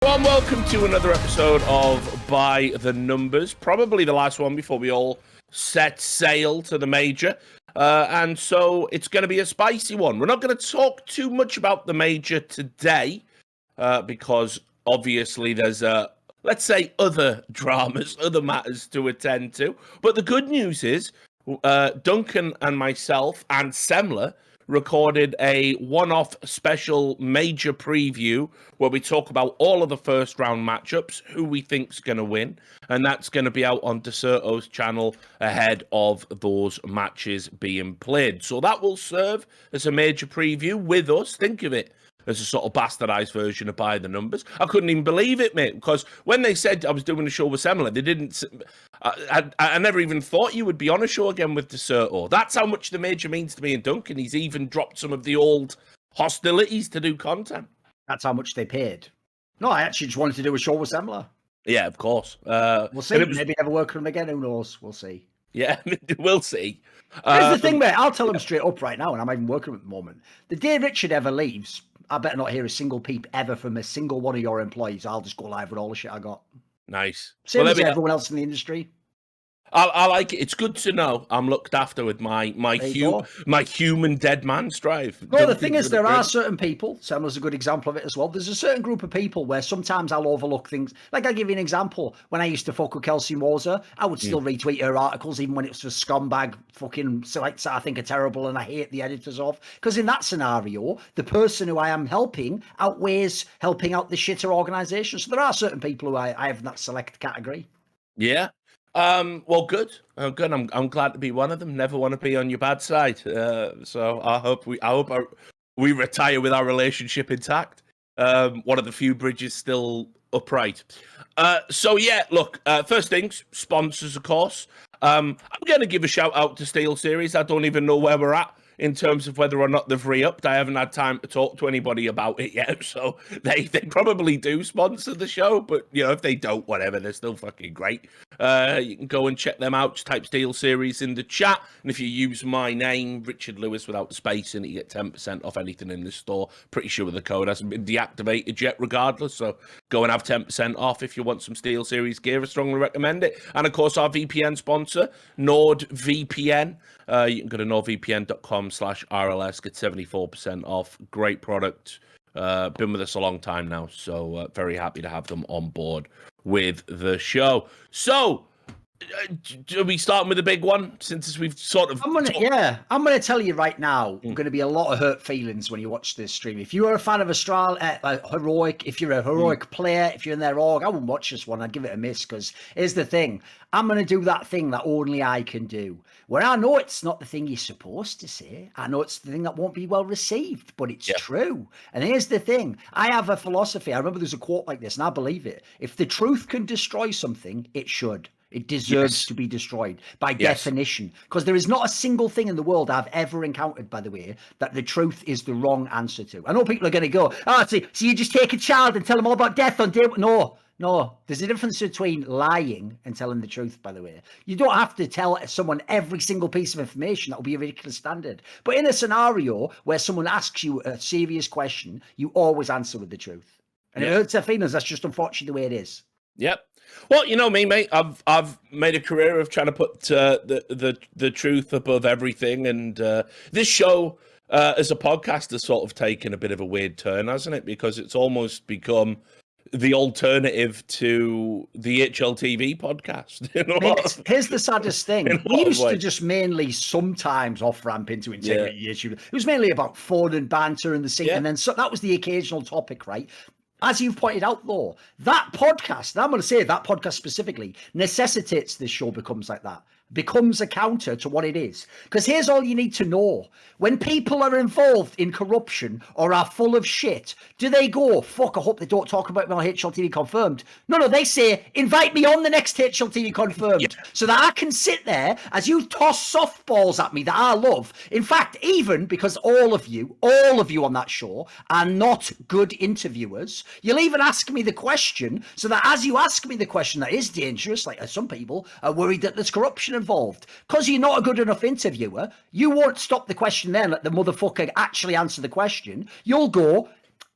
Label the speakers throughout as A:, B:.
A: Well, welcome to another episode of By the Numbers, probably the last one before we all set sail to the major. And so it's going to be a spicy one. We're not going to talk too much about the major today because obviously there's, let's say, other dramas, other matters to attend to. But the good news is Duncan and myself and Semler recorded a one-off special major preview where we talk about all of the first round matchups, who we think's going to win, and that's going to be out on Deserto's channel ahead of those matches being played. So that will serve as a major preview with us. Think of it as a sort of bastardized version of By the Numbers. I couldn't even believe it, mate, because when they said I was doing a show with Semler, they didn't. I never even thought you would be on a show again with Deserto. That's how much the major means to me and Duncan. He's even dropped some of the old hostilities to do content.
B: That's how much they paid. No, I actually just wanted to do a show with Semler.
A: Yeah, of course.
B: We'll see. Maybe never work with him again. Who knows? We'll see.
A: Yeah, we'll see.
B: Here's the thing, mate. I'll tell him straight up right now, and I'm not even working with him at the moment. The day Richard ever leaves, I better not hear a single peep ever from a single one of your employees. I'll just go live with all the shit I got.
A: Nice.
B: Same as everyone else in the industry.
A: I like it. It's good to know I'm looked after with my human dead man strive.
B: No, the thing is, there are certain people, Semler's a good example of it as well. There's a certain group of people where sometimes I'll overlook things. Like, I'll give you an example. When I used to fuck with Kelsey Moser, I would still retweet her articles, even when it was for scumbag fucking sites that I think are terrible and I hate the editors of. Because in that scenario, the person who I am helping outweighs helping out the shitter organisation. So there are certain people who I have in that select category.
A: Yeah. Well, good. Good. I'm glad to be one of them. Never want to be on your bad side. So I hope we retire with our relationship intact. One of the few bridges still upright. So yeah, look. First things, sponsors, of course. I'm going to give a shout out to Steel Series. I don't even know where we're at in terms of whether or not they've re-upped. I haven't had time to talk to anybody about it yet, so they probably do sponsor the show, but, you know, if they don't, whatever, they're still fucking great. You can go and check them out. Just type Steel Series in the chat, and if you use my name, Richard Lewis, without the space in it, you get 10% off anything in the store. Pretty sure the code hasn't been deactivated yet, regardless, so go and have 10% off if you want some Steel Series gear. I strongly recommend it. And, of course, our VPN sponsor, NordVPN. You can go to nordvpn.com/RLS, get 74% off. Great product. Been with us a long time now, so very happy to have them on board with the show. So, are we starting with the big one, since we've sort of...
B: I'm going to tell you right now, there's going to be a lot of hurt feelings when you watch this stream. If you are a fan of Heroic, if you're a Heroic player, if you're in their org, I wouldn't watch this one. I'd give it a miss, because here's the thing. I'm going to do that thing that only I can do, where I know it's not the thing you're supposed to say. I know it's the thing that won't be well received, but it's true. And here's the thing. I have a philosophy. I remember there's a quote like this, and I believe it. If the truth can destroy something, it should. It deserves to be destroyed by definition, because there is not a single thing in the world I've ever encountered, by the way, that the truth is the wrong answer to. I know people are going to go, so you just take a child and tell them all about death on day one. No, there's a difference between lying and telling the truth, by the way. You don't have to tell someone every single piece of information. That would be a ridiculous standard. But in a scenario where someone asks you a serious question, you always answer with the truth. And it hurts their feelings. That's just unfortunately the way it is.
A: Yep. Well, you know me, mate. I've made a career of trying to put the truth above everything, and this show as a podcast has sort of taken a bit of a weird turn, hasn't it? Because it's almost become the alternative to the HLTV podcast.
B: Here's the saddest thing. We used to just mainly sometimes off-ramp into integrity issues. It was mainly about fun and banter and the scene, and then that was the occasional topic, right? As you've pointed out, though, that podcast, and I'm going to say that podcast specifically, necessitates this show becomes like that. Becomes a counter to what it is. Because here's all you need to know. When people are involved in corruption or are full of shit, do they go, fuck, I hope they don't talk about me on HLTV Confirmed? No, they say, invite me on the next HLTV Confirmed so that I can sit there as you toss softballs at me that I love. In fact, even because all of you on that show are not good interviewers, you'll even ask me the question so that as you ask me the question that is dangerous, like some people are worried that there's corruption involved, because you're not a good enough interviewer, you won't stop the question then, let the motherfucker actually answer the question. You'll go,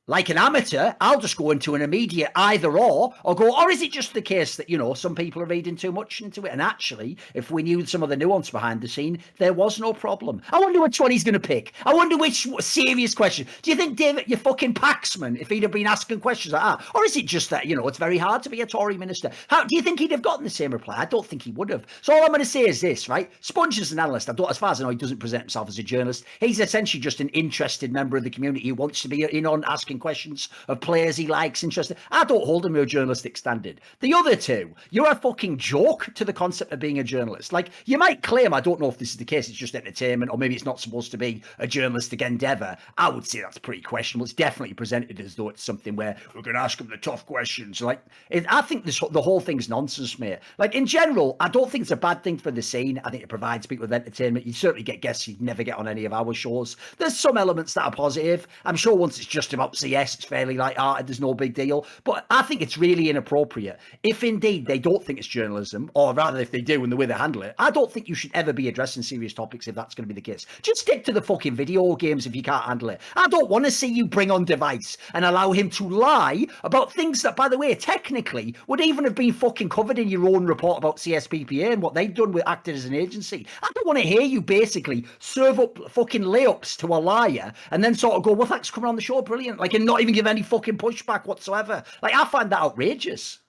B: Like an amateur, I'll just go into an immediate either or go, or is it just the case that, some people are reading too much into it? And actually, if we knew some of the nuance behind the scene, there was no problem. I wonder which one he's going to pick. I wonder which serious question. Do you think, David, you're fucking Paxman if he'd have been asking questions like that? Or is it just that, it's very hard to be a Tory minister? How do you think he'd have gotten the same reply? I don't think he would have. So all I'm going to say is this, right? Sponge is an analyst. As far as I know, he doesn't present himself as a journalist. He's essentially just an interested member of the community who wants to be in on asking questions of players he likes, interested. I don't hold him to a journalistic standard. The other two, you're a fucking joke to the concept of being a journalist. Like, you might claim, I don't know if this is the case, it's just entertainment, or maybe it's not supposed to be a journalistic endeavor. I would say that's pretty questionable. It's definitely presented as though it's something where we're going to ask him the tough questions. Like, I think the whole thing's nonsense, mate. Like, in general, I don't think it's a bad thing for the scene. I think it provides people with entertainment. You certainly get guests you'd never get on any of our shows. There's some elements that are positive. I'm sure once it's just about CS, it's fairly light-hearted, there's no big deal. But I think it's really inappropriate. If indeed they don't think it's journalism, or rather if they do and the way they handle it, I don't think you should ever be addressing serious topics if that's going to be the case. Just stick to the fucking video games if you can't handle it. I don't want to see you bring on Device and allow him to lie about things that, by the way, technically would even have been fucking covered in your own report about CSPPA and what they've done with acting as an agency. I don't want to hear you basically serve up fucking layups to a liar and then sort of go, well, thanks for coming on the show, brilliant. Like, and not even give any fucking pushback whatsoever. Like, I find that outrageous.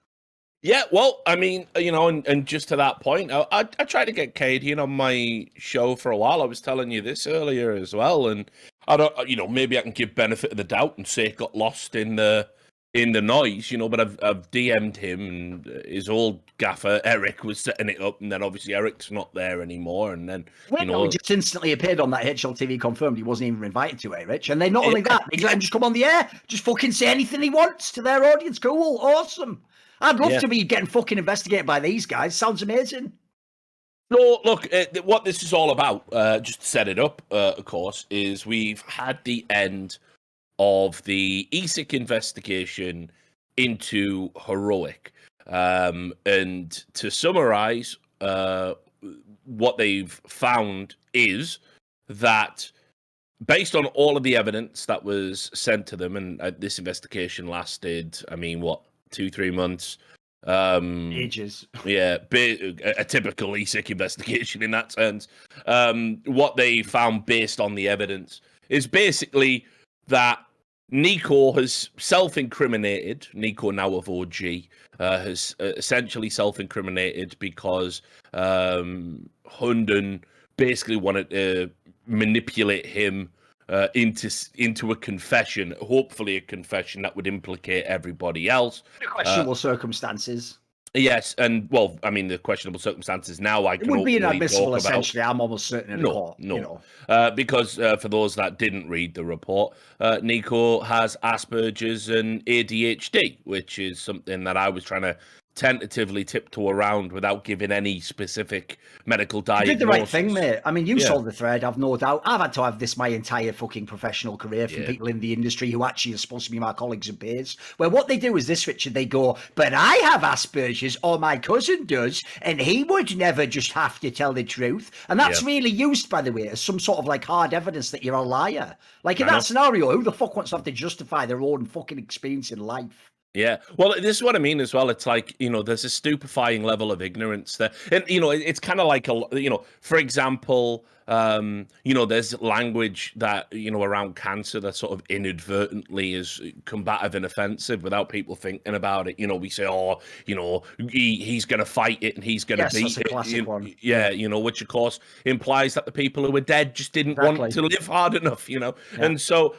A: Yeah, well, I mean, and just to that point, I tried to get Cade on my show for a while. I was telling you this earlier as well, and I don't, maybe I can give benefit of the doubt and say it got lost in the noise, but I've DM'd him, and his old gaffer Eric was setting it up, and then obviously Eric's not there anymore, and then
B: he just instantly appeared on that HLTV confirmed he wasn't even invited to it, Rich. And then not only that, they let him just come on the air, just fucking say anything he wants to their audience. Cool, awesome. I'd love to be getting fucking investigated by these guys. Sounds amazing.
A: So, look, what this is all about, just to set it up, of course, is we've had the end of the ESIC investigation into Heroic. And to summarize, what they've found is that based on all of the evidence that was sent to them, and this investigation lasted, 2-3 months.
B: Ages.
A: Yeah, a typical ESIC investigation in that sense. What they found based on the evidence is basically that Nico has self-incriminated. Nico, now of OG, has essentially self-incriminated because Hunden basically wanted to manipulate him into a confession, hopefully a confession that would implicate everybody else.
B: Questionable circumstances.
A: Yes, and the questionable circumstances now
B: it would be inadmissible. Essentially, I'm almost certain in court.
A: Because for those that didn't read the report, Nico has Asperger's and ADHD, which is something that I was trying to tentatively tiptoe around without giving any specific medical diagnosis.
B: You did the right thing, mate. I mean, you sold the thread, I've no doubt. I've had to have this my entire fucking professional career from people in the industry who actually are supposed to be my colleagues and peers, where what they do is this, Richard, they go, but I have Asperger's, or my cousin does, and he would never just have to tell the truth. And that's really used, by the way, as some sort of like hard evidence that you're a liar. Like in that scenario, who the fuck wants to have to justify their own fucking experience in life?
A: Yeah, well, this is what I mean as well. It's like, there's a stupefying level of ignorance there. And, it's kind of like, for example, there's language that, around cancer that sort of inadvertently is combative and offensive without people thinking about it. We say, he's going to fight it and he's going to beat it.
B: Classic one.
A: Yeah, which of course implies that the people who were dead just didn't want to live hard enough, And so,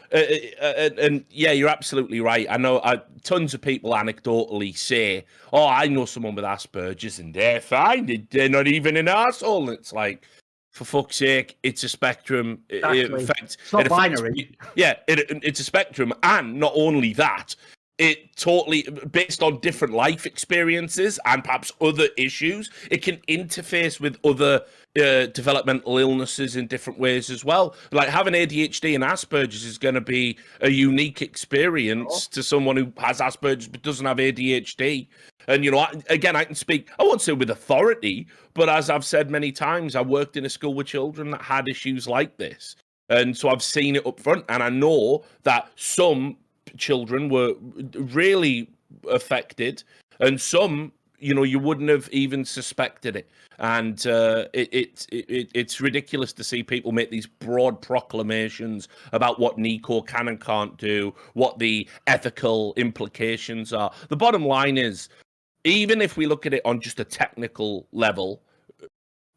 A: you're absolutely right. I know tons of people anecdotally say, I know someone with Asperger's and they're fine. They're not even an arsehole. And it's like, for fuck's sake, it's a spectrum.
B: Exactly. It's not binary.
A: It's a spectrum. And not only that, it totally, based on different life experiences and perhaps other issues, it can interface with other developmental illnesses in different ways as well. Like having ADHD and Asperger's is going to be a unique experience to someone who has Asperger's but doesn't have ADHD. And, I can speak, I won't say with authority, but as I've said many times, I worked in a school with children that had issues like this. And so I've seen it up front, and I know that some children were really affected, and some, you wouldn't have even suspected it. And it's ridiculous to see people make these broad proclamations about what Nico can and can't do, what the ethical implications are. The bottom line is, even if we look at it on just a technical level,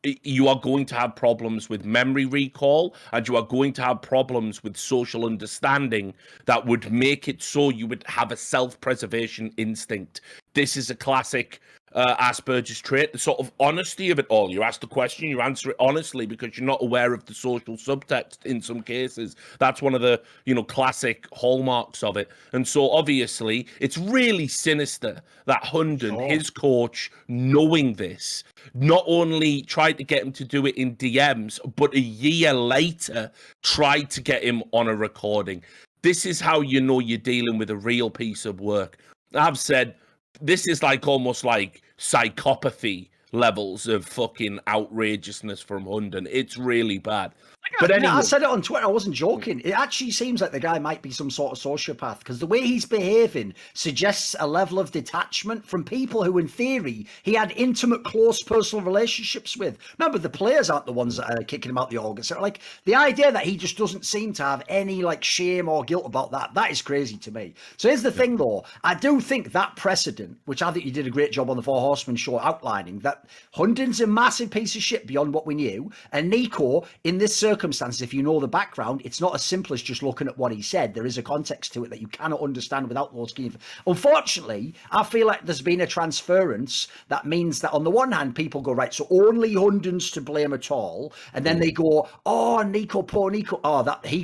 A: you are going to have problems with memory recall, and you are going to have problems with social understanding that would make it so you would have a self-preservation instinct. This is a classic Asperger's trait, the sort of honesty of it all. You ask the question, you answer it honestly because you're not aware of the social subtext in some cases. That's one of the, classic hallmarks of it. And so obviously it's really sinister that Hunden, his coach, knowing this, not only tried to get him to do it in DMs, but a year later tried to get him on a recording. This is how you know you're dealing with a real piece of work. I've said, this is almost like psychopathy levels of fucking outrageousness from Hunden. It's really bad.
B: But anyway, I said it on Twitter. I wasn't joking. It actually seems like the guy might be some sort of sociopath, because the way he's behaving suggests a level of detachment from people who, in theory, he had intimate, close personal relationships with. Remember, the players aren't the ones that are kicking him out the organ. So, the idea that he just doesn't seem to have any shame or guilt about that is crazy to me. So here's the thing, though. I do think that precedent, which I think you did a great job on the Four Horsemen show outlining, that Hunden's a massive piece of shit beyond what we knew, and Nico, in this circumstances, if you know the background, it's not as simple as just looking at what he said. There is a context to it that you cannot understand without those key. Unfortunately, I feel like there's been a transference that means that on the one hand, people go, right, so only Hunden's to blame at all, and then they go, oh, Nico, poor Nico,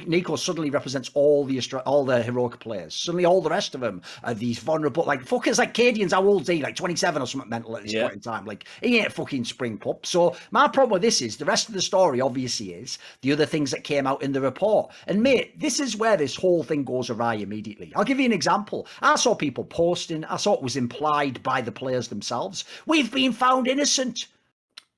B: Nico suddenly represents all the heroic players. Suddenly all the rest of them are these vulnerable, fuckers like Cadian's, how old is he? 27 or something mental at this point in time. He ain't a fucking spring pup. So my problem with this is the rest of the story obviously is the other things that came out in the report. And mate, this is where this whole thing goes awry immediately. I'll give you an example. I saw people posting, I saw it was implied by the players themselves, we've been found innocent.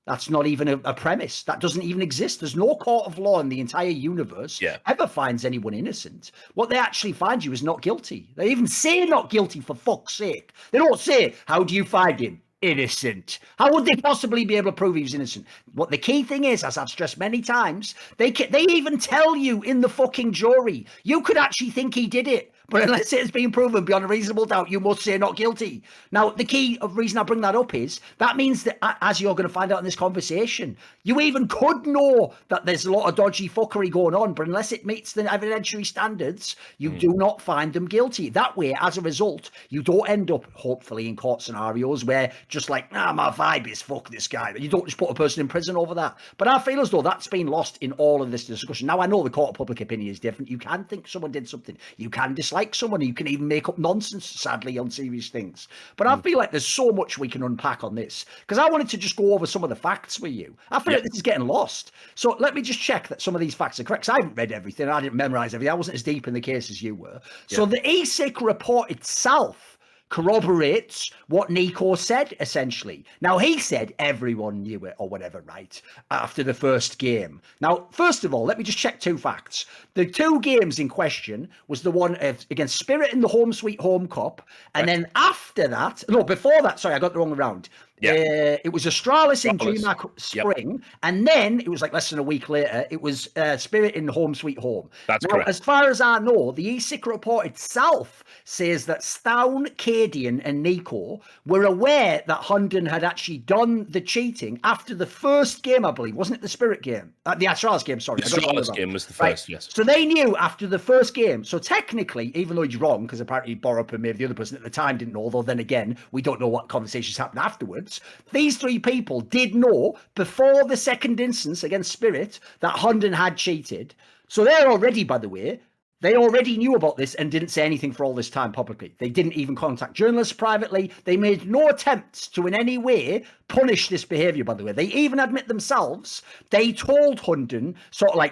B: That's not even a premise. That doesn't even exist. There's no court of law in the entire universe ever finds anyone innocent. What they actually find you is not guilty. They even say not guilty, for fuck's sake. They don't say, how do you find him? Innocent. How would they possibly be able to prove he was innocent? What the key thing is, as I've stressed many times, they even tell you in the fucking jury, you could actually think he did it, but unless it has been proven beyond a reasonable doubt, you must say not guilty. Now, the key reason I bring that up is that means that, as you're going to find out in this conversation, you even could know that there's a lot of dodgy fuckery going on, but unless it meets the evidentiary standards, you do not find them guilty. That way, as a result, you don't end up, hopefully, in court scenarios where just my vibe is fuck this guy. You don't just put a person in prison over that. But I feel as though that's been lost in all of this discussion. Now, I know the court of public opinion is different. You can think someone did something. You can dislike someone. You can even make up nonsense, sadly, on serious things. But I feel like there's so much we can unpack on this, because I wanted to just go over some of the facts with you. I feel like this is getting lost. So let me just check that some of these facts are correct, because I haven't read everything. I didn't memorize everything. I wasn't as deep in the case as you were. So the ESIC report itself corroborates what Nico said, essentially. Now, he said everyone knew it or whatever, right, after the first game. Now, first of all, let me just check two facts. The two games in question was the one against Spirit in the Home Sweet Home Cup, and then after that, no, before that, sorry, I got the wrong way around. It was Astralis in DreamHack Spring, and then it was less than a week later, it was Spirit in Home Sweet Home.
A: That's
B: now,
A: correct.
B: As far as I know, the ESIC report itself says that Stown, Cadian, and Nico were aware that Hunden had actually done the cheating after the first game, I believe. Wasn't it the Spirit game? The Astralis game, sorry.
A: The Astralis game was the first, yes.
B: So they knew after the first game. So technically, even though he's wrong, because apparently Borup and maybe the other person at the time didn't know, although then again, we don't know what conversations happened afterwards, these three people did know before the second instance against Spirit that Hunden had cheated. So they're already, by the way, they already knew about this and didn't say anything for all this time publicly. They didn't even contact journalists privately. They made no attempts to in any way punish this behavior, by the way. They even admit themselves, they told Hunden,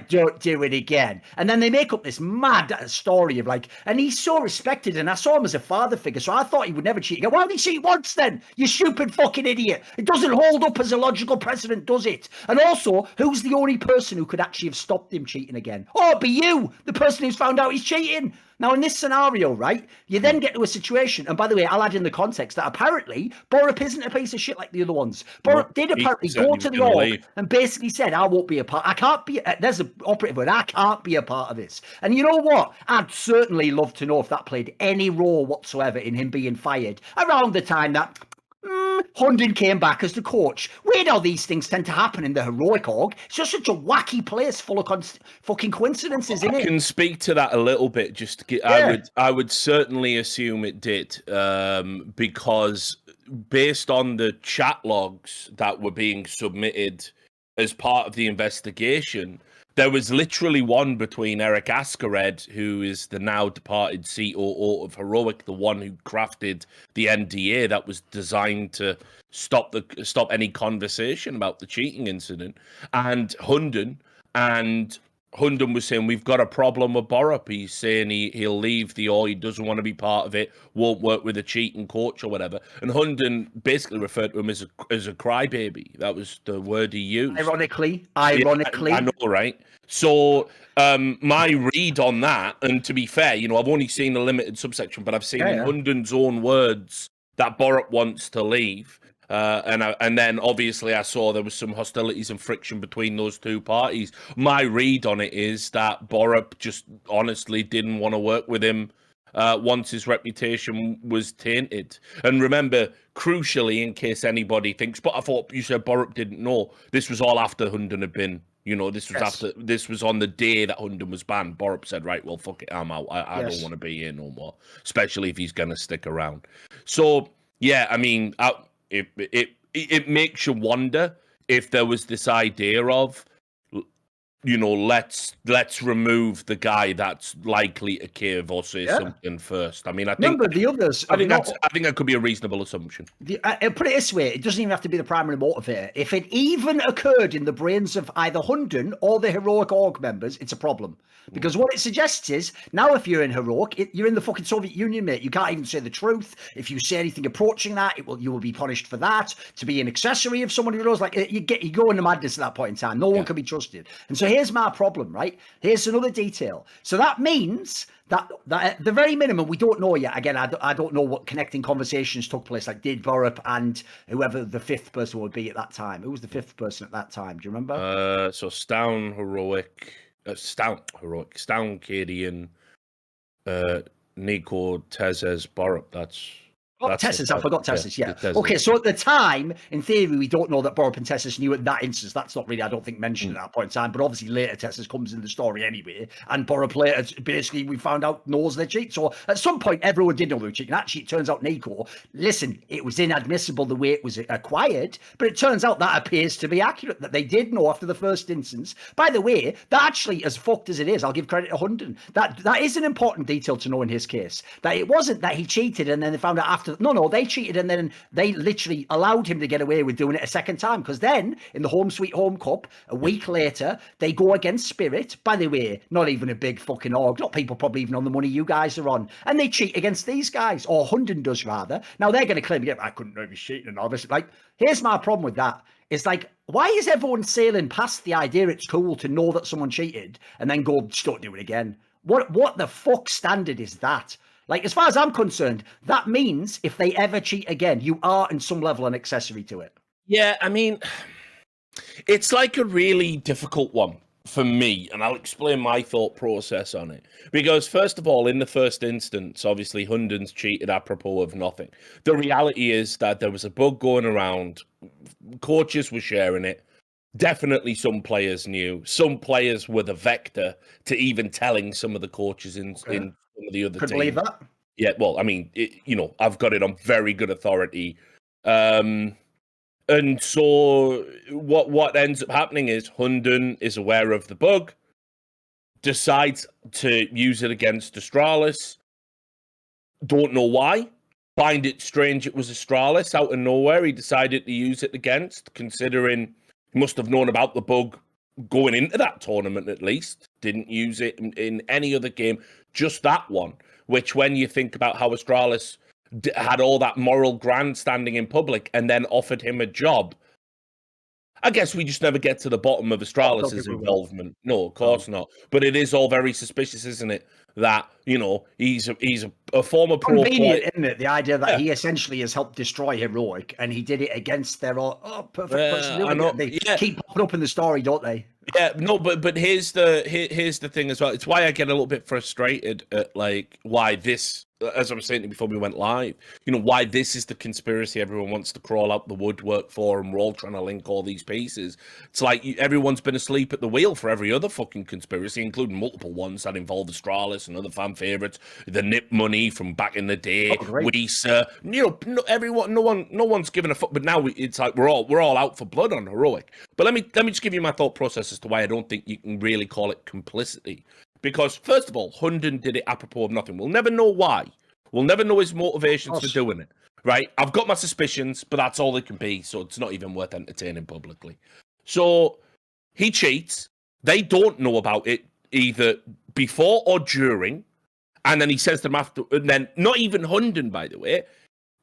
B: don't do it again. And then they make up this mad story of and he's so respected, and I saw him as a father figure, so I thought he would never cheat again. Why would he cheat once then? You stupid fucking idiot. It doesn't hold up as a logical precedent, does it? And also, who's the only person who could actually have stopped him cheating again? Oh, it'd be you, the person who's found found out he's cheating. Now, in this scenario, right, you then get to a situation, and by the way, I'll add in the context that apparently Borup isn't a piece of shit like the other ones. Borup did apparently go to the org and basically said, I won't be a part. I can't be, there's an operative word, I can't be a part of this. And you know what? I'd certainly love to know if that played any role whatsoever in him being fired around the time that Hunden came back as the coach. Weird how these things tend to happen in the heroic org. It's just such a wacky place full of fucking coincidences, isn't it?
A: I can speak to that a little bit. Just to get, I would certainly assume it did, because based on the chat logs that were being submitted as part of the investigation, there was literally one between Eric Askered, who is the now departed COO of Heroic, the one who crafted the NDA that was designed to stop any conversation about the cheating incident, and Hunden. And Hunden was saying, we've got a problem with Borup. He's saying he'll leave the org, he doesn't want to be part of it, won't work with a cheating coach or whatever. And Hunden basically referred to him as a crybaby. That was the word he used.
B: Ironically.
A: Yeah, I know, right? So my read on that, and to be fair, I've only seen a limited subsection, but I've seen in Hunden's own words that Borup wants to leave. And then obviously I saw there was some hostilities and friction between those two parties. My read on it is that Borup just honestly didn't want to work with him once his reputation was tainted. And remember, crucially, in case anybody thinks, but I thought you said Borup didn't know, this was all after Hunden had been, this was on the day that Hunden was banned. Borup said, right, well, fuck it, I'm out. I don't want to be here no more, especially if he's going to stick around. So, yeah, I mean, it makes you wonder if there was this idea of, let's remove the guy that's likely to cave or say something first. I mean, I think
B: the others.
A: I think that could be a reasonable assumption.
B: Put it this way: it doesn't even have to be the primary motivator. If it even occurred in the brains of either Hunden or the heroic org members, it's a problem. Because what it suggests is, now if you're in heroic, you're in the fucking Soviet Union, mate. You can't even say the truth. If you say anything approaching that, you will be punished for that. To be an accessory of someone who knows, like you go into madness at that point in time. No one can be trusted. And so here's my problem, right? Here's another detail. So that means that at the very minimum, we don't know yet. Again, I don't know what connecting conversations took place. Like, did Borup and whoever the fifth person would be at that time? Who was the fifth person at that time? Do you remember?
A: So Stown, Heroic, Stown, Cadian, Nico, Tezes, Borup. That's
B: Tessus, I forgot Tessus, yeah. Okay, so at the time, in theory, we don't know that Borup and Tessus knew at that instance. That's not really, I don't think, mentioned at that point in time. But obviously later, Tessus comes in the story anyway. And Borup later, basically, we found out, knows they cheat. So at some point, everyone did know they were cheating. Actually, it turns out Nico, listen, it was inadmissible the way it was acquired. But it turns out that appears to be accurate, that they did know after the first instance. By the way, that actually, as fucked as it is, I'll give credit to Hunden. That is an important detail to know in his case. That it wasn't that he cheated and then they found out after. No, they cheated and then they literally allowed him to get away with doing it a second time, because then in the Home Sweet Home Cup a week later they go against Spirit, by the way, not even a big fucking org, not people probably even on the money you guys are on, and they cheat against these guys, or Hunden does rather. Now they're going to claim, I couldn't know he was cheating and all this. Like, here's my problem with that. It's like, why is everyone sailing past the idea it's cool to know that someone cheated and then go, just don't do it again? What the fuck standard is that? Like, as far as I'm concerned, that means if they ever cheat again, you are in some level an accessory to it.
A: Yeah, I mean, it's like a really difficult one for me, and I'll explain my thought process on it. Because first of all, in the first instance, obviously Hunden's cheated apropos of nothing. The reality is that there was a bug going around, coaches were sharing it. Definitely some players knew. Some players were the vector to even telling some of the coaches in some of the other
B: Could
A: teams.
B: believe that.
A: Yeah, well, I mean, I've got it on very good authority. And so what ends up happening is Hunden is aware of the bug, decides to use it against Astralis. Don't know why. Find it strange it was Astralis out of nowhere. He decided to use it against, considering he must have known about the bug going into that tournament at least. Didn't use it in any other game, just that one. Which, when you think about how Astralis had all that moral grandstanding in public and then offered him a job, I guess we just never get to the bottom of Astralis' involvement. No, of course not. But it is all very suspicious, isn't it? that, you know, he's a former pro
B: Convenient,
A: player.
B: isn't it? The idea that he essentially has helped destroy Heroic, and he did it against their perfect person.
A: I know.
B: They
A: Yeah.
B: keep popping up in the story, don't they?
A: Yeah, no, but here's the thing as well. It's why I get a little bit frustrated at like why this, as I was saying before we went live, you know, why this is the conspiracy everyone wants to crawl out the woodwork for, and we're all trying to link all these pieces. It's like everyone's been asleep at the wheel for every other fucking conspiracy, including multiple ones that involve Astralis and other fan favorites, the Nip money from back in the day, Weezer. You know, everyone, no one's giving a fuck. But now it's like we're all out for blood on Heroic. But let me just give you my thought process as to why I don't think you can really call it complicity. Because, first of all, Hunden did it apropos of nothing. We'll never know why. We'll never know his motivations for doing it, right? I've got my suspicions, but that's all they can be, so it's not even worth entertaining publicly. So, he cheats. They don't know about it either before or during, and then he says to them after, and then not even Hunden, by the way.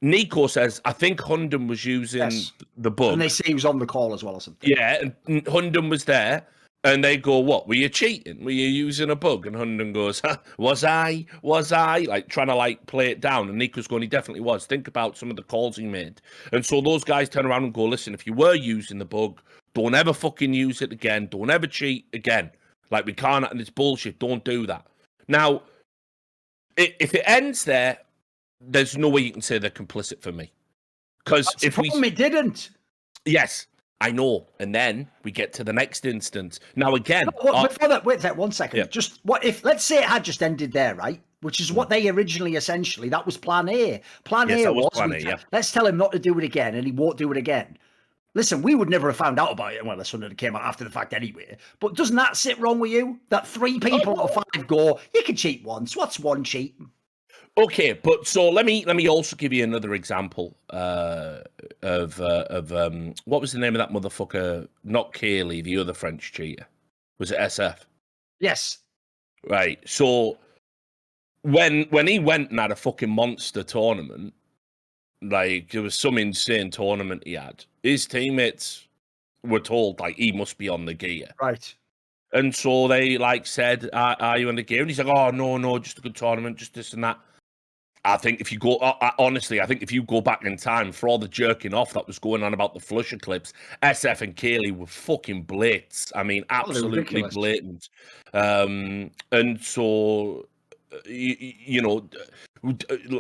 A: Nico says, I think Hunden was using the bug.
B: And they say he was on the call as well or something.
A: Yeah, and Hunden was there. And they go, what? Were you cheating? Were you using a bug? And Hunden goes, was I? Like, trying to, like, play it down. And Nico's going, he definitely was. Think about some of the calls he made. And so those guys turn around and go, listen, if you were using the bug, don't ever fucking use it again. Don't ever cheat again. Like, we can't, and it's bullshit. Don't do that. Now, if it ends there, there's no way you can say they're complicit for me. Because if we...
B: it didn't.
A: Yes. I know, and then we get to the next instance. Now again,
B: before that, wait 1 second.
A: Yeah.
B: Just what if? Let's say it had just ended there, right? Which is what they originally, essentially, that was Plan A. Plan A was
A: Plan A, yeah.
B: Let's tell him not to do it again, and he won't do it again. Listen, we would never have found out about it. Well, the Sunday came out after the fact anyway. But doesn't that sit wrong with you? That 3 people out of 5 go, you can cheat once. What's one cheat?
A: Okay, but so let me also give you another example of what was the name of that motherfucker? Not Cayley, the other French cheater. Was it SF?
B: Yes.
A: Right. So when he went and had a fucking monster tournament, like there was some insane tournament he had. His teammates were told like he must be on the gear.
B: Right.
A: And so they like said, "Are you on the gear?" And he's like, "Oh no, just a good tournament, just this and that." I think if you go, honestly, I think if you go back in time for all the jerking off that was going on about the Flusher clips, SF and Cayley were fucking blitz. I mean, absolutely blatant. And so, you know,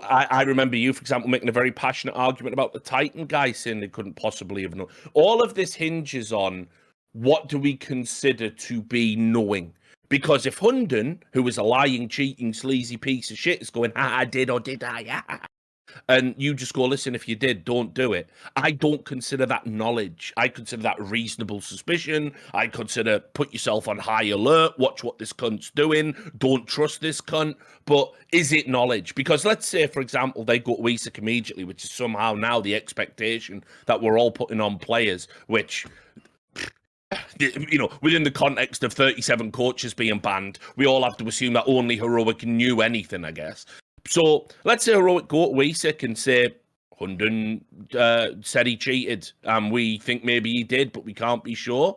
A: I remember you, for example, making a very passionate argument about the Titan guy saying they couldn't possibly have known. All of this hinges on what do we consider to be knowing. Because if Hunden, who was a lying, cheating, sleazy piece of shit, is going, I did or did I? And you just go, listen, if you did, don't do it. I don't consider that knowledge. I consider that reasonable suspicion. I consider put yourself on high alert, watch what this cunt's doing, don't trust this cunt. But is it knowledge? Because let's say, for example, they go to ESIC immediately, which is somehow now the expectation that we're all putting on players, which... You know, within the context of 37 coaches being banned, we all have to assume that only Heroic knew anything, I guess. So let's say Heroic go to ESIC and say, Hunden said he cheated, and we think maybe he did, but we can't be sure.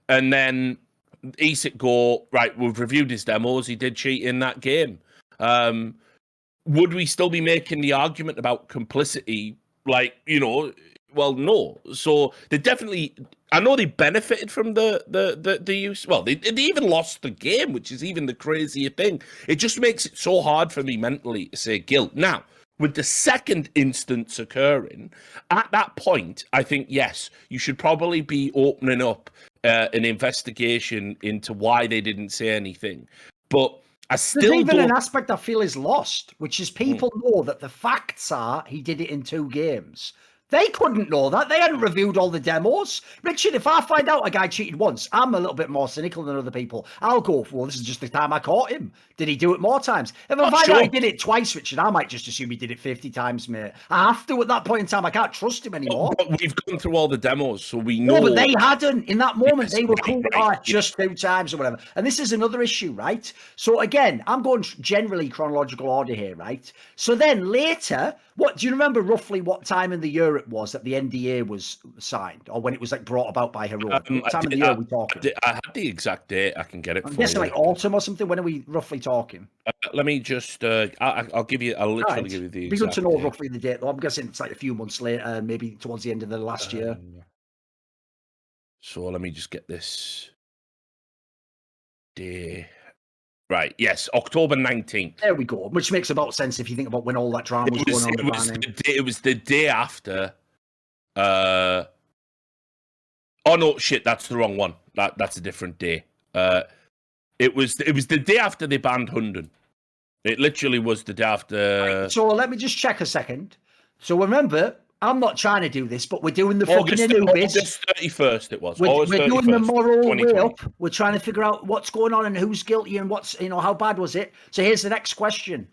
A: And then ESIC go, right, we've reviewed his demos, he did cheat in that game. Would we still be making the argument about complicity? Like, you know, well, no. So they definitely... I know they benefited from the use. Well, they even lost the game, which is even the crazier thing. It just makes it so hard for me mentally to say guilt. Now, with the second instance occurring, at that point, I think, yes, you should probably be opening up an investigation into why they didn't say anything. But I still
B: There's even an aspect I feel is lost, which is people know that the facts are he did it in 2 games. They couldn't know that. They hadn't reviewed all the demos. Richard, if I find out a guy cheated once, I'm a little bit more cynical than other people. I'll go, well, this is just the time I caught him. Did he do it more times? If I find out he did it twice, Richard, I might just assume he did it 50 times, mate. I have to at that point in time. I can't trust him anymore.
A: But we've gone through all the demos, so we know.
B: No, but they hadn't. In that moment, they were cool. Just 2 times or whatever. And this is another issue, right? So again, I'm going generally chronological order here, right? So then later, What do you remember roughly what time in the year it was that the NDA was signed, or when it was like brought about by Heroic? What time of the year are we talking?
A: I had the exact date. I can get it
B: I'm
A: for
B: guessing
A: you.
B: like autumn or something. When are we roughly talking?
A: Let me just. I'll give you. I'll literally
B: Right.
A: give you the
B: Be good to
A: exact
B: know
A: date.
B: roughly the date, though. I'm guessing it's like a few months later, maybe towards the end of the last year.
A: So let me just get this day. Right. Yes, October 19th.
B: There we go. Which makes about sense if you think about when all that drama was going on.
A: It was the day after. Uh. Oh no! Shit, that's the wrong one. That's a different day. It was the day after they banned Hunden. It literally was the day after.
B: Right, so let me just check a second. So remember, I'm not trying to do this, but we're doing the fucking Anubis.
A: August 31st it was.
B: We're doing the moral way
A: 2020.
B: up. We're trying to figure out what's going on and who's guilty and what's, how bad was it. So here's the next question.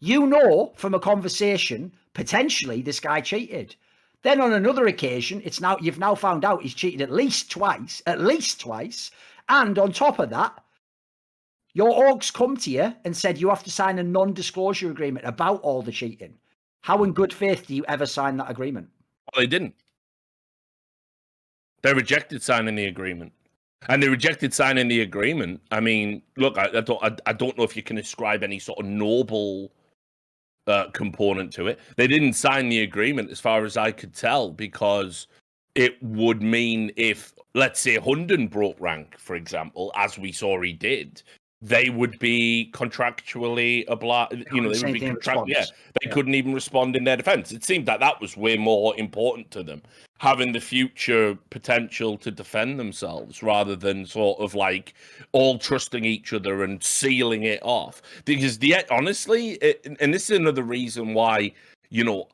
B: You know from a conversation, potentially this guy cheated. Then on another occasion, you've now found out he's cheated at least twice. And on top of that, your orgs come to you and said you have to sign a non-disclosure agreement about all the cheating. How in good faith do you ever sign that agreement?
A: Well, they didn't. They rejected signing the agreement. And they rejected signing the agreement. I mean, look, I don't know if you can ascribe any sort of noble component to it. They didn't sign the agreement, as far as I could tell, because it would mean if, let's say, Hunden broke rank, for example, as we saw he did, they would be contractually obliged. They would be they couldn't even respond in their defense. It seemed that was way more important to them, having the future potential to defend themselves rather than sort of like all trusting each other and sealing it off. Because honestly, and this is another reason why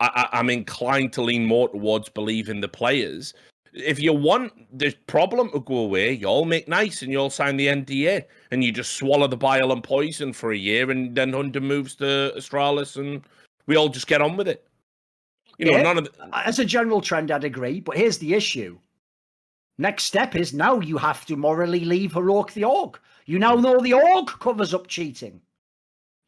A: I'm inclined to lean more towards believing the players. If you want the problem to go away, you all make nice and you all sign the NDA and you just swallow the bile and poison for a year, and then Hunter moves to Astralis and we all just get on with it. None of
B: as a general trend, I'd agree. But here's the issue. Next step is now you have to morally leave Heroic the org. You now know the org covers up cheating.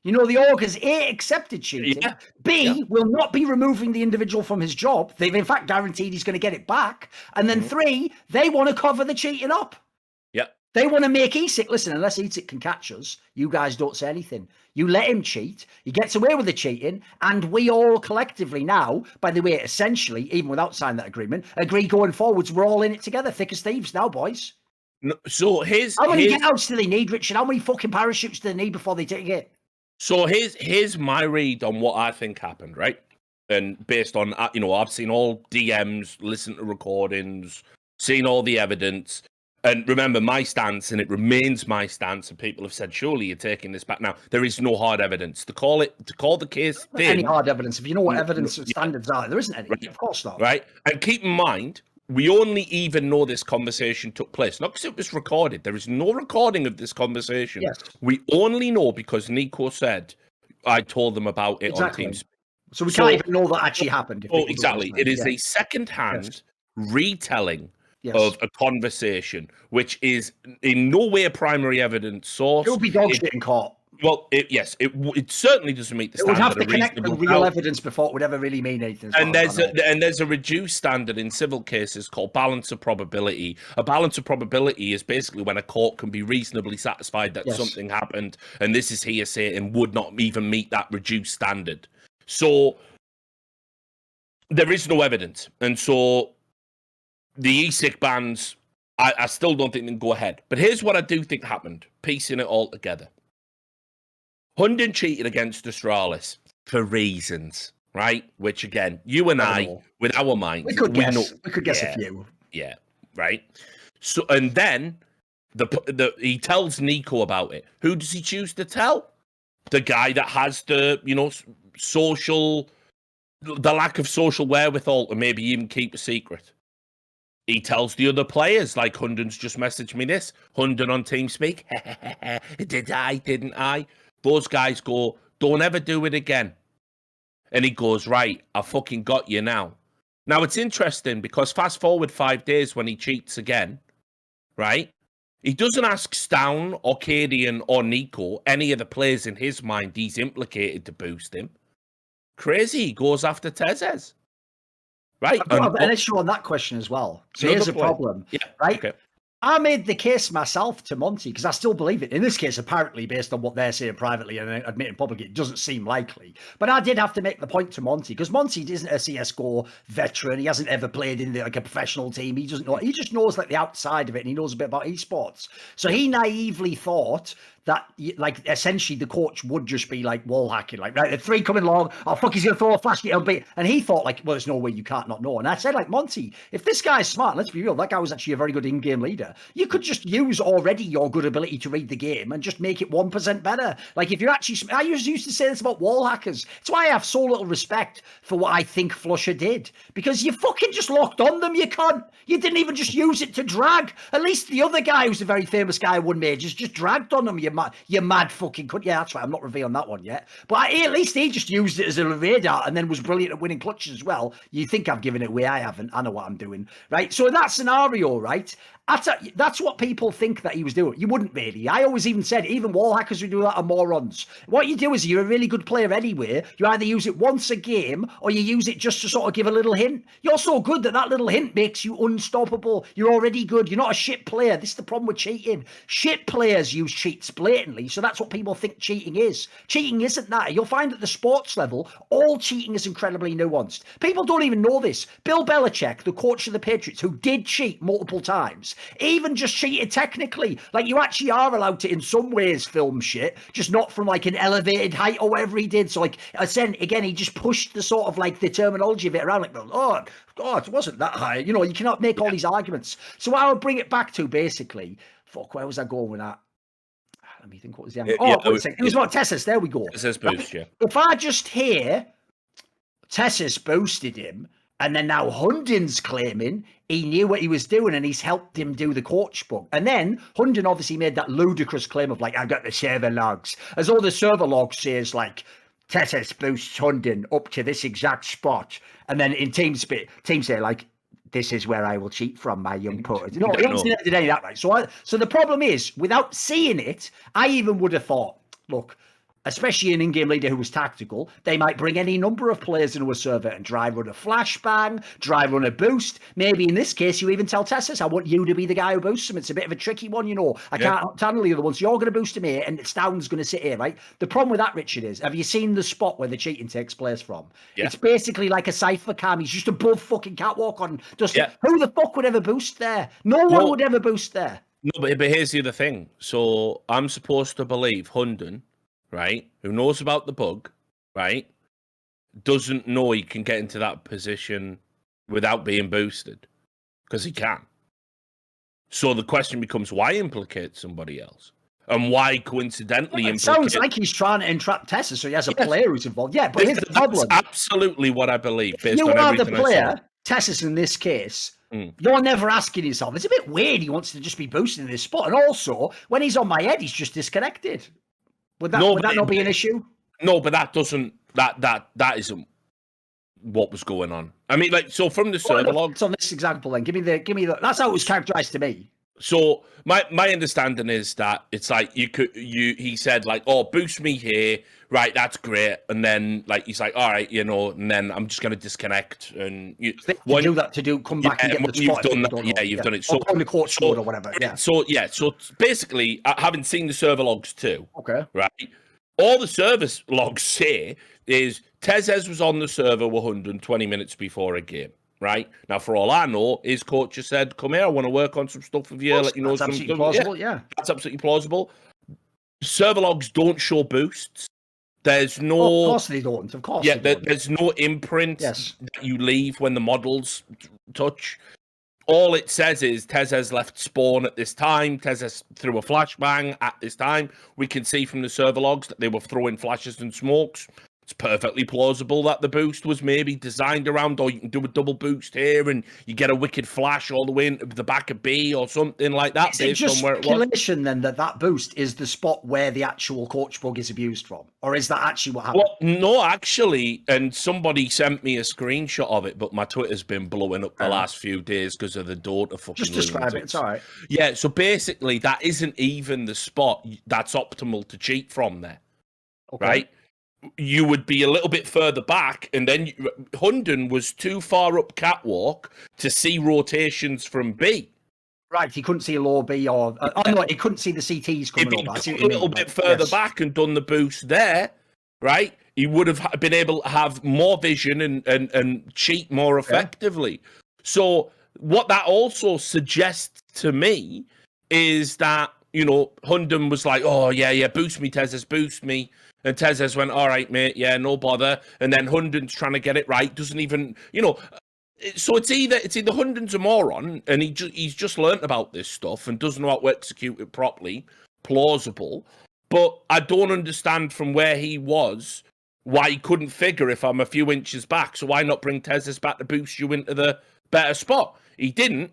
B: The org has A, accepted cheating, B, will not be removing the individual from his job. They've in fact guaranteed he's going to get it back. And then 3, they want to cover the cheating up.
A: Yeah.
B: They want to make ESIC, listen, unless ESIC can catch us, you guys don't say anything. You let him cheat, he gets away with the cheating, and we all collectively now, by the way, essentially, even without signing that agreement, agree going forwards, we're all in it together, thick as thieves now, boys.
A: No, so
B: how many get-outs do they need, Richard? How many fucking parachutes do they need before they take it?
A: So here's my read on what I think happened, right? And based on, I've seen all DMs, listened to recordings, seen all the evidence. And remember, my stance, and it remains my stance, and people have said, surely you're taking this back. Now, there is no hard evidence. To call the case thin...
B: Any hard evidence. If you know what evidence standards are, there isn't any. Right. Of course not.
A: Right? And keep in mind, we only even know this conversation took place, not because it was recorded. There is no recording of this conversation.
B: Yes.
A: We only know because Nico said, I told them about it on Teams.
B: So we can't even know that actually happened.
A: Exactly. It is a second-hand retelling of a conversation, which is in no way a primary evidence source.
B: It would be dog shit in court.
A: Well, it certainly doesn't meet the standard.
B: It would have to connect the real evidence before it would ever really mean anything.
A: And there's a reduced standard in civil cases called balance of probability. A balance of probability is basically when a court can be reasonably satisfied that something happened, and this is hearsay and would not even meet that reduced standard. So there is no evidence, and so the ESIC bans, I still don't think they can go ahead. But here's what I do think happened, piecing it all together. Hunden cheated against Astralis for reasons, right? Which, again, you and I with our minds...
B: We could guess a few.
A: Yeah, right? So, and then he tells Nico about it. Who does he choose to tell? The guy that has the, the lack of social wherewithal to maybe even keep a secret. He tells the other players, like Hunden's just messaged me this. Hunden on TeamSpeak. Didn't I? Those guys go, don't ever do it again. And he goes, right, I fucking got you now. Now, it's interesting because fast forward 5 days when he cheats again, right? He doesn't ask Stown or Cadian or Nico, any of the players in his mind he's implicated to boost him. crazy. He goes after Tezes. Right.
B: I've got an issue on that question as well. So here's a problem.
A: Yeah.
B: Right.
A: Okay.
B: I made the case myself to Monty because I still believe it. In this case, apparently, based on what they're saying privately and admitting publicly, it doesn't seem likely. But I did have to make the point to Monty because Monty isn't a CSGO veteran. He hasn't ever played in like a professional team. He doesn't know. He just knows like the outside of it, and he knows a bit about esports. So he naively thought that like essentially the coach would just be like wall hacking, like right, the three coming along, oh fuck, he's gonna throw a flash, and he thought like, well, there's no way you can't not know. And I said like, Monty, if this guy's smart, let's be real, that guy was actually a very good in-game leader. You could just use already your good ability to read the game and just make it 1% better. Like if you're actually, I used to say this about wall hackers. It's why I have so little respect for what I think Flusher did, because you fucking just locked on them, you cunt. You didn't even just use it to drag. At least the other guy, who's a very famous guy who won majors, just dragged on them. You mad fucking cunt. Yeah, that's right. I'm not revealing that one yet. But at least he just used it as a radar and then was brilliant at winning clutches as well. You think I've given it away? I haven't. I know what I'm doing, right? So in that scenario, right, that's what people think that he was doing. You wouldn't really. I always even said, even wall hackers who do that are morons. What you do is you're a really good player anyway. You either use it once a game or you use it just to sort of give a little hint. You're so good that little hint makes you unstoppable. You're already good. You're not a shit player. This is the problem with cheating. Shit players use cheats blatantly, so that's what people think cheating is. Cheating isn't that. You'll find at the sports level, all cheating is incredibly nuanced. People don't even know this. Bill Belichick, the coach of the Patriots, who did cheat multiple times, even just cheated technically. Like, you actually are allowed to, in some ways, film shit, just not from like an elevated height or whatever he did. So like, again, he just pushed the sort of like the terminology of it around, like, oh, God, it wasn't that high. You know, you cannot make all these arguments. So I would bring it back to basically, fuck, where was I going with that? Let me think, what was the answer? It was about Tessus. There we go.
A: Tessus boost, yeah.
B: If I just hear Tessus boosted him, and then now Hundon's claiming he knew what he was doing and he's helped him do the coach book. And then Hundon obviously made that ludicrous claim of like, I've got the server logs. As all the server logs says like, Tessus boosts Hundon up to this exact spot. And then in teams say like, this is where I will cheat from, my young poet. No, he hasn't did any of that, right? So the problem is, without seeing it, I even would have thought, look, especially an in-game leader who was tactical, they might bring any number of players into a server and dry run a flashbang, dry run a boost. Maybe in this case, you even tell Tessus, I want you to be the guy who boosts him. It's a bit of a tricky one, you know. I can't tunnel the other one, so you're going to boost him here, and Stown's going to sit here, right? The problem with that, Richard, is, have you seen the spot where the cheating takes place from? Yeah. It's basically like a cypher cam. He's just above fucking catwalk on Dusty. Yeah. Who the fuck would ever boost there? No one would ever boost there.
A: No, but here's the other thing. So I'm supposed to believe Hundon, right, who knows about the bug, right, doesn't know he can get into that position without being boosted, because he can. So the question becomes, why implicate somebody else? And why coincidentally implicate...
B: It sounds like he's trying to entrap Tessus, so he has a player who's involved. Yeah, but here's the problem.
A: That's absolutely what I believe, based
B: you
A: on
B: are
A: everything
B: the player, Tessus in this case... You're never asking yourself, it's a bit weird he wants to just be boosting this spot. And also, when he's on my head, he's just disconnected. Would that not be an issue?
A: No, but that isn't what was going on. I mean, like, so from the server log.
B: So on this example, then give me the. That's how it was characterized to me.
A: So my understanding is that it's like he said like, oh, boost me here, right? That's great, and then like he's like, all right, you know, and then I'm just gonna disconnect and
B: do that come back and get the
A: spot. You've done that, you've done it. So
B: on the court scored or whatever. Yeah.
A: So basically, having seen the server logs too,
B: okay,
A: right? All the service logs say is Tezes was on the server 120 minutes before a game. Right now, for all I know, his coach just said, "Come here, I want to work on some stuff with you." Let you know
B: that's absolutely plausible. Yeah,
A: that's absolutely plausible. Server logs don't show boosts. There's no.
B: Of course they don't. Of course.
A: Yeah, there's no imprint that you leave when the models touch. All it says is Tezes left spawn at this time. Tezes threw a flashbang at this time. We can see from the server logs that they were throwing flashes and smokes. It's perfectly plausible that the boost was maybe designed around, or you can do a double boost here and you get a wicked flash all the way into the back of B or something like that.
B: Is it just speculation then that boost is the spot where the actual coach bug is abused from? Or is that actually what happened?
A: Well, no, actually, and somebody sent me a screenshot of it, but my Twitter's been blowing up the last few days because of the daughter fucking
B: Just describe it, it's all right.
A: Yeah, so basically that isn't even the spot that's optimal to cheat from there, right? you would be a little bit further back, and then Hunden was too far up catwalk to see rotations from B.
B: Right, he couldn't see a low B or no, he couldn't see the CTs coming
A: If
B: up. I see
A: he'd
B: what
A: gone
B: you
A: a little
B: mean.
A: bit further back and done the boost there, right, he would have been able to have more vision and cheat more effectively. Yeah. So what that also suggests to me is that, you know, Hunden was like, oh, yeah, boost me, Tezes, boost me. And Tezes went, all right, mate, yeah, no bother. And then Hunden's trying to get it right, doesn't even, you know... So it's either Hunden's a moron and he's just learnt about this stuff and doesn't know how to execute it properly, plausible. But I don't understand from where he was why he couldn't figure if I'm a few inches back. So why not bring Tezes back to boost you into the better spot? He didn't.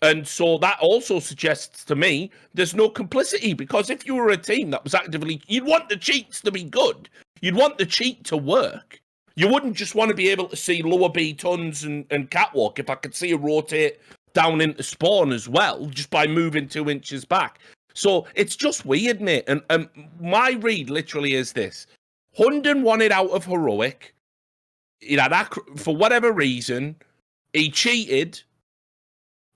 A: And so that also suggests to me there's no complicity, because if you were a team that was actively, you'd want the cheats to be good. You'd want the cheat to work. You wouldn't just want to be able to see lower B tons and catwalk if I could see a rotate down into spawn as well, just by moving 2 inches back. So it's just weird, mate. And my read literally is this. Hunden wanted out of Heroic. You know, that, for whatever reason, he cheated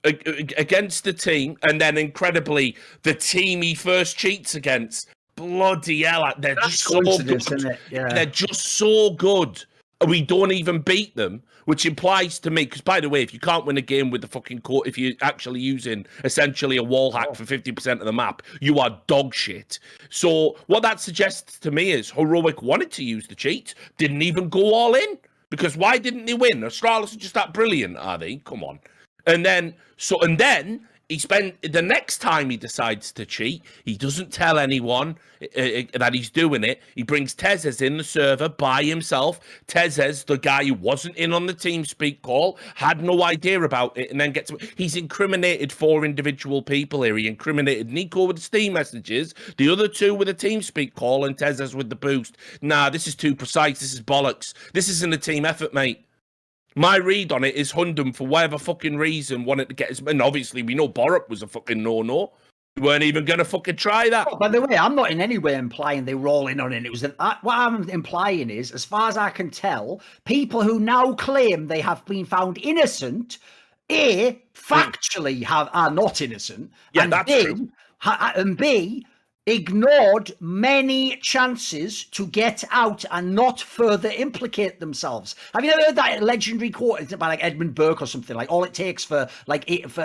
A: against the team, and then incredibly, the team he first cheats against, bloody hell, they're just so good.
B: Isn't it? Yeah.
A: They're just so good. We don't even beat them, which implies to me, because by the way, if you can't win a game with the fucking court, if you're actually using essentially a wall hack for 50% of the map, you are dog shit. So what that suggests to me is Heroic wanted to use the cheat, didn't even go all in, because why didn't they win? Astralis are just that brilliant, are they? Come on. And then he spent the next time he decides to cheat, he doesn't tell anyone that he's doing it. He brings Tezes in the server by himself. Tezes, the guy who wasn't in on the TeamSpeak call, had no idea about it, and then he's incriminated 4 individual people here. He incriminated Nico with the Steam messages, the other 2 with a TeamSpeak call, and Tezes with the boost. Nah, this is too precise. This is bollocks. This isn't a team effort, mate. My read on it is Hunden, for whatever fucking reason, wanted to get his... And obviously, we know Borup was a fucking no-no. We weren't even going to fucking try that.
B: Oh, by the way, I'm not in any way implying they were all in on it. It was what I'm implying is, as far as I can tell, people who now claim they have been found innocent, A, factually are not innocent.
A: Yeah,
B: and
A: that's true.
B: And B, ignored many chances to get out and not further implicate themselves. Have you ever heard that legendary quote? It's about like Edmund Burke or something, like all it takes for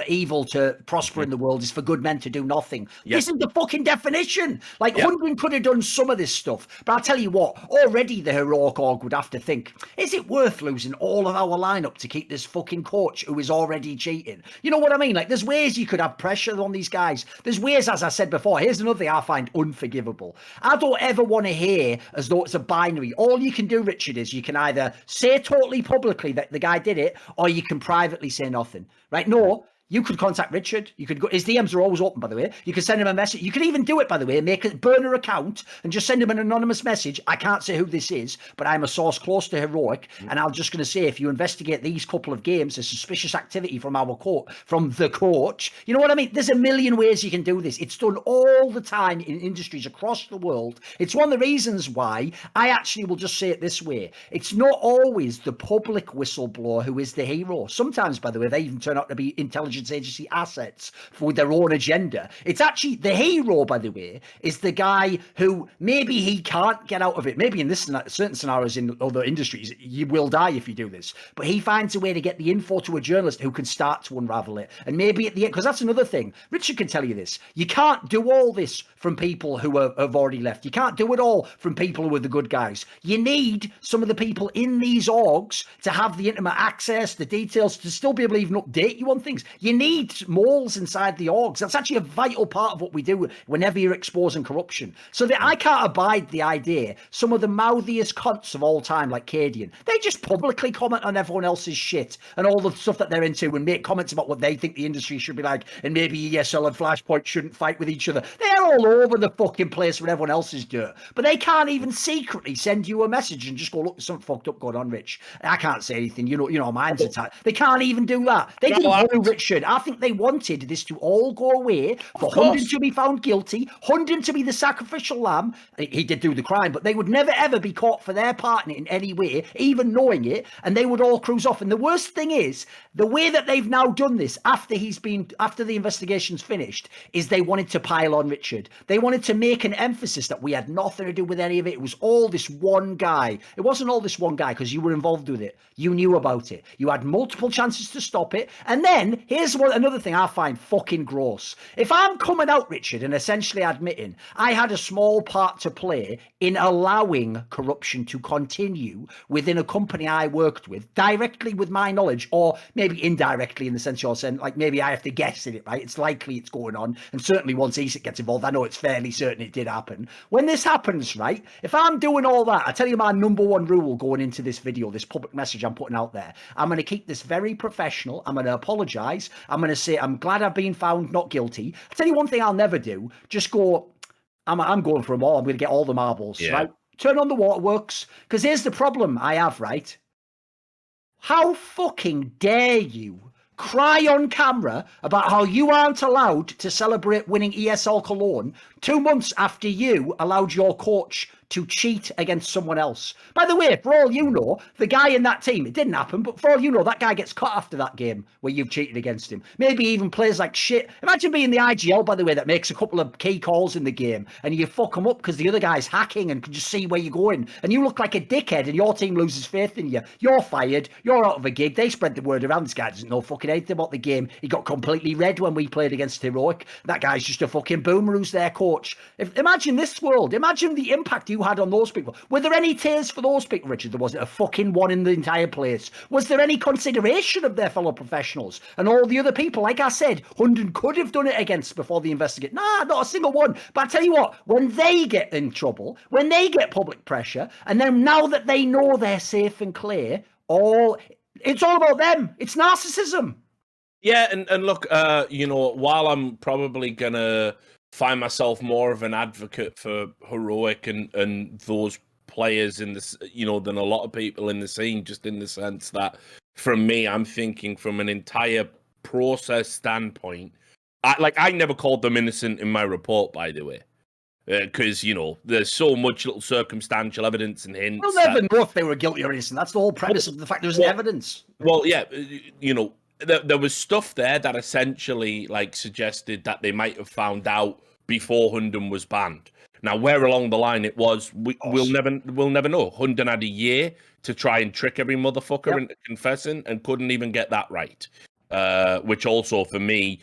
B: evil to prosper in the world is for good men to do nothing. Yep. This is the fucking definition. Like, Hunden could have done some of this stuff, but I'll tell you what, already the heroic org would have to think, is it worth losing all of our lineup to keep this fucking coach who is already cheating? You know what I mean? Like, there's ways you could have pressure on these guys. There's ways, as I said before, here's another thing I find unforgivable. I don't ever want to hear as though it's a binary. All you can do, Richard, is you can either say totally publicly that the guy did it, or you can privately say nothing. Right? No. You could contact Richard. You could go. His DMs are always open, by the way. You could send him a message. You could even do it, by the way, make a burner account and just send him an anonymous message. I can't say who this is, but I'm a source close to Heroic, and I'm just going to say, if you investigate these couple of games, there's suspicious activity from the coach. You know what I mean? There's a million ways you can do this. It's done all the time in industries across the world. It's one of the reasons why I actually will just say it this way. It's not always the public whistleblower who is the hero. Sometimes, by the way, they even turn out to be intelligence agency assets for their own agenda. It's actually the hero, by the way, is the guy who maybe he can't get out of it. Maybe in this certain scenarios in other industries, you will die if you do this. But he finds a way to get the info to a journalist who can start to unravel it. And maybe at the end, because that's another thing. Richard can tell you this. You can't do all this from people who have already left. You can't do it all from people who are the good guys. You need some of the people in these orgs to have the intimate access, the details, to still be able to even update you on things. You need moles inside the orgs. That's actually a vital part of what we do whenever you're exposing corruption. So that I can't abide the idea some of the mouthiest cunts of all time, like Cadian, they just publicly comment on everyone else's shit and all the stuff that they're into and make comments about what they think the industry should be like, and maybe ESL and Flashpoint shouldn't fight with each other. They're all over the fucking place with everyone else's dirt. But they can't even secretly send you a message and just go, look, there's something fucked up going on, Rich. I can't say anything. You know, mine's attacked. They can't even do that. They didn't know who Rich Richard, I think they wanted this to all go away, for Hunden to be found guilty, Hunden to be the sacrificial lamb. He did do the crime, but they would never ever be caught for their part in it in any way, even knowing it, and they would all cruise off. And the worst thing is, the way that they've now done this after the investigation's finished, is they wanted to pile on Richard. They wanted to make an emphasis that we had nothing to do with any of it. It was all this one guy. It wasn't all this one guy because you were involved with it. You knew about it. You had multiple chances to stop it. And then here's another thing I find fucking gross. If I'm coming out, Richard, and essentially admitting I had a small part to play in allowing corruption to continue within a company I worked with, directly with my knowledge, or maybe indirectly in the sense you're saying, like maybe I have to guess in it, right? It's likely it's going on. And certainly once ESIC gets involved, I know it's fairly certain it did happen. When this happens, right, if I'm doing all that, I tell you my number one rule going into this video, this public message I'm putting out there, I'm going to keep this very professional. I'm going to apologize. I'm going to say, I'm glad I've been found not guilty. I tell you one thing I'll never do, just go, I'm going for them all. I'm going to get all the marbles, right? Turn on the waterworks. Because here's the problem I have, right? How fucking dare you cry on camera about how you aren't allowed to celebrate winning ESL Cologne 2 months after you allowed your coach to cheat against someone else. By the way, for all you know, the guy in that team, it didn't happen, but for all you know, that guy gets cut after that game where you've cheated against him. Maybe even plays like shit. Imagine being the IGL, by the way, that makes a couple of key calls in the game and you fuck him up because the other guy's hacking and can just see where you're going. And you look like a dickhead and your team loses faith in you. You're fired. You're out of a gig. They spread the word around. This guy doesn't know fucking anything about the game. He got completely red when we played against Heroic. That guy's just a fucking boomer who's their coach. Imagine this world. Imagine the impact you had on those people. Were there any tears for those people, Richard? There wasn't a fucking one in the entire place. Was there any consideration of their fellow professionals and all the other people? Like I said, Hunden could have done it against before the investigate. Nah, not a single one. But I tell you what, when they get in trouble, when they get public pressure, and then now that they know they're safe and clear, it's all about them. It's narcissism.
A: Yeah, and look, while I'm probably gonna find myself more of an advocate for Heroic and those players in this, than a lot of people in the scene, just in the sense that, from me, I'm thinking from an entire process standpoint. I never called them innocent in my report, by the way, because there's so much little circumstantial evidence and hints.
B: We'll never know if they were guilty or innocent. That's the whole premise of the fact there's evidence.
A: Well, yeah, there was stuff there that essentially suggested that they might have found out before Hunden was banned. Now, where along the line it was, we'll never know. Hunden had a year to try and trick every motherfucker into confessing and couldn't even get that right. Which also, for me,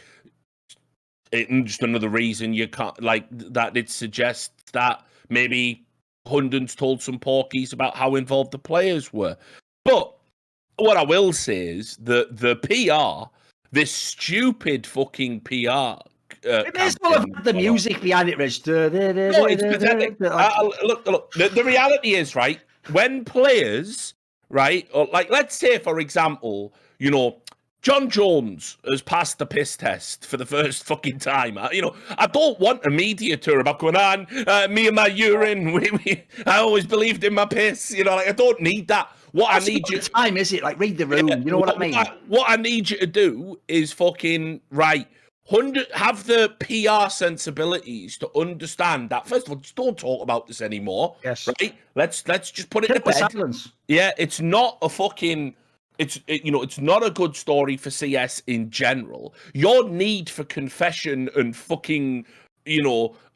A: just another reason you can't that. It suggests that maybe Hunden's told some porkies about how involved the players were. But what I will say is that the PR, this stupid fucking PR.
B: It may as well have the music behind it, Rich.
A: No, it's pathetic. Look. The reality is, right, when players, right, or let's say, for example, John Jones has passed the piss test for the first fucking time. I don't want a media tour about going on, me and my urine. I always believed in my piss. I don't need that. What I need you
B: time is it? Read the room. You know what I mean?
A: What I need you to do is fucking have the PR sensibilities to understand that. First of all, just don't talk about this anymore.
B: Yes.
A: Right? Let's just put it to bed.
B: Silence.
A: Yeah, it's not a fucking. It's not a good story for CS in general. Your need for confession and fucking,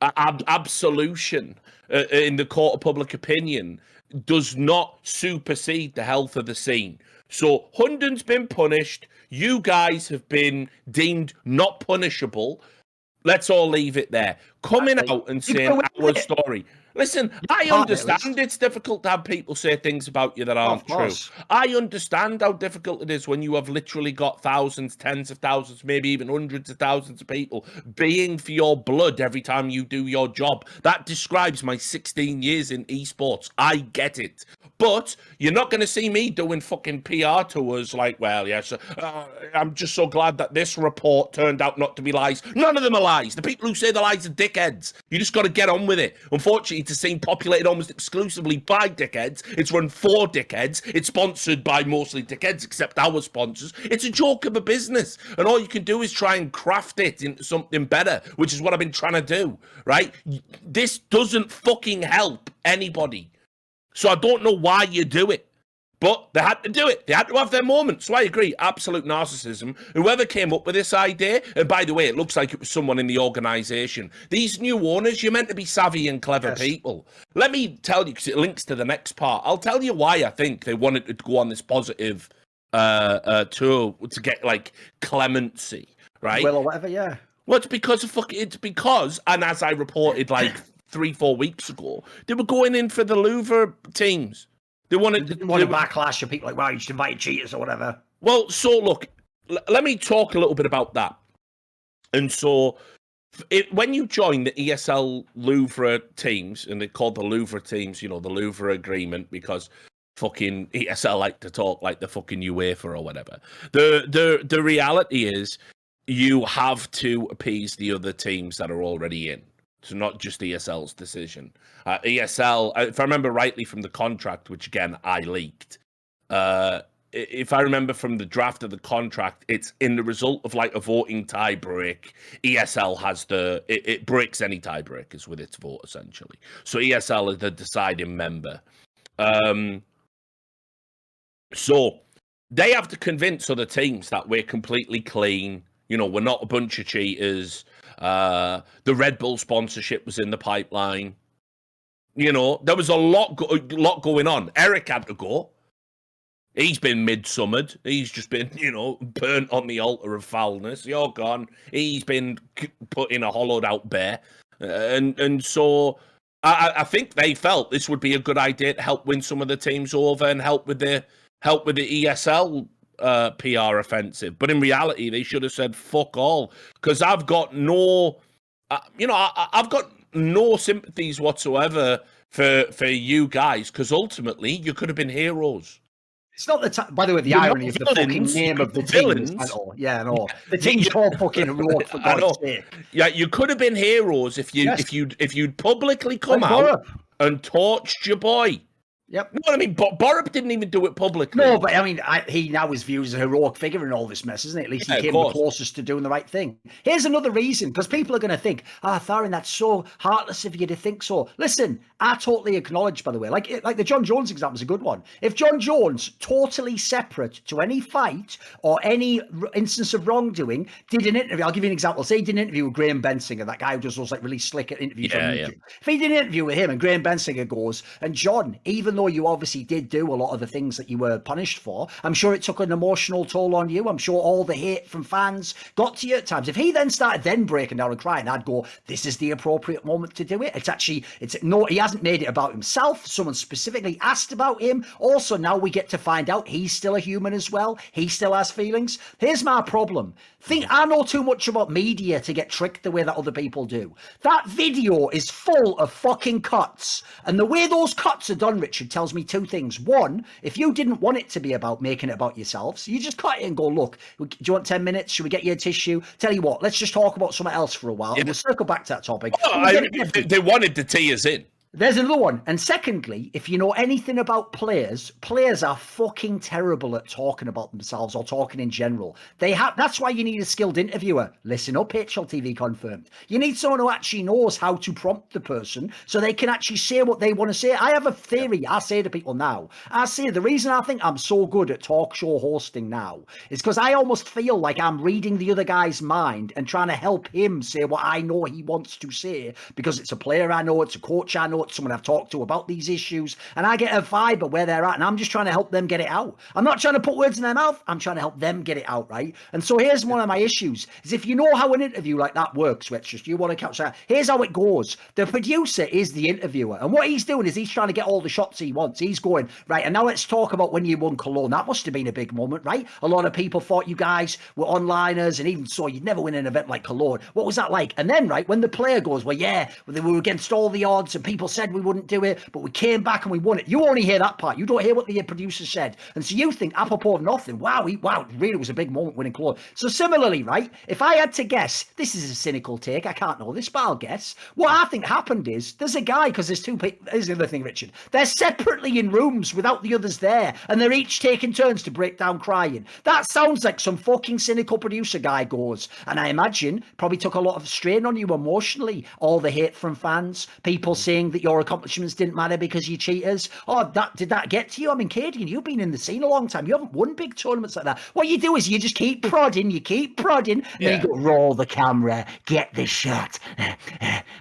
A: absolution in the court of public opinion does not supersede the health of the scene. So Hunden's been punished. You guys have been deemed not punishable. Let's all leave it there. Coming out and saying our story. Listen, I understand it's difficult to have people say things about you that aren't true. I understand how difficult it is when you have literally got thousands, tens of thousands, maybe even hundreds of thousands of people baying for your blood every time you do your job. That describes my 16 years in esports. I get it. But you're not going to see me doing fucking PR tours I'm just so glad that this report turned out not to be lies. None of them are lies. The people who say the lies are dickheads. You just got to get on with it. Unfortunately, to seem populated almost exclusively by dickheads. It's run for dickheads. It's sponsored by mostly dickheads, except our sponsors. It's a joke of a business. And all you can do is try and craft it into something better, which is what I've been trying to do, right? This doesn't fucking help anybody. So I don't know why you do it. But they had to do it. They had to have their moment. So I agree. Absolute narcissism. Whoever came up with this idea, and by the way, it looks like it was someone in the organisation. These new owners, you're meant to be savvy and clever people. Let me tell you, because it links to the next part. I'll tell you why I think they wanted to go on this positive tour to get like clemency, right?
B: Well, or whatever, yeah.
A: Well, it's because, and as I reported like 3-4 weeks ago, they were going in for the Louvre teams. They didn't want
B: a backlash of people like, wow, you just invited cheaters or whatever.
A: Well, so look, let me talk a little bit about that. And so, when you join the ESL Louvre teams, and they're called the Louvre teams, you know, the Louvre agreement, because fucking ESL like to talk like the fucking UEFA or whatever. The reality is, you have to appease the other teams that are already in. So not just ESL's decision. ESL, if I remember rightly from the contract, which again I leaked, if I remember from the draft of the contract, it's in the result of like a voting tie break. ESL has it breaks any tie breakers with its vote essentially. So ESL is the deciding member. So they have to convince other teams that we're completely clean. You know, we're not a bunch of cheaters. The Red Bull sponsorship was in the pipeline. You know, there was a lot going on. Eric had to go. He's been midsummered. He's just been, you know, burnt on the altar of foulness. You're gone. He's been put in a hollowed out bear. And so I think they felt this would be a good idea to help win some of the teams over and help with the ESL PR offensive. But in reality, they should have said fuck all, because I've got no, I've got no sympathies whatsoever for you guys, because ultimately you could have been heroes.
B: It's not the time. By the way, the irony of the fucking name of the team. Yeah, I know. The team's called fucking Heroic, for God's sake.
A: Yeah, you could have been heroes if you'd publicly come out and torched your boy.
B: Yep.
A: You know what I mean? Borup didn't even do it publicly.
B: No, but I mean, he now is viewed as a heroic figure in all this mess, isn't it? At least he came the closest to doing the right thing. Here's another reason, because people are going to think, Tharin, that's so heartless of you to think so. Listen, I totally acknowledge, by the way, like the John Jones example is a good one. If John Jones, totally separate to any fight or any instance of wrongdoing, did an interview, I'll give you an example. Say he did an interview with Graham Bensinger, that guy who does those like really slick interviews on YouTube. Yeah. If he did an interview with him and Graham Bensinger goes, and John, even though you obviously did do a lot of the things that you were punished for, I'm sure it took an emotional toll on you. I'm sure all the hate from fans got to you at times. If he then started breaking down and crying, I'd go, this is the appropriate moment to do it. He hasn't made it about himself. Someone specifically asked about him. Also, now we get to find out he's still a human as well. He still has feelings. Here's my problem. I know too much about media to get tricked the way that other people do. That video is full of fucking cuts. And the way those cuts are done, Richard, tells me two things. One, if you didn't want it to be about making it about yourselves, you just cut it and go, look, do you want 10 minutes? Should we get you a tissue? Tell you what, let's just talk about something else for a while. Yeah. And we'll circle back to that topic.
A: They wanted to tee us in.
B: There's another one. And secondly, if you know anything about players are fucking terrible at talking about themselves or talking in general. That's why you need a skilled interviewer. Listen up, HLTV confirmed. You need someone who actually knows how to prompt the person so they can actually say what they want to say. I have a theory. I say to people now, the reason I think I'm so good at talk show hosting now is because I almost feel like I'm reading the other guy's mind and trying to help him say what I know he wants to say, because it's a player I know, it's a coach I know, someone I've talked to about these issues, and I get a vibe of where they're at, and I'm just trying to help them get it out. I'm not trying to put words in their mouth. I'm trying to help them get it out, right? And so here's one of my issues, is if you know how an interview like that works, which just you want to catch that, here's how it goes. The producer is the interviewer, and what he's doing is he's trying to get all the shots he wants. He's going, right, and now let's talk about when you won Cologne. That must have been a big moment, right? A lot of people thought you guys were onliners, and even so, you'd never win an event like Cologne. What was that like? And then, right, when the player goes, well, yeah, they were against all the odds, and people said we wouldn't do it, but we came back and we won it. You only hear that part. You don't hear what the producer said. And so you think, apropos of nothing, wow, it really was a big moment winning Claude. So similarly, right, if I had to guess, this is a cynical take, I can't know this, but I'll guess. What I think happened is, there's a guy, because there's two people, here's the other thing, Richard. They're separately in rooms without the others there, and they're each taking turns to break down crying. That sounds like some fucking cynical producer guy goes, and I imagine probably took a lot of strain on you emotionally. All the hate from fans, people saying that your accomplishments didn't matter because you cheaters. Oh, did that get to you? I mean, Cadian, you've been in the scene a long time. You haven't won big tournaments like that. What you do is you just keep prodding, and then you go, roll the camera, get the shot.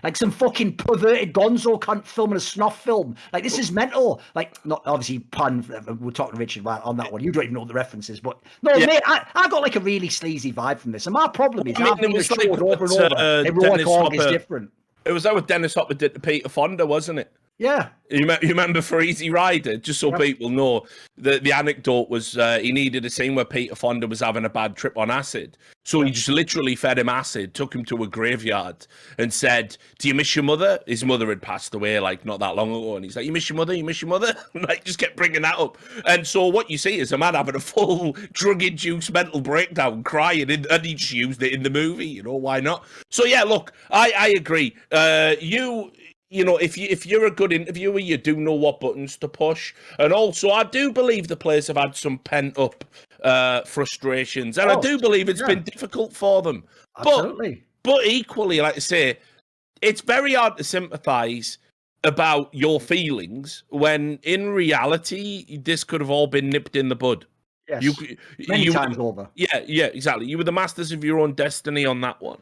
B: Like some fucking perverted gonzo cunt filming a snuff film. Like, this is mental. Like, not obviously pun, we're talking to Richard on that one. You don't even know the references, but no, mate, I got like a really sleazy vibe from this. And my problem is, I've been assured over and over, heroic org is different.
A: It was that what Dennis Hopper did to Peter Fonda, wasn't it?
B: Yeah.
A: You remember for Easy Rider, just so people know, the anecdote was he needed a scene where Peter Fonda was having a bad trip on acid. So he just literally fed him acid, took him to a graveyard and said, do you miss your mother? His mother had passed away like not that long ago. And he's like, you miss your mother? You miss your mother? And like, just kept bringing that up. And so what you see is a man having a full drug-induced mental breakdown, crying, and he just used it in the movie. You know, why not? So yeah, look, I agree. You know, if you're a good interviewer, you do know what buttons to push. And also, I do believe the players have had some pent-up frustrations. And I do believe it's been difficult for them.
B: Absolutely.
A: But equally, like I say, it's very hard to sympathise about your feelings when, in reality, this could have all been nipped in the bud.
B: Yes, many times over.
A: Yeah, exactly. You were the masters of your own destiny on that one.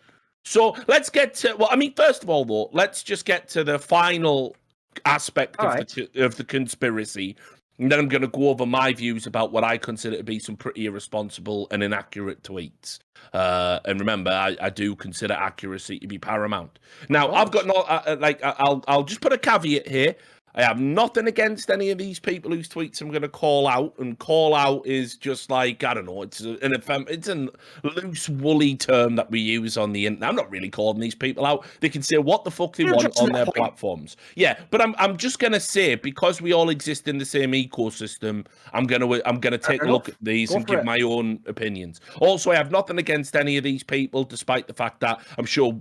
A: So let's get to, well, I mean, first of all, though, let's just get to the final aspect of the conspiracy. And then I'm going to go over my views about what I consider to be some pretty irresponsible and inaccurate tweets. And remember, I do consider accuracy to be paramount. Now, I've got no, I'll just put a caveat here. I have nothing against any of these people whose tweets I'm going to call out, and call out is just like, I don't know, it's a loose, woolly term that we use on the internet. I'm not really calling these people out. They can say what the fuck they want on their platforms. Yeah, but I'm just going to say, because we all exist in the same ecosystem, I'm going to take a look at these and give my own opinions. Also, I have nothing against any of these people, despite the fact that I'm sure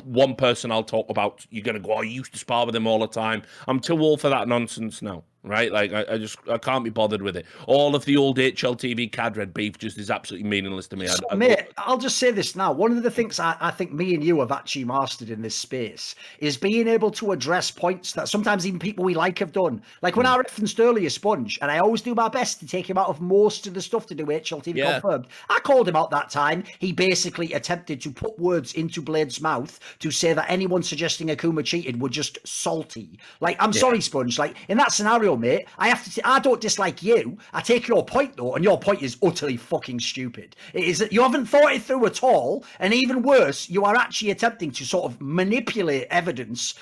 A: one person I'll talk about, you're going to go, oh, you used to spar with him all the time. I'm too old for that nonsense now, right? Like, I can't be bothered with it. All of the old HLTV Cadred beef just is absolutely meaningless to me.
B: So, mate, I'll just say this now. One of the things I think me and you have actually mastered in this space is being able to address points that sometimes even people we like have done. Like when I referenced earlier Sponge, and I always do my best to take him out of most of the stuff to do HLTV confirmed. I called him out that time. He basically attempted to put words into Blade's mouth to say that anyone suggesting Akuma cheated were just salty. Like, I'm sorry, Sponge. Like, in that scenario, mate, I have to say, I don't dislike you. I take your point, though, and your point is utterly fucking stupid. It is that you haven't thought it through at all, and even worse, you are actually attempting to sort of manipulate evidence,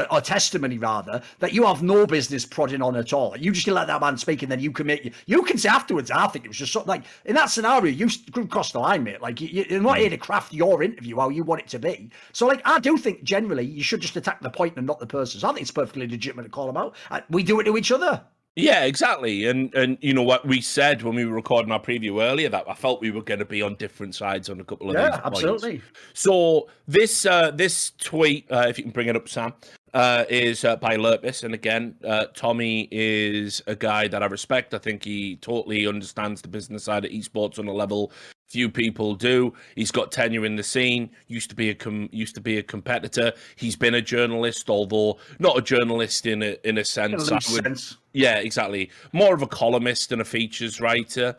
B: or testimony rather, that you have no business prodding on at all. You just let that man speak, and then you can say afterwards, I think it was just something like, in that scenario, you crossed the line, mate. Like, you're not here to craft your interview how you want it to be. So, like, I do think generally you should just attack the point and not the person. So I think it's perfectly legitimate to call them out. We do it to each other.
A: Yeah, exactly. And you know what we said when we were recording our preview earlier, that I felt we were going to be on different sides on a couple of these points.
B: Absolutely.
A: So this tweet, if you can bring it up, Sam, is by Lurpis. And again, Tommy is a guy that I respect. I think he totally understands the business side of esports on a level few people do. He's got tenure in the scene. Used to be a competitor. He's been a journalist, although not a journalist in a sense. Yeah, exactly. More of a columnist and a features writer.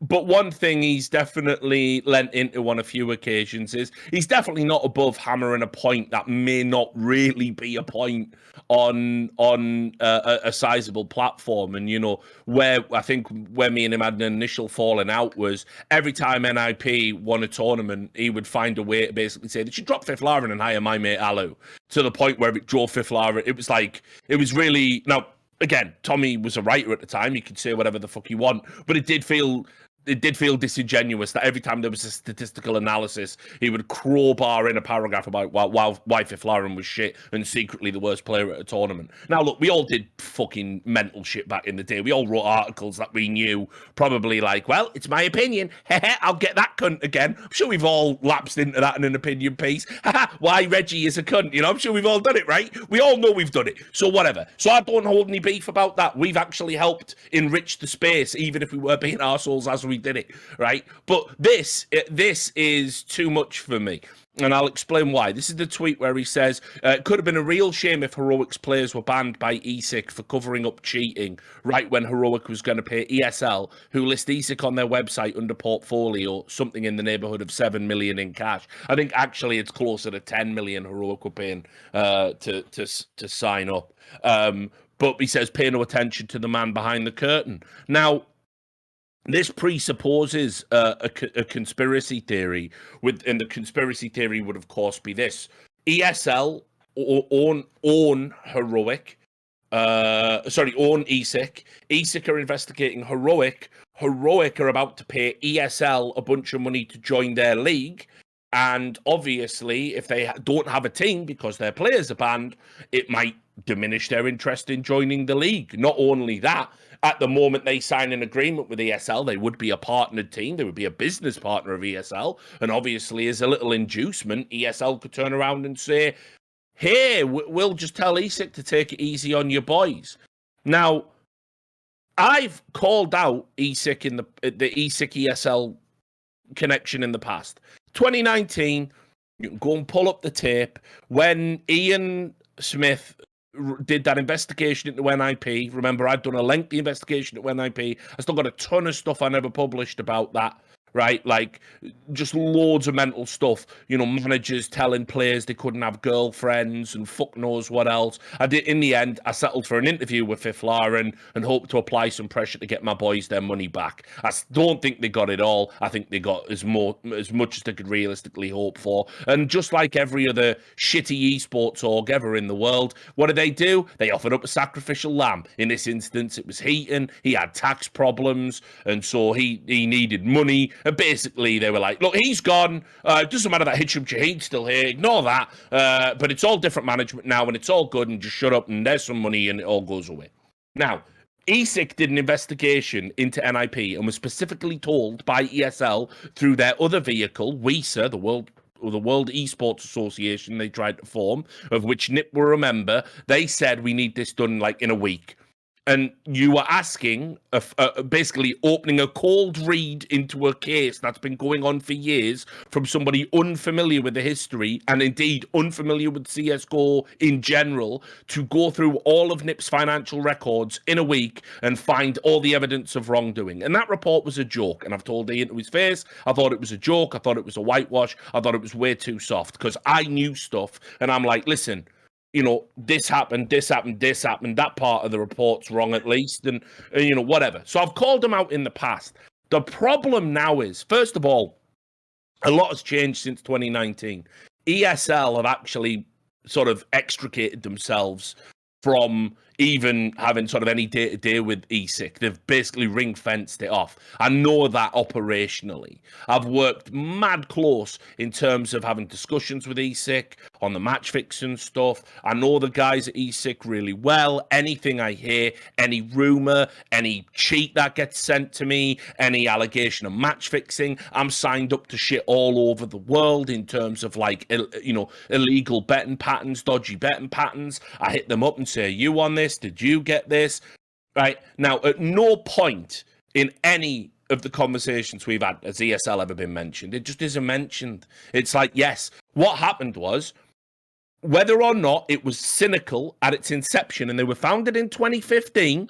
A: But one thing he's definitely lent into on a few occasions is he's definitely not above hammering a point that may not really be a point on a sizable platform. And, you know, where I think where me and him had an initial falling out was every time NIP won a tournament, he would find a way to basically say they should drop Fifth Lara and hire my mate Alu, to the point where it drove Fifth Lara. It was really, now, again, Tommy was a writer at the time. You could say whatever the fuck you want, but it did feel it did feel disingenuous that every time there was a statistical analysis, he would crowbar in a paragraph about why Fifth Lauren was shit and secretly the worst player at a tournament. Now, look, we all did fucking mental shit back in the day. We all wrote articles that we knew probably like, well, it's my opinion. I'll get that cunt again. I'm sure we've all lapsed into that in an opinion piece. Why Reggie is a cunt. You know, I'm sure we've all done it, right? We all know we've done it. So whatever. So I don't hold any beef about that. We've actually helped enrich the space, even if we were being arseholes as we did it, right? But this is too much for me, and I'll explain why. This is the tweet where he says, it could have been a real shame if Heroic's players were banned by ESIC for covering up cheating right when Heroic was going to pay ESL, who list ESIC on their website under portfolio, something in the neighborhood of 7 million in cash. I think actually it's closer to 10 million Heroic were paying to sign up. But he says, pay no attention to the man behind the curtain. Now, this presupposes a conspiracy theory, and the conspiracy theory would, of course, be this: ESL own Heroic, own ESIC. ESIC are investigating Heroic. Heroic are about to pay ESL a bunch of money to join their league. And obviously, if they don't have a team because their players are banned, it might diminish their interest in joining the league. Not only that, at the moment they sign an agreement with ESL, they would be a partnered team. They would be a business partner of ESL. And obviously, as a little inducement, ESL could turn around and say, hey, we'll just tell ESIC to take it easy on your boys. Now, I've called out ESIC in the ESIC ESL connection in the past. 2019, you can go and pull up the tape when Ian Smith did that investigation into NIP. Remember, I'd done a lengthy investigation into NIP. I still got a ton of stuff I never published about that, right? Like, just loads of mental stuff. You know, managers telling players they couldn't have girlfriends and fuck knows what else. In the end, I settled for an interview with Fifth Lauren and hoped to apply some pressure to get my boys their money back. I don't think they got it all. I think they got as much as they could realistically hope for. And just like every other shitty esports org ever in the world, what did they do? They offered up a sacrificial lamb. In this instance, it was Heaton. He had tax problems, and so he needed money. And basically, they were like, look, he's gone. It doesn't matter that Hitcham Shahid's still here. Ignore that. But it's all different management now, and it's all good, and just shut up, and there's some money, and it all goes away. Now, ESIC did an investigation into NIP and was specifically told by ESL through their other vehicle, WESA, the World Esports Association they tried to form, of which NIP were a member. They said, we need this done like in a week. And you are asking, basically opening a cold read into a case that's been going on for years from somebody unfamiliar with the history and indeed unfamiliar with CSGO in general, to go through all of NIP's financial records in a week and find all the evidence of wrongdoing. And that report was a joke. And I've told Ian to his face, I thought it was a joke. I thought it was a whitewash. I thought it was way too soft because I knew stuff. And I'm like, listen, you know, this happened, that part of the report's wrong at least, and you know, whatever. So I've called them out in the past. The problem now is, first of all, a lot has changed since 2019. ESL have actually sort of extricated themselves from even having sort of any day-to-day with ESIC. They've basically ring-fenced it off. I know that operationally. I've worked mad close in terms of having discussions with ESIC on the match fixing stuff. I know the guys at ESIC really well. Anything I hear, any rumour, any cheat that gets sent to me, any allegation of match fixing, I'm signed up to shit all over the world in terms of, like, you know, illegal betting patterns, dodgy betting patterns. I hit them up and say, you on this? Did you get this? Right. Now, at no point in any of the conversations we've had has ESL ever been mentioned. It just isn't mentioned. It's like, yes, what happened was, whether or not it was cynical at its inception, and they were founded in 2015.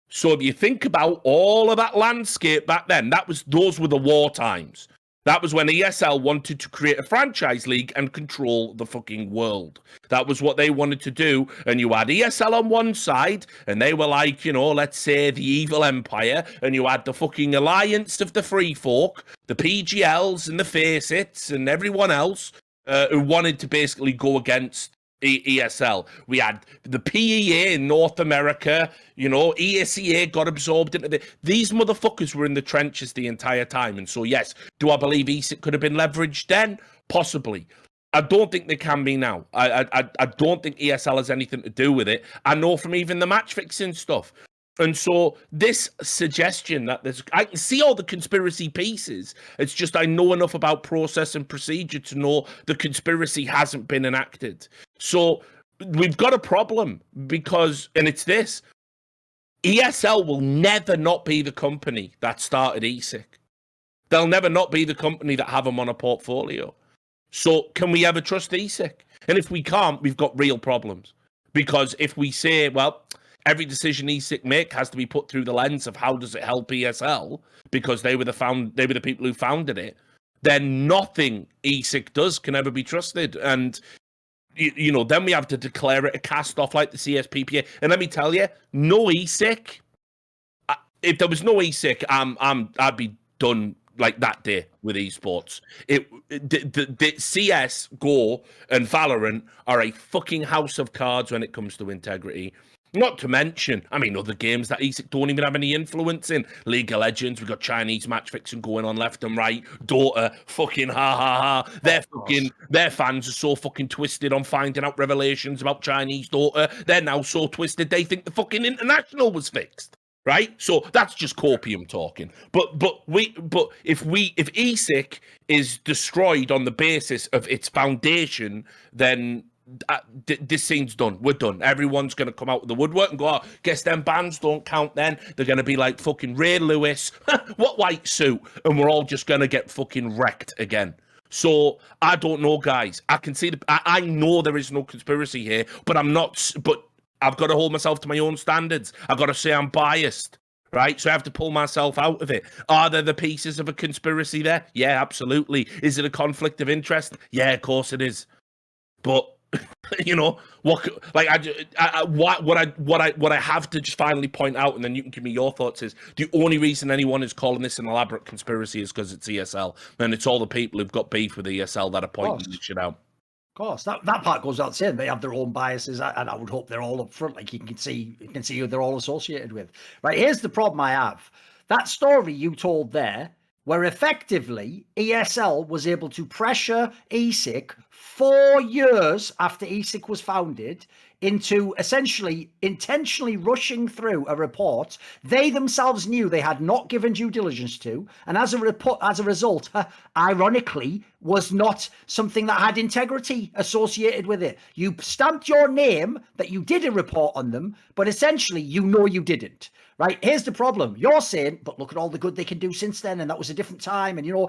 A: So if you think about all of that landscape back then, those were the war times. That was when ESL wanted to create a franchise league and control the fucking world. That was what they wanted to do. And you had ESL on one side, and they were like, you know, let's say the evil empire. And you had the fucking alliance of the free folk, the PGLs and the Facets and everyone else who wanted to basically go against ESL. We had the PEA in North America, ESEA got absorbed into these motherfuckers were in the trenches the entire time. And so, yes, do I believe ESIC could have been leveraged then? Possibly. I don't think they can be now. I don't think ESL has anything to do with it. I know from even the match fixing stuff. And so this suggestion that I can see all the conspiracy pieces. It's just I know enough about process and procedure to know the conspiracy hasn't been enacted. So we've got a problem because, and it's this, ESL will never not be the company that started ESIC. They'll never not be the company that have them on a portfolio. So can we ever trust ESIC? And if we can't, we've got real problems. Because if we say, well, every decision ESIC make has to be put through the lens of how does it help ESL, because they were the people who founded it, then nothing ESIC does can ever be trusted. And then we have to declare it a cast off like the CSPPA. And let me tell you, no ESIC. If there was no ESIC, I'd be done like that day with esports. The CSGO and Valorant are a fucking house of cards when it comes to integrity. Not to mention, other games that ESIC don't even have any influence in. League of Legends, we've got Chinese match fixing going on left and right. Dota, fucking ha. Their fans are so fucking twisted on finding out revelations about Chinese Dota. They're now so twisted they think the fucking international was fixed. Right? So that's just copium talking. But if ESIC is destroyed on the basis of its foundation, then this scene's done. We're done. Everyone's going to come out with the woodwork and go, oh, guess them bands don't count then. They're going to be like fucking Ray Lewis. What white suit? And we're all just going to get fucking wrecked again. So I don't know, guys. I can see I know there is no conspiracy here, but I've got to hold myself to my own standards. I've got to say I'm biased, right? So I have to pull myself out of it. Are there the pieces of a conspiracy there? Yeah, absolutely. Is it a conflict of interest? Yeah, of course it is. But what I have to just finally point out, and then you can give me your thoughts, is the only reason anyone is calling this an elaborate conspiracy is because it's ESL, and it's all the people who've got beef with ESL that are pointing this shit out.
B: Of course, that part goes without saying. They have their own biases, and I would hope they're all up front. Like you can see who they're all associated with. Right, here's the problem I have. That story you told there, where effectively ESL was able to pressure ESIC 4 years after ESIC was founded into essentially intentionally rushing through a report they themselves knew they had not given due diligence to, and as a result, ironically, was not something that had integrity associated with it. You stamped your name that you did a report on them, but essentially you didn't. Right? Here's the problem. You're saying, but look at all the good they can do since then, and that was a different time, and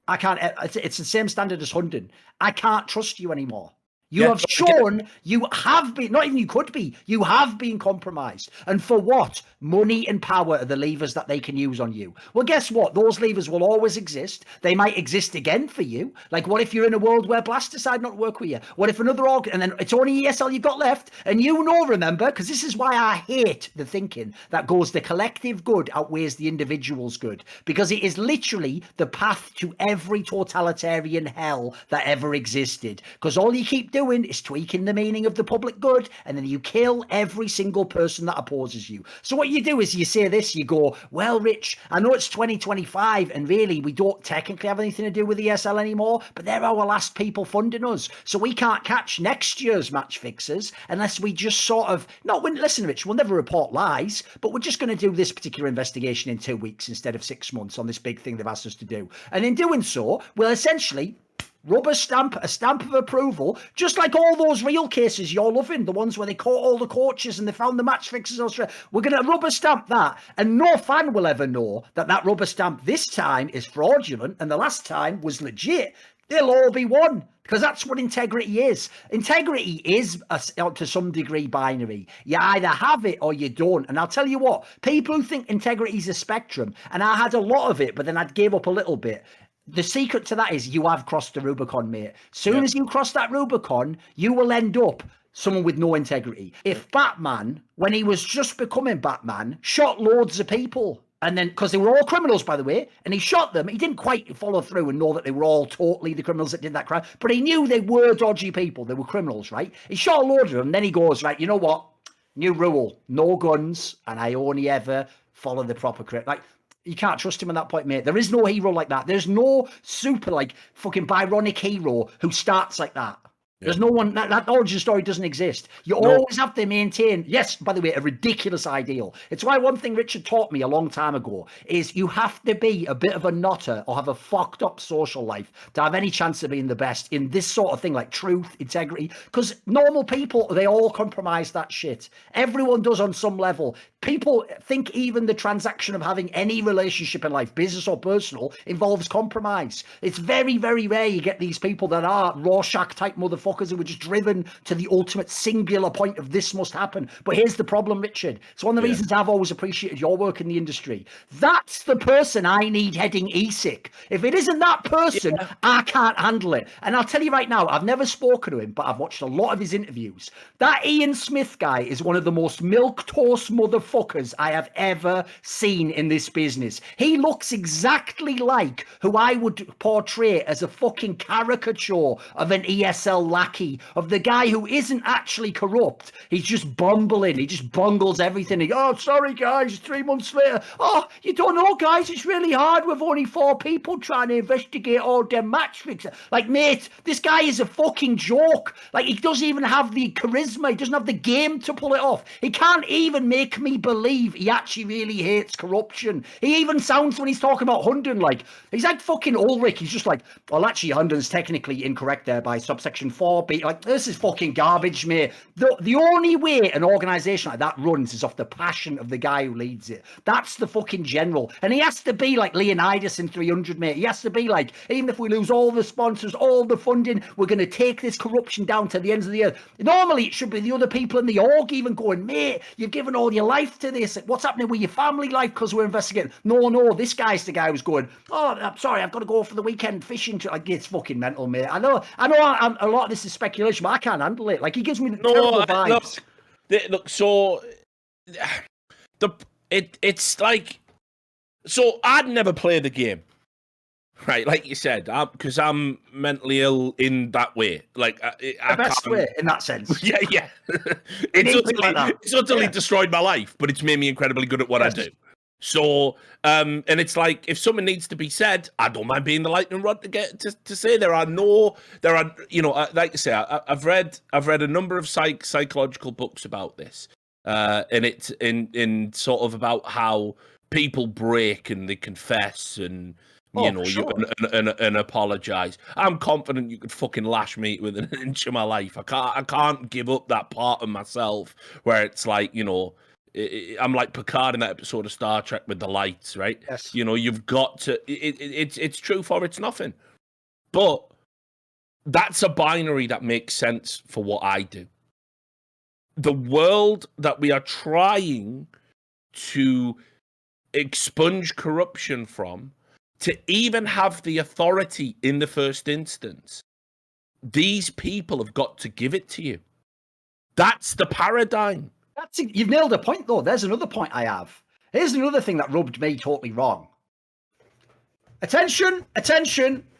B: I can't. It's the same standard as Hunden. I can't trust you anymore. You have shown you have been, not even you could be, you have been compromised. And for what? Money and power are the levers that they can use on you. Well, guess what? Those levers will always exist. They might exist again for you. Like, what if you're in a world where Blast decide not to work with you? What if another and then it's only ESL you've got left? And remember, because this is why I hate the thinking that goes the collective good outweighs the individual's good. Because it is literally the path to every totalitarian hell that ever existed. Because all you keep doing is tweaking the meaning of the public good, and then you kill every single person that opposes you. So what you do is you say this, you go, well, Rich, I know it's 2025 and really we don't technically have anything to do with ESL anymore, but they're our last people funding us. So we can't catch next year's match fixers unless we just listen, Rich, we'll never report lies, but we're just going to do this particular investigation in 2 weeks instead of 6 months on this big thing they've asked us to do. And in doing so, we'll essentially rubber stamp, a stamp of approval, just like all those real cases you're loving, the ones where they caught all the coaches and they found the match fixers. We're going to rubber stamp that, and no fan will ever know that rubber stamp this time is fraudulent and the last time was legit. They'll all be one, because that's what integrity is. Integrity is, to some degree, binary. You either have it or you don't. And I'll tell you what, people who think integrity is a spectrum, and I had a lot of it, but then I gave up a little bit. The secret to that is you have crossed the Rubicon, mate. Soon as you cross that Rubicon, you will end up someone with no integrity. If Batman, when he was just becoming Batman, shot loads of people, And then, because they were all criminals, by the way, and he shot them, he didn't quite follow through and know that they were all totally the criminals that did that crime, but he knew they were dodgy people. They were criminals, right? He shot a load of them, and then he goes, right, you know what? New rule, no guns, and I only ever follow the proper crit. Like, you can't trust him at that point, mate. There is no hero like that. There's no super, like, fucking Byronic hero who starts like that. There's no one, that origin story doesn't exist. You always have to maintain, yes, by the way, a ridiculous ideal. It's why one thing Richard taught me a long time ago is you have to be a bit of a nutter or have a fucked up social life to have any chance of being the best in this sort of thing, like truth, integrity. Because normal people, they all compromise that shit. Everyone does on some level. People think even the transaction of having any relationship in life, business or personal, involves compromise. It's very, very rare you get these people that are Rorschach type motherfuckers who were just driven to the ultimate singular point of this must happen. But here's the problem, Richard. It's one of the reasons I've always appreciated your work in the industry. That's the person I need heading ESIC. If it isn't that person, I can't handle it. And I'll tell you right now, I've never spoken to him, but I've watched a lot of his interviews. That Ian Smith guy is one of the most milquetoast motherfuckers I have ever seen in this business. He looks exactly like who I would portray as a fucking caricature of an ESL lackey, of the guy who isn't actually corrupt. He's just bumbling. He just bungles everything. Oh, sorry, guys, 3 months later. Oh, you don't know, guys, it's really hard with only 4 people trying to investigate all them match fixers. Like, mate, this guy is a fucking joke. Like, he doesn't even have the charisma. He doesn't have the game to pull it off. He can't even make me believe he actually really hates corruption. He even sounds, when he's talking about Hunden, like, he's like fucking Ulrich. He's just like, well, actually, Hunden's technically incorrect there by subsection 4B. Like, this is fucking garbage, mate. The only way an organization like that runs is off the passion of the guy who leads it. That's the fucking general. And he has to be like Leonidas in 300, mate. He has to be like, even if we lose all the sponsors, all the funding, we're going to take this corruption down to the ends of the earth. Normally, it should be the other people in the org even going, mate, you've given all your life to this. What's happening with your family life because we're investigating? No, this guy's the guy who's going, oh, I'm sorry, I've got to go for the weekend fishing. Like, it's fucking mental, mate. I know a lot of this is speculation, but I can't handle it. Like, he gives me terrible vibes.
A: Look, so it's like, so I'd never play the game, right? Like you said, because I'm mentally ill in that way. Like,
B: the best way in that sense.
A: Yeah. It's utterly destroyed my life, but it's made me incredibly good at what I do. So, and it's like, if something needs to be said, I don't mind being the lightning rod to say there are, you know, like I say, I've read a number of psychological books about this, and it's in sort of about how people break and they confess and, you know, sure. and apologize. I'm confident you could fucking lash me with an inch of my life. I can't give up that part of myself where it's like, you know, I'm like Picard in that episode of Star Trek with the lights, right?
B: Yes.
A: You know, you've got to. It's truth or it's nothing. But that's a binary that makes sense for what I do. The world that we are trying to expunge corruption from, to even have the authority in the first instance, these people have got to give it to you. That's the paradigm.
B: You've nailed a point, though. There's another point I have. Here's another thing that rubbed me totally wrong. Attention.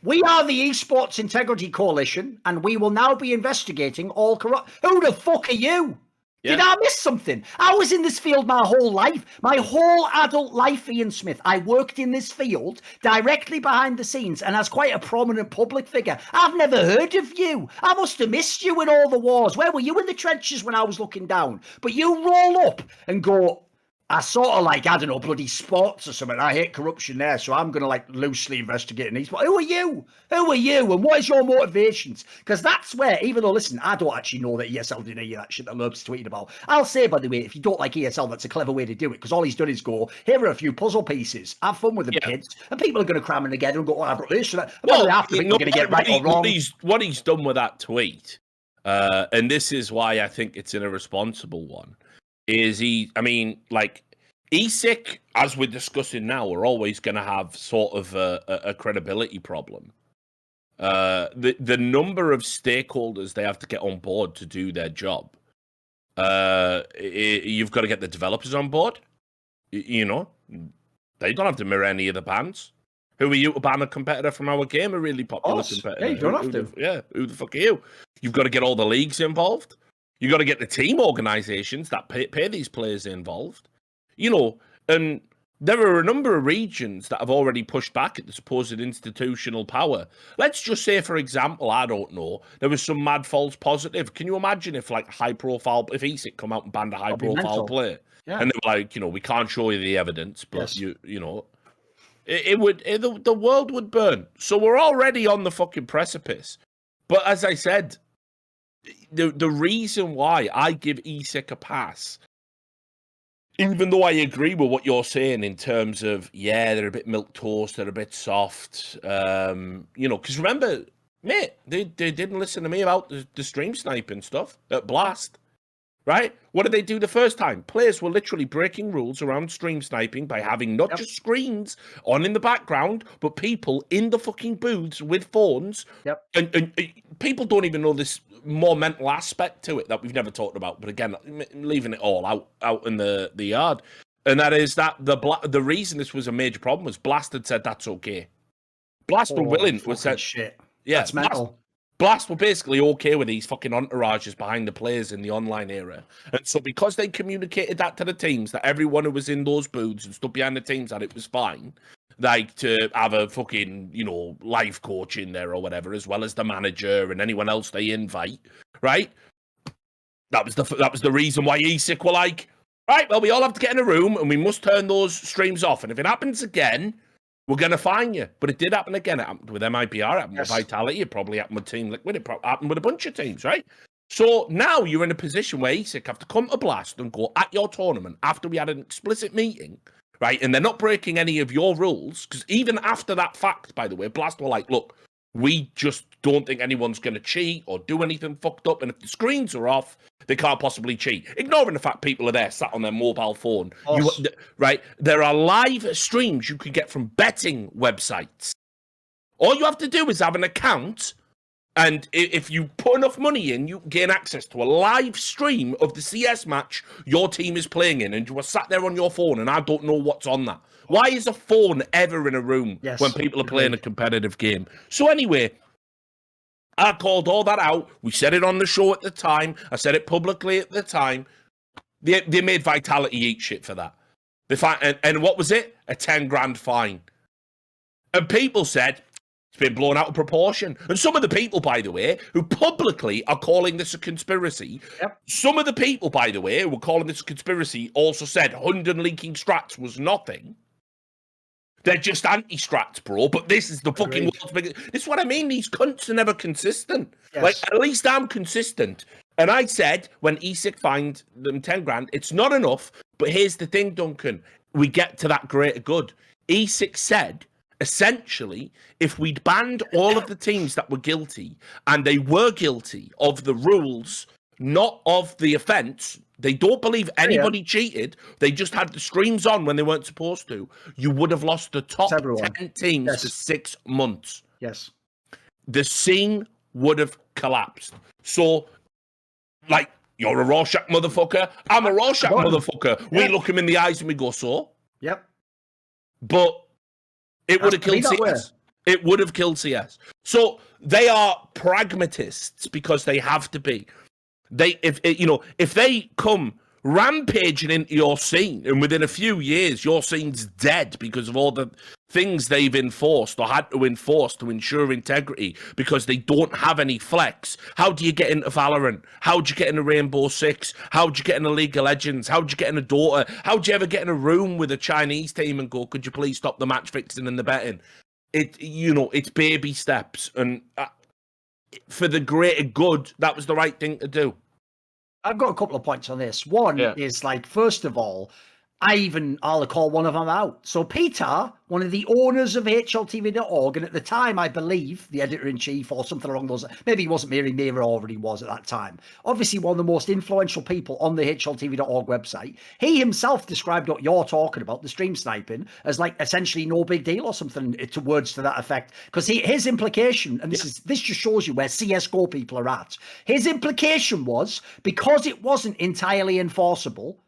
B: We are the Esports Integrity Coalition, and we will now be investigating all corrupt. Who the fuck are you? Yeah. Did I miss something? I was in this field my whole life. My whole adult life, Ian Smith. I worked in this field directly behind the scenes and as quite a prominent public figure. I've never heard of you. I must have missed you in all the wars. Where were you in the trenches when I was looking down? But you roll up and go, I sort of like, I don't know, bloody sports or something. I hate corruption there, so I'm going to like loosely investigate these. But who are you? And what is your motivations? Because that's where, even though, listen, I don't actually know that ESL did any of that shit that Lurp's tweeted about. I'll say, by the way, if you don't like ESL, that's a clever way to do it, because all he's done is go, here are a few puzzle pieces. Have fun with them, kids. And people are going to cram them together and go, oh, I brought this. And half the people are going to get right or wrong.
A: What he's done with that tweet, and this is why I think it's an irresponsible one, is ESIC, as we're discussing now, are always going to have sort of a credibility problem. The number of stakeholders they have to get on board to do their job. You've got to get the developers on board. You know, They don't have to mirror any of the bans. Who are you to ban a competitor from our game? A really popular competitor.
B: Yeah, you don't have to.
A: Who the fuck are you? You've got to get all the leagues involved. You've got to get the team organisations that pay these players involved. And there are a number of regions that have already pushed back at the supposed institutional power. Let's just say, for example, I don't know, there was some mad false positive. Can you imagine if, like, if ESIC come out and banned a high-profile player?
B: Yeah.
A: And they were like, we can't show you the evidence, but
B: yes.
A: the world would burn. So we're already on the fucking precipice. But as I said, the reason why I give ESIC a pass, even though I agree with what you're saying in terms of, they're a bit milquetoast, they're a bit soft, because remember, mate, they didn't listen to me about the stream sniping stuff at Blast, right? What did they do the first time? Players were literally breaking rules around stream sniping by having not just screens on in the background, but people in the fucking booths with phones.
B: Yep.
A: And people don't even know this more mental aspect to it that we've never talked about. But again, leaving it all out in the yard. And that is that the reason this was a major problem was Blast had said that's okay. Blast were willing was said
B: shit.
A: Yeah,
B: that's mental.
A: Blast were basically okay with these fucking entourages behind the players in the online era. And so because they communicated that to the teams, that everyone who was in those booths and stood behind the teams, that it was fine, like to have a fucking, life coach in there or whatever, as well as the manager and anyone else they invite, right? That was the reason why ESIC were like, right, well, we all have to get in a room and we must turn those streams off. And if it happens again, we're going to fine you. But it did happen again. It happened with MIBR, it happened with Vitality, it probably happened with Team Liquid, it happened with a bunch of teams, right? So now you're in a position where ESIC have to come to Blast and go at your tournament after we had an explicit meeting, right? And they're not breaking any of your rules, because even after that fact, by the way, Blast were like, look, we just don't think anyone's going to cheat or do anything fucked up. And if the screens are off, they can't possibly cheat. Ignoring the fact people are there sat on their mobile phone. Right? There are live streams you can get from betting websites. All you have to do is have an account. And if you put enough money in, you gain access to a live stream of the CS match your team is playing in. And you are sat there on your phone and I don't know what's on that. Why is a phone ever in a room when people are playing a competitive game? So anyway, I called all that out. We said it on the show at the time. I said it publicly at the time. They made Vitality eat shit for that. And what was it? A 10 grand fine. And people said it's been blown out of proportion. And some of the people, by the way, who publicly are calling this a conspiracy, some of the people, by the way, who were calling this a conspiracy also said Hunden leaking strats was nothing. They're just anti-strats, bro. But this is the fucking world's biggest. This is what I mean. These cunts are never consistent. Yes. Like, at least I'm consistent. And I said, when ESIC fined them 10 grand, it's not enough. But here's the thing, Duncan. We get to that greater good. ESIC said, essentially, if we'd banned all of the teams that were guilty, and they were guilty of the rules, not of the offence, they don't believe anybody cheated, they just had the streams on when they weren't supposed to, you would have lost the top 10 teams for 6 months.
B: Yes.
A: The scene would have collapsed. So, like, you're a Rorschach motherfucker, I'm a Rorschach motherfucker. We look him in the eyes and we go, so?
B: Yep.
A: But it would have killed CS. It would have killed CS. So they are pragmatists because they have to be. If they come rampaging into your scene and within a few years your scene's dead because of all the things they've enforced or had to enforce to ensure integrity because they don't have any flex, how do you get into Valorant? How do you get into Rainbow Six? How do you get into League of Legends? How do you get into Dota? How do you ever get in a room with a Chinese team and go, could you please stop the match fixing and the betting? It's baby steps, and for the greater good, that was the right thing to do.
B: I've got a couple of points on this. One is, like, first of all, I'll call one of them out. So Peter, one of the owners of HLTV.org, and at the time, I believe, the editor-in-chief or something along those, maybe he wasn't Mary Mira already was at that time. Obviously, one of the most influential people on the HLTV.org website. He himself described what you're talking about, the stream sniping, as like essentially no big deal or something to words to that effect. Because his implication, and this just shows you where CSGO people are at. His implication was, because it wasn't entirely enforceable,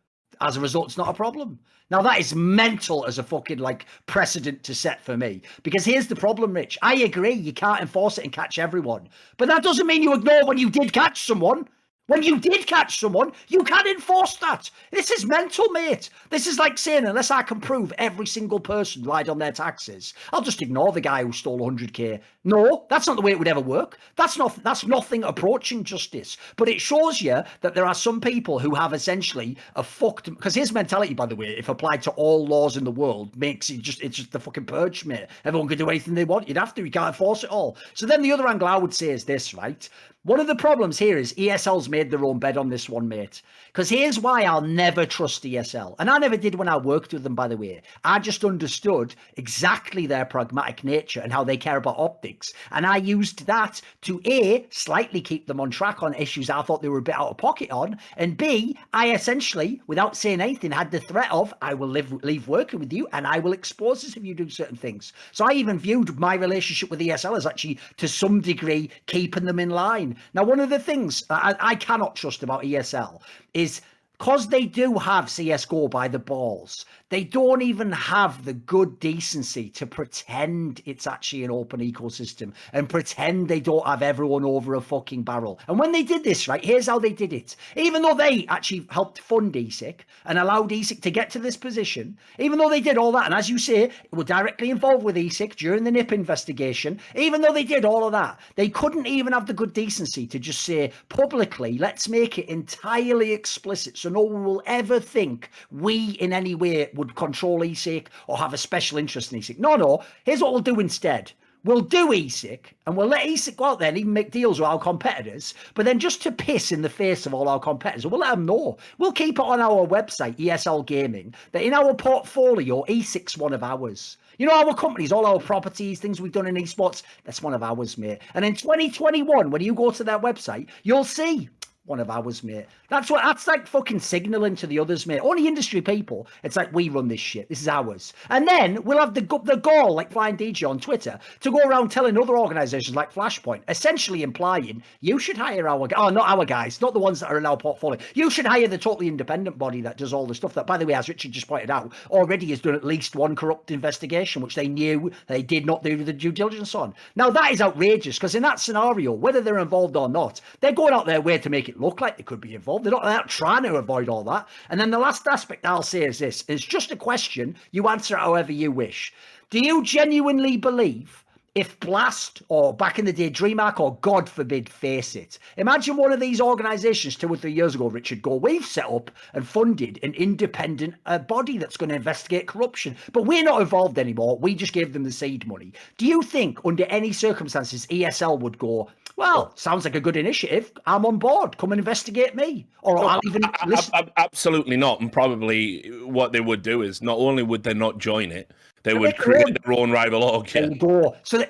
B: as a result, it's not a problem. Now, that is mental as a fucking, like, precedent to set for me. Because here's the problem, Rich. I agree, you can't enforce it and catch everyone. But that doesn't mean you ignore when you did catch someone. When you did catch someone, you can enforce that. This is mental, mate. This is like saying, unless I can prove every single person lied on their taxes, I'll just ignore the guy who stole 100k. No, that's not the way it would ever work. That's nothing approaching justice. But it shows you that there are some people who have essentially a fucked... Because his mentality, by the way, if applied to all laws in the world, makes it just... It's just the fucking purge, mate. Everyone can do anything they want. You'd have to. You can't enforce it all. So then the other angle I would say is this, right? One of the problems here is ESL's made their own bed on this one, mate. Because here's why I'll never trust ESL. And I never did when I worked with them, by the way. I just understood exactly their pragmatic nature and how they care about optics. And I used that to A, slightly keep them on track on issues I thought they were a bit out of pocket on. And B, I essentially, without saying anything, had the threat of, I will leave working with you and I will expose this if you do certain things. So I even viewed my relationship with ESL as actually, to some degree, keeping them in line. Now, one of the things I cannot trust about ESL is because they do have CSGO by the balls, they don't even have the good decency to pretend it's actually an open ecosystem and pretend they don't have everyone over a fucking barrel. And when they did this, right, here's how they did it. Even though they actually helped fund ESIC and allowed ESIC to get to this position, even though they did all that, and as you say, were directly involved with ESIC during the NIP investigation, even though they did all of that, they couldn't even have the good decency to just say publicly, let's make it entirely explicit so no one will ever think we in any way would control ESIC or have a special interest in ESIC. No. Here's what we'll do instead. We'll do ESIC and we'll let ESIC go out there and even make deals with our competitors. But then just to piss in the face of all our competitors, we'll let them know. We'll keep it on our website, ESL Gaming, that in our portfolio, ESIC's one of ours. You know, our companies, all our properties, things we've done in esports, that's one of ours, mate. And in 2021, when you go to their website, you'll see one of ours, mate. That's like fucking signaling to the others, mate. Only industry people. It's like, we run this shit. This is ours. And then we'll have the goal, like Flying DJ on Twitter, to go around telling other organizations like Flashpoint, essentially implying you should hire not our guys, not the ones that are in our portfolio. You should hire the totally independent body that does all the stuff that, by the way, as Richard just pointed out, already has done at least one corrupt investigation, which they knew they did not do the due diligence on. Now, that is outrageous, because in that scenario, whether they're involved or not, they're going out their way to make it look like they could be involved. They're not trying to avoid all that. And then the last aspect I'll say is this. It's just a question. You answer it however you wish. Do you genuinely believe if Blast, or back in the day, DreamHack, or God forbid, Face It, imagine one of these organizations 2 or 3 years ago, Richard, we've set up and funded an independent body that's going to investigate corruption, but we're not involved anymore. We just gave them the seed money. Do you think under any circumstances ESL would go, well, sounds like a good initiative, I'm on board, come and investigate me? Or I'll even listen.
A: Absolutely not. And probably what they would do is not only would they not join it, they would create their own rival org.
B: There you go. So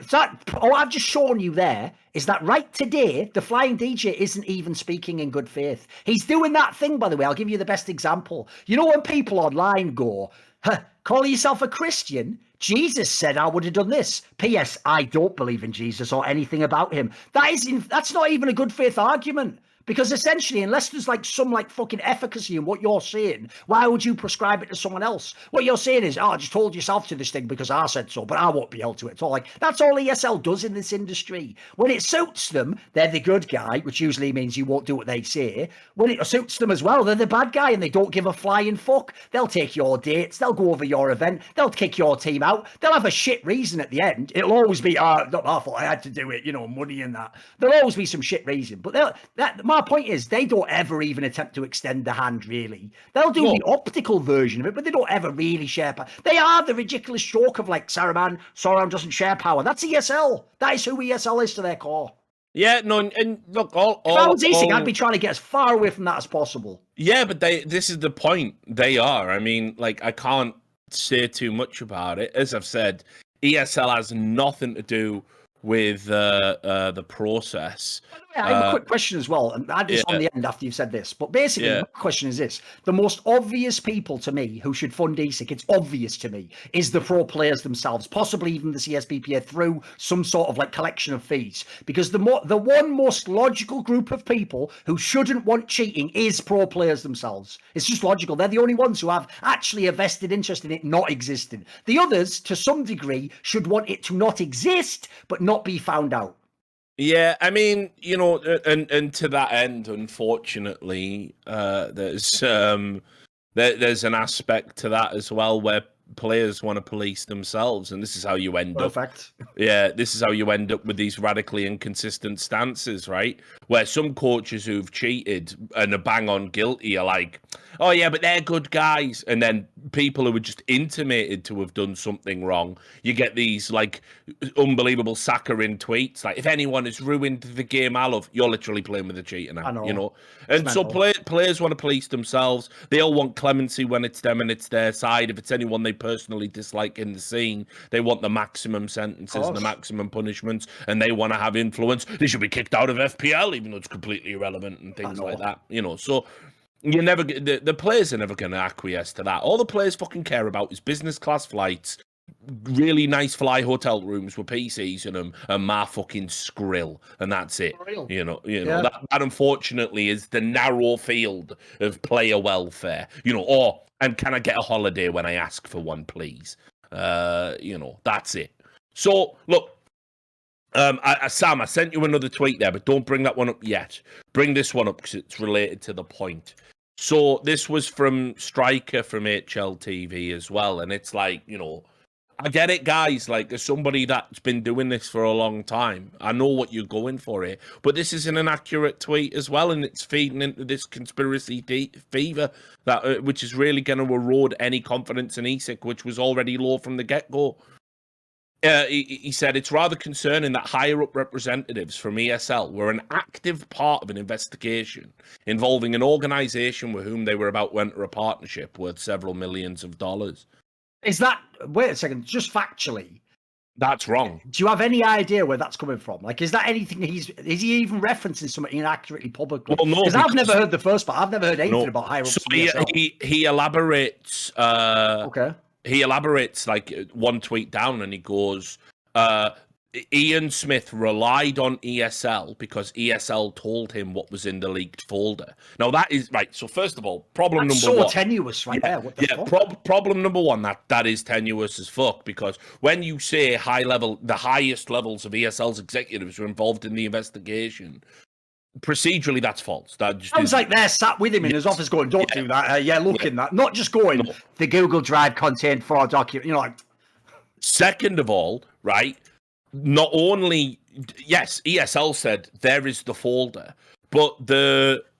B: all I've just shown you there is that right today, the Flying DJ isn't even speaking in good faith. He's doing that thing, by the way. I'll give you the best example. You know when people online go, call yourself a Christian? Jesus said I would have done this. P.S. I don't believe in Jesus or anything about him. That's not even a good faith argument. Because essentially, unless there's like some like fucking efficacy in what you're saying, why would you prescribe it to someone else? What you're saying is, I just told yourself to this thing because I said so, but I won't be held to it at all. Like, that's all ESL does in this industry. When it suits them, they're the good guy, which usually means you won't do what they say. When it suits them as well, they're the bad guy and they don't give a flying fuck. They'll take your dates, they'll go over your event, they'll kick your team out, they'll have a shit reason at the end. It'll always be, not my fault, I had to do it, money and that. There'll always be some shit reason. But my point is, they don't ever even attempt to extend the hand, really. They'll do the optical version of it, but they don't ever really share power. They are the ridiculous joke of like, Sauron doesn't share power. That's ESL. That is who ESL is to their core.
A: Yeah, no, and look,
B: if I was ESIC, I'd be trying to get as far away from that as possible.
A: Yeah, but this is the point. They are. I mean, like, I can't say too much about it. As I've said, ESL has nothing to do with the process.
B: I have a quick question as well, and add this on the end after you've said this. But basically, my question is this. The most obvious people to me who should fund ESIC, it's obvious to me, is the pro players themselves, possibly even the CSBPA through some sort of like collection of fees. Because the one most logical group of people who shouldn't want cheating is pro players themselves. It's just logical. They're the only ones who have actually a vested interest in it not existing. The others, to some degree, should want it to not exist, but not be found out.
A: Yeah, I mean, you know, and to that end, unfortunately, there's an aspect to that as well where players want to police themselves, and this is how you end up. Yeah, this is how you end up with these radically inconsistent stances, right? Where some coaches who've cheated and are bang on guilty are like, oh yeah, but they're good guys. And then people who were just intimated to have done something wrong, you get these like unbelievable saccharine tweets. Like, if anyone has ruined the game I love, you're literally playing with a cheater now, you know? And so players want to police themselves. They all want clemency when it's them and it's their side. If it's anyone they personally dislike in the scene, they want the maximum sentences and the maximum punishments, and they want to have influence. They should be kicked out of FPL, even though it's completely irrelevant and things like that, you know? So you never the players are never going to acquiesce to that. All the players fucking care about is business class flights, really nice fly hotel rooms with PCs in them, and my fucking skrill, and that's it. You know that unfortunately is the narrow field of player welfare. You know, and can I get a holiday when I ask for one, please? You know, that's it. So look, Sam, I sent you another tweet there, but don't bring that one up yet. Bring this one up because it's related to the point. So this was from Striker from HLTV as well, and it's like, you know, I get it, guys. Like, as somebody that's been doing this for a long time, I know what you're going for here. But this is an inaccurate tweet as well, and it's feeding into this conspiracy fever that which is really going to erode any confidence in ESIC, which was already low from the get-go. He said it's rather concerning that higher-up representatives from ESL were an active part of an investigation involving an organisation with whom they were about to enter a partnership worth several millions of dollars.
B: Is that, wait a second, just factually,
A: that's wrong.
B: Do you have any idea where that's coming from? Like, is that anything is he even referencing something inaccurately publicly?
A: Well, no,
B: because I've never heard the first part. I've never heard anything about higher ups.
A: So he elaborates.
B: Okay.
A: He elaborates like one tweet down, and he goes, Ian Smith relied on ESL because ESL told him what was in the leaked folder. Now that is right. So first of all, problem
B: That's
A: number one.
B: So tenuous, right there. What the fuck?
A: Problem number one. That is tenuous as fuck, because when you say the highest levels of ESL's executives were involved in the investigation, procedurally that's false. That just
B: sounds like they're sat with him in his office going, "Don't do that." Look in that. Not just going. No. The Google Drive contained 4 documents. You know, like.
A: Second of all, right. Not only, yes, ESL said there is the folder, but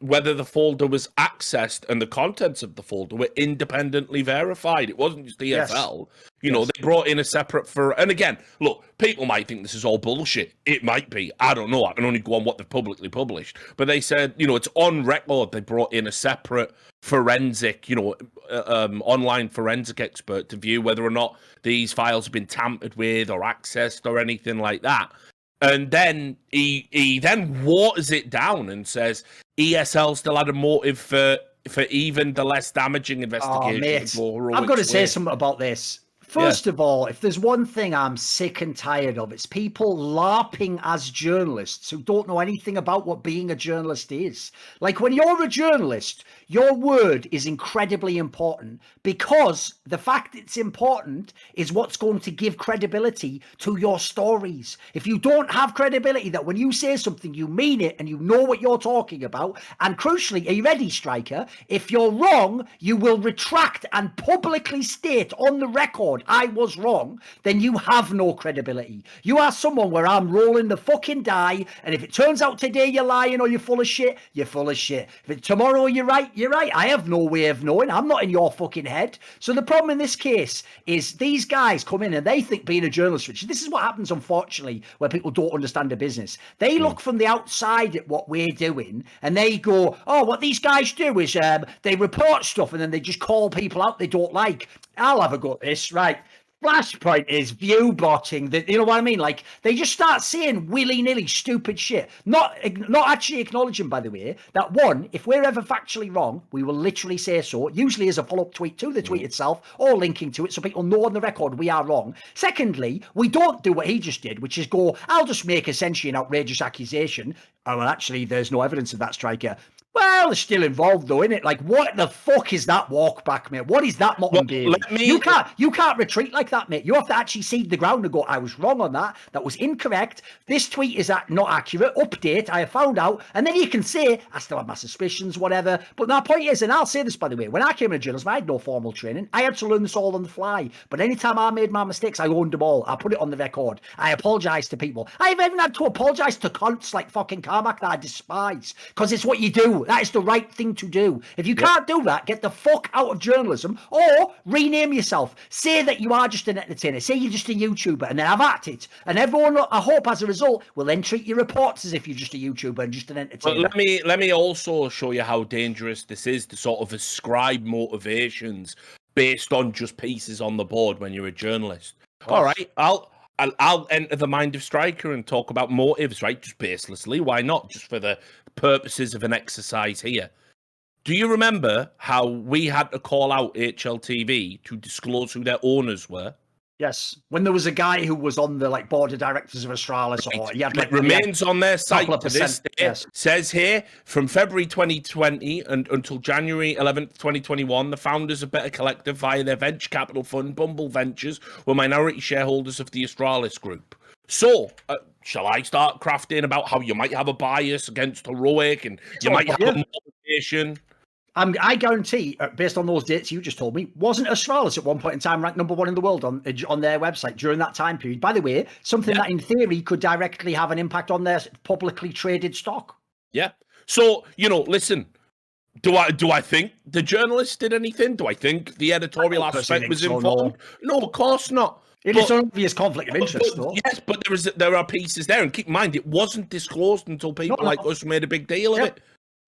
A: whether the folder was accessed and the contents of the folder were independently verified. It wasn't just ESL. Yes. You know, they brought in a separate and again, look, people might think this is all bullshit. It might be. I don't know. I can only go on what they've publicly published. But they said, you know, it's on record. They brought in a separate forensic, you know, online forensic expert to view whether or not these files have been tampered with or accessed or anything like that. And then he then waters it down and says ESL still had a motive for even the less damaging investigation.
B: I've got to say something about this. First of all, if there's one thing I'm sick and tired of, it's people LARPing as journalists who don't know anything about what being a journalist is. Like, when you're a journalist, your word is incredibly important, because the fact it's important is what's going to give credibility to your stories. If you don't have credibility that when you say something, you mean it and you know what you're talking about, and crucially, are you ready, Striker? If you're wrong, you will retract and publicly state on the record, I was wrong, then you have no credibility. You are someone where I'm rolling the fucking die, and if it turns out today you're lying or you're full of shit, you're full of shit. If tomorrow you're right, you're right. I have no way of knowing. I'm not in your fucking head. So the problem in this case is these guys come in and they think being a journalist, Richard, this is what happens, unfortunately, where people don't understand the business. They look from the outside at what we're doing and they go, oh, what these guys do is they report stuff and then they just call people out they don't like. I'll have a go at this, right? Flashpoint is view botting. That, you know what I mean? Like they just start saying willy-nilly stupid shit, not actually acknowledging, by the way, that one, if we're ever factually wrong, we will literally say so, usually as a follow-up tweet to the tweet itself or linking to it so people know on the record we are wrong. Secondly, we don't do what he just did, which is go, I'll just make essentially an outrageous accusation. Oh, well, actually, there's no evidence of that, Striker. Well, they're still involved though, innit? Like, what the fuck is that walk back, mate? What is that, Mutton Bailey? You can't retreat like that, mate. You have to actually seed the ground and go, I was wrong on that. That was incorrect. This tweet is not accurate. Update. I have found out. And then you can say, I still have my suspicions, whatever. But my point is, and I'll say this, by the way, when I came into journalism, I had no formal training. I had to learn this all on the fly. But anytime I made my mistakes, I owned them all. I put it on the record. I apologise to people. I've even had to apologise to cunts like fucking Carmack that I despise. Because it's what you do. That is the right thing to do. If you can't do that, get the fuck out of journalism or rename yourself. Say that you are just an entertainer. Say you're just a YouTuber and then have at it. And everyone, I hope, as a result, will then treat your reports as if you're just a YouTuber and just an entertainer.
A: Well, let me also show you how dangerous this is to sort of ascribe motivations based on just pieces on the board when you're a journalist. All right, I'll enter the mind of Striker and talk about motives, right? Just baselessly. Why not? Just for the purposes of an exercise here. Do you remember how we had to call out HLTV to disclose who their owners were?
B: Yes, when there was a guy who was on the board of directors of Astralis, or he had
A: it remains on their site to this day.
B: Yes.
A: Says here from February 2020 and until January 11th, 2021, the founders of Better Collective via their venture capital fund, Bumble Ventures, were minority shareholders of the Astralis Group. So, shall I start crafting about how you might have a bias against Heroic and you might have a motivation?
B: I guarantee, based on those dates you just told me, wasn't Astralis at one point in time ranked #1 in the world on their website during that time period? By the way, something that in theory could directly have an impact on their publicly traded stock.
A: Yeah. So, listen, do I think the journalist did anything? Do I think the editorial aspect was informed? No, of course not.
B: It's an obvious conflict of interest, though.
A: Yes, but there are pieces there, and keep in mind, it wasn't disclosed until people like us made a big deal of it.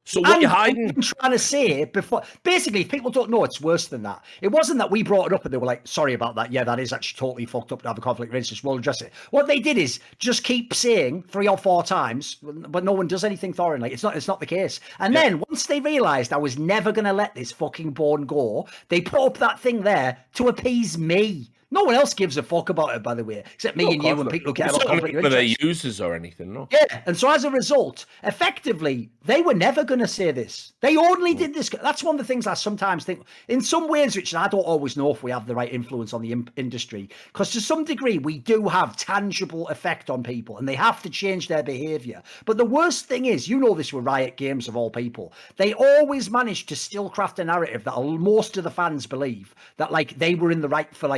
A: So what are you hiding?
B: I'm trying to say before, basically, if people don't know, it's worse than that. It wasn't that we brought it up and they were like, sorry about that. Yeah, that is actually totally fucked up to have a conflict of interest. We'll address it. What they did is just keep saying 3 or 4 times, but no one does anything for it. Like, it's not the case. And then once they realised I was never going to let this fucking bone go, they put up that thing there to appease me. No one else gives a fuck about it, by the way, except me and you and people who care about conflict of interest.
A: Their users or anything, no?
B: Yeah, and so as a result, effectively, they were never going to say this. They only did this. That's one of the things I sometimes think, in some ways, Richard, I don't always know if we have the right influence on the industry, because to some degree, we do have tangible effect on people, and they have to change their behaviour. But the worst thing is, this with Riot Games of all people, they always manage to still craft a narrative that most of the fans believe, that they were in the right for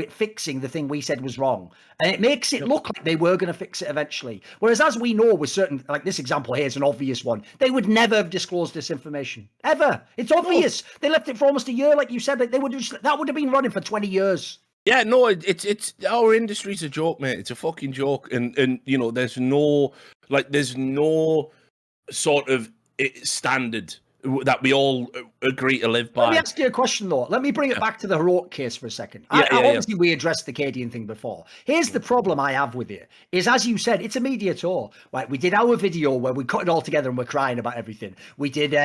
B: fixing the thing we said was wrong, and it makes it look like they were going to fix it eventually, whereas as we know with certain, like this example here is an obvious one, they would never have disclosed this information ever. It's obvious. They left it for almost a year, like you said. They would that would have been running for 20 years.
A: Yeah, no, it's our industry's a joke, mate. It's a fucking joke, and there's no sort of standard that we all agree to live by.
B: Let me ask you a question, though. Let me bring it back to the Heroic case for a second. Obviously, we addressed the Cadian thing before. Here's the problem I have with it, is, as you said, it's a media tour. Right? We did our video where we cut it all together and we're crying about everything. We did the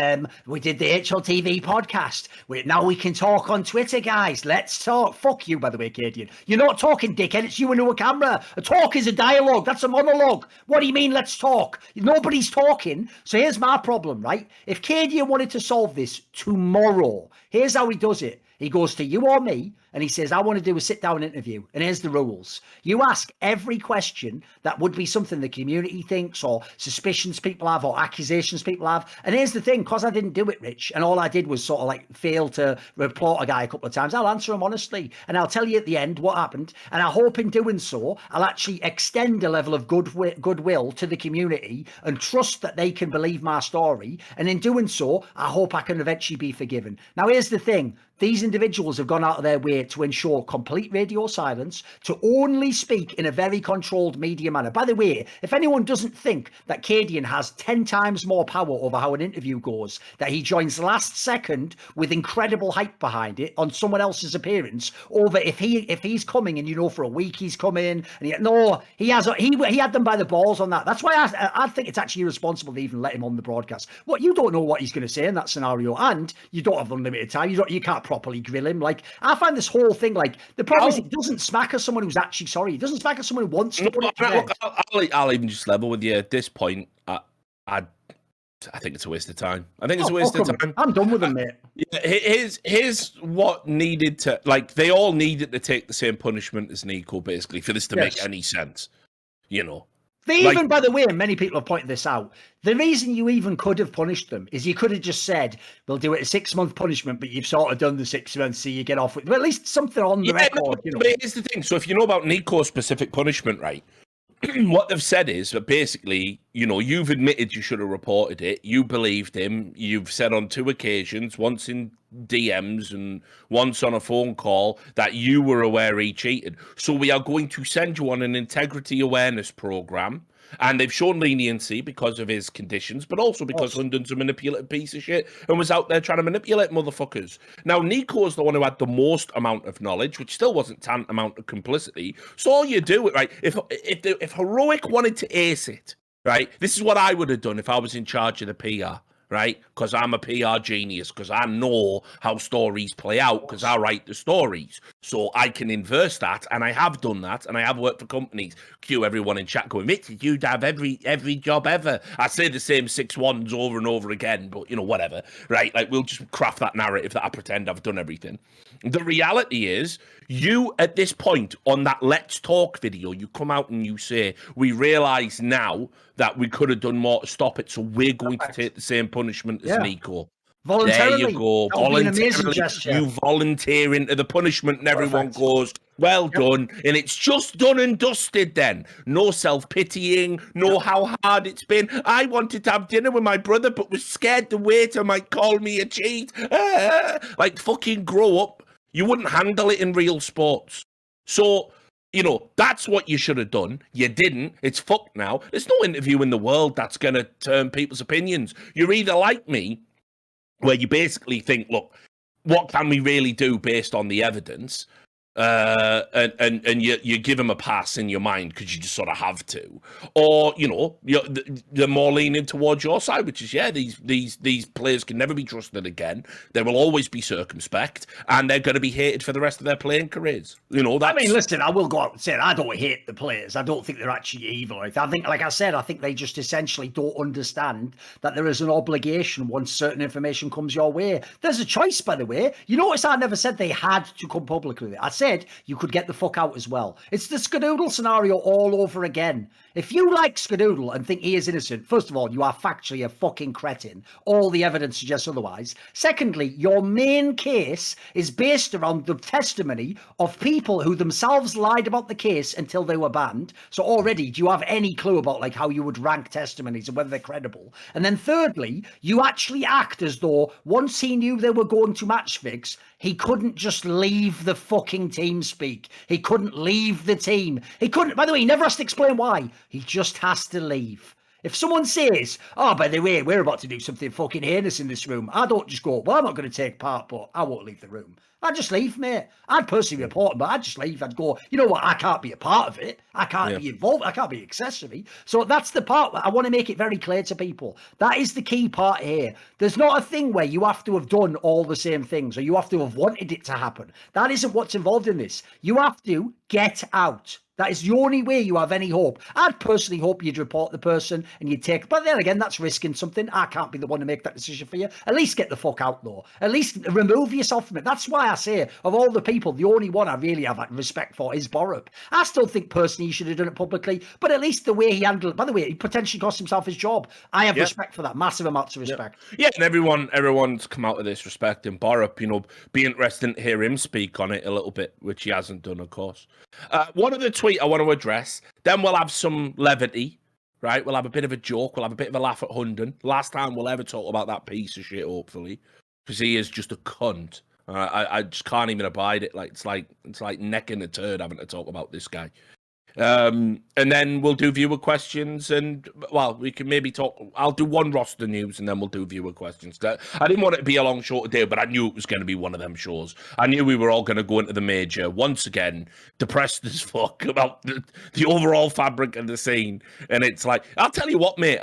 B: HLTV podcast. Now we can talk on Twitter, guys. Let's talk. Fuck you, by the way, Cadian. You're not talking, dickhead. It's you into a camera. A talk is a dialogue. That's a monologue. What do you mean, let's talk? Nobody's talking. So here's my problem, right? If Cadian wanted to solve this tomorrow, here's how he does it. He goes to you or me and he says, I want to do a sit-down interview. And here's the rules. You ask every question that would be something the community thinks, or suspicions people have, or accusations people have. And here's the thing, because I didn't do it, Rich, and all I did was sort of fail to report a guy a couple of times, I'll answer him honestly. And I'll tell you at the end what happened. And I hope in doing so, I'll actually extend a level of goodwill to the community and trust that they can believe my story. And in doing so, I hope I can eventually be forgiven. Now, here's the thing. these individuals have gone out of their way to ensure complete radio silence, to only speak in a very controlled media manner. By the way, if anyone doesn't think that Cadian has 10 times more power over how an interview goes, that he joins last second with incredible hype behind it on someone else's appearance, over if he's coming and you know for a week he's coming, and he had them by the balls on that. That's why I think it's actually irresponsible to even let him on the broadcast. What, you don't know what he's going to say in that scenario, and you don't have unlimited time. You can't properly grill him. Like, I find this whole thing, like, the problem is he doesn't smack at someone who's actually sorry. He doesn't smack at someone who wants to put it to bed.
A: I'll even just level with you at this point. I think it's a waste of time. I think it's a waste of time.
B: I'm done with him, mate.
A: Here's what needed to, like, they all needed to take the same punishment as Nico, basically, for this to make any sense. You know.
B: Even, by the way, many people have pointed this out, the reason you even could have punished them is you could have just said, we'll do it a 6-month punishment, but you've sort of done the 6 months, so you get off with, well, at least something on the record.
A: But here's the thing. So if you know about Nico's specific punishment, right, what they've said is that basically, you know, you've admitted you should have reported it. You believed him. You've said on 2 occasions, once in DMs and once on a phone call, that you were aware he cheated. So we are going to send you on an integrity awareness program. And they've shown leniency because of his conditions, but also because London's a manipulative piece of shit and was out there trying to manipulate motherfuckers. Now, Nico's the one who had the most amount of knowledge, which still wasn't tantamount to complicity. So all you do, right, if Heroic wanted to ace it, right, this is what I would have done if I was in charge of the PR. Right? Because I'm a PR genius, because I know how stories play out, because I write the stories. So I can inverse that, and I have done that, and I have worked for companies. Cue everyone in chat going, Richard, you'd have every job ever. I say the same 6 ones over and over again, but, you know, whatever. Right? Like, we'll just craft that narrative that I pretend I've done everything. The reality is, you, at this point, on that Let's Talk video, you come out and you say, we realise now that we could have done more to stop it, so we're going to take the same punishment as Nico.
B: Voluntarily.
A: There you go. Voluntarily. You volunteer into the punishment, and everyone goes, well done. And it's just done and dusted then. No self-pitying, no how hard it's been. I wanted to have dinner with my brother, but was scared the waiter might call me a cheat. Like, fucking grow up. You wouldn't handle it in real sports. So, you know, that's what you should have done. You didn't. It's fucked now. There's no interview in the world that's going to turn people's opinions. You're either like me, where you basically think, look, what can we really do based on the evidence? And you give them a pass in your mind because you just sort of have to, or you know, they're more leaning towards your side, which is these players can never be trusted again. They will always be circumspect, and they're going to be hated for the rest of their playing careers. You know, that's... I
B: mean, listen, I will go out and say I don't hate the players. I don't think they're actually evil. I think, like I said, I think they just essentially don't understand that there is an obligation once certain information comes your way. There's a choice, by the way. You notice I never said they had to come public with it. I said you could get the fuck out as well. It's the Skadoodle scenario all over again. If you like Skadoodle and think he is innocent, first of all, you are factually a fucking cretin. All the evidence suggests otherwise. Secondly, your main case is based around the testimony of people who themselves lied about the case until they were banned. So already, do you have any clue about like how you would rank testimonies and whether they're credible? And then thirdly, you actually act as though once he knew they were going to match fix, he couldn't just leave the fucking team speak. He couldn't leave the team. He couldn't, by the way, he never has to explain why. He just has to leave. If someone says, oh, by the way, we're about to do something fucking heinous in this room, I don't just go, well, I'm not going to take part, but I won't leave the room. I'd just leave, mate. I'd personally report him, but I'd just leave. I'd go, you know what? I can't be a part of it. I can't be involved. I can't be accessory. So that's the part I want to make it very clear to people. That is the key part here. There's not a thing where you have to have done all the same things or you have to have wanted it to happen. That isn't what's involved in this. You have to get out. That is the only way you have any hope. I'd personally hope you'd report the person and you'd take, but then again, that's risking something. I can't be the one to make that decision for you. At least get the fuck out though. At least remove yourself from it. That's why I say, of all the people, the only one I really have respect for is Borup. I still think personally he should have done it publicly, but at least the way he handled it, by the way, he potentially cost himself his job. I have respect for that, massive amounts of respect.
A: Yeah, and everyone's come out of this respecting Borup, you know, be interesting to hear him speak on it a little bit, which he hasn't done, of course. One other tweet I want to address, then we'll have some levity, right? We'll have a bit of a joke, we'll have a bit of a laugh at Hunden. Last time we'll ever talk about that piece of shit, hopefully, because he is just a cunt. I just can't even abide it. Like it's like necking a turd having to talk about this guy. And then we'll do viewer questions, and well, we can maybe talk. I'll do one roster news, and then we'll do viewer questions. I didn't want it to be a long, short day, but I knew it was going to be one of them shows. I knew we were all going to go into the major once again, depressed as fuck about the overall fabric of the scene. And it's like, I'll tell you what, mate.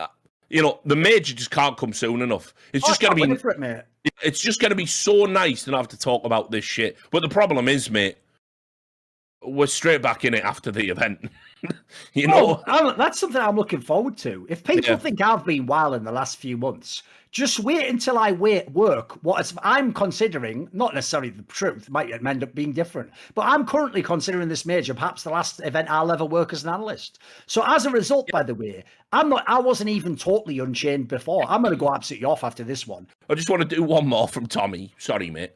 A: You know, the major just can't come soon enough. It's just going to be
B: for it, mate.
A: It's just going to be so nice to not have to talk about this shit. But the problem is, mate, we're straight back in it after the event. You know,
B: that's something I'm looking forward to. If people think I've been wild in the last few months, just wait until I work what I'm considering, not necessarily the truth, might end up being different, but I'm currently considering this major perhaps the last event I'll ever work as an analyst. So as a result, by the way, I wasn't even totally unchained before. I'm going to go absolutely off after this one.
A: I just want to do one more from Tommy. Sorry, mate.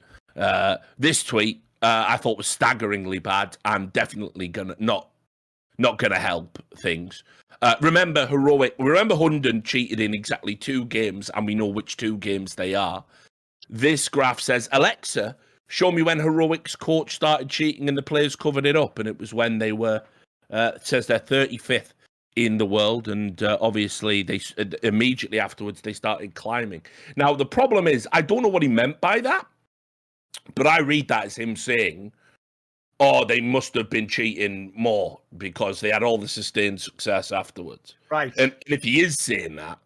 A: This tweet I thought was staggeringly bad and definitely not gonna help things. Remember Hunden cheated in exactly 2 games, and we know which 2 games they are. This graph says, Alexa, show me when Heroic's coach started cheating and the players covered it up, and it was when they were, it says they're 35th in the world, and obviously they immediately afterwards they started climbing. Now the problem is, I don't know what he meant by that, but I read that as him saying, oh, they must have been cheating more because they had all the sustained success afterwards.
B: Right.
A: And if he is saying that,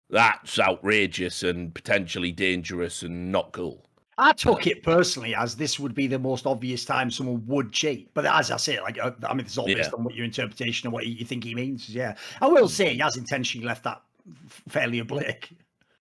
A: that's outrageous and potentially dangerous and not cool.
B: I took it personally as this would be the most obvious time someone would cheat. But as I say, like, I mean, it's all based on what your interpretation of what you think he means. Yeah. I will say he has intentionally left that fairly oblique.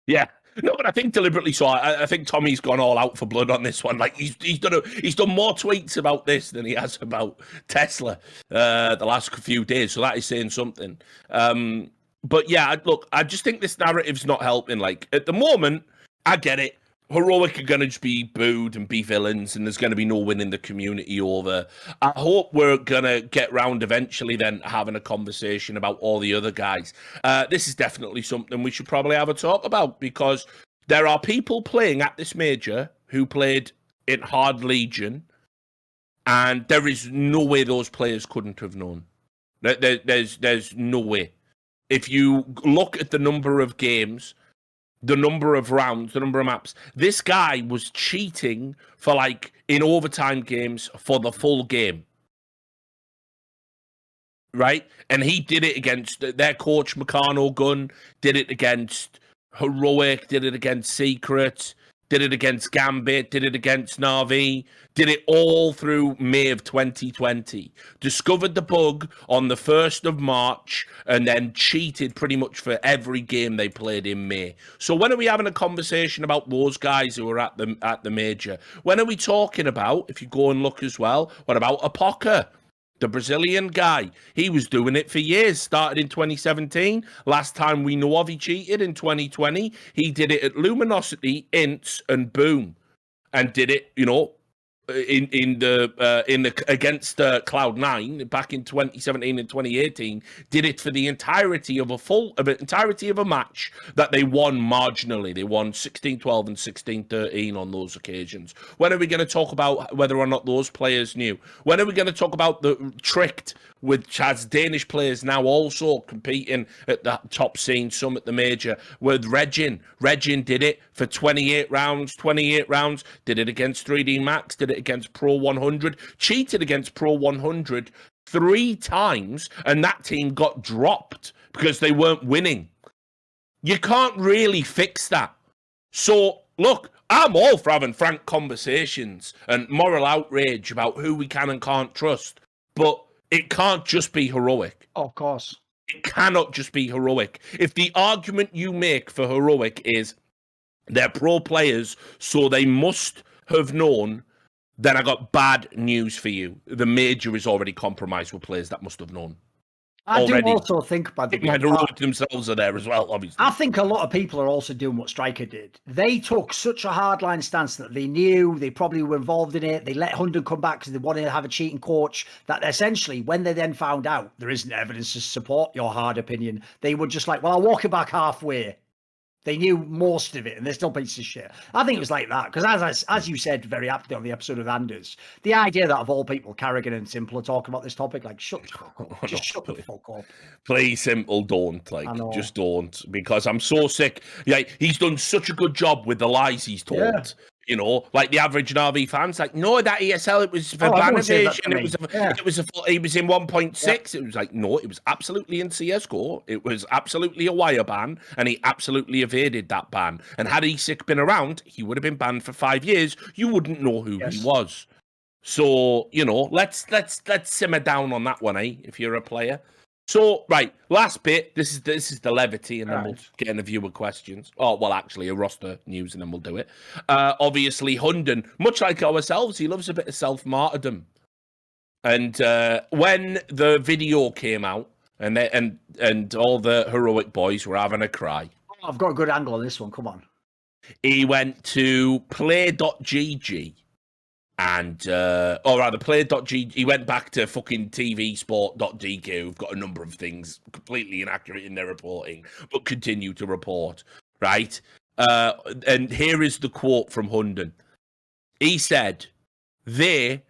A: Yeah. No, but I think deliberately so. I think Tommy's gone all out for blood on this one. Like he's done more tweets about this than he has about Tesla the last few days. So that is saying something. But yeah, look, I just think this narrative's not helping. Like at the moment, I get it. Heroic are going to just be booed and be villains, and there's going to be no winning the community over. I hope we're going to get round eventually then having a conversation about all the other guys. This is definitely something we should probably have a talk about, because there are people playing at this major who played in Hard Legion, and there is no way those players couldn't have known. There's no way. If you look at the number of games, the number of rounds, the number of maps, this guy was cheating for like in overtime games for the full game. Right? And he did it against their coach, Meccano Gun, did it against Heroic, did it against Secret, did it against Gambit, did it against Na'Vi, did it all through May of 2020. Discovered the bug on the 1st of March and then cheated pretty much for every game they played in May. So when are we having a conversation about those guys who are at the major? When are we talking about, if you go and look as well, what about Apoca? The Brazilian guy, he was doing it for years, started in 2017. Last time we know of, he cheated in 2020. He did it at Luminosity, Ints, and Boom, and did it, you know, in the against Cloud9 back in 2017 and 2018. Did it for the entirety of a match that they won marginally. They won 16-12 and 16-13 on those occasions. When are we going to talk about whether or not those players knew? When are we going to talk about the Tricked, which has Danish players now also competing at the top scene, some at the major, with Regin. Regin did it for 28 rounds, did it against 3D Max, did it against Pro 100, cheated against Pro 100 3 times, and that team got dropped because they weren't winning. You can't really fix that. So, look, I'm all for having frank conversations and moral outrage about who we can and can't trust, but it can't just be Heroic.
B: Of course.
A: It cannot just be Heroic. If the argument you make for Heroic is they're pro players, so they must have known, then I got bad news for you. The major is already compromised with players that must have known.
B: I do also think, by the way,
A: Heroic themselves are there as well, obviously.
B: I think a lot of people are also doing what Striker did. They took such a hardline stance that they knew they probably were involved in it. They let Hunden come back because they wanted to have a cheating coach. That essentially, when they then found out there isn't evidence to support your hard opinion, they were just like, well, I'll walk it back halfway. They knew most of it, and they're still pieces of shit. I think it was like that because, as you said very aptly on the episode of Anders, the idea that of all people, Carrigan and Simple are talking about this topic, like, shut the fuck up, just shut the fuck up.
A: Please, Simple, don't just don't, because I'm so sick. Yeah, he's done such a good job with the lies he's told. Yeah. You know, like the average RV fans, like, no, that ESL, it was for ban evasion. It was he was in 1.6. It was like, no, it was absolutely in CSGO. It was absolutely a wire ban, and he absolutely evaded that ban. And had ESIC been around, he would have been banned for 5 years. You wouldn't know who he was. So, you know, let's simmer down on that one, if you're a player. So, right, last bit. This is the levity, and then we'll get into viewer questions. Oh, well, actually, a roster news, and then we'll do it. Obviously, Hunden, much like ourselves, he loves a bit of self-martyrdom. And when the video came out, and all the heroic boys were having a cry.
B: I've got a good angle on this one. Come on.
A: He went to play.gg. And, or rather, play.gg, he went back to fucking tvsport.dk, who've got a number of things completely inaccurate in their reporting, but continue to report, right? And here is the quote from Hunden. He said, the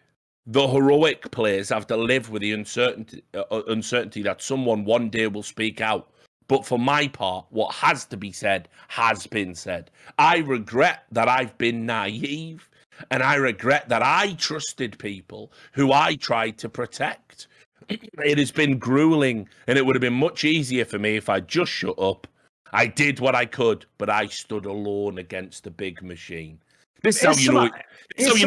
A: heroic players have to live with the uncertainty that someone one day will speak out. But for my part, what has to be said has been said. I regret that I've been naive. And I regret that I trusted people who I tried to protect. It has been grueling, and it would have been much easier for me if I just shut up. I did what I could, but I stood alone against the big machine. This is how you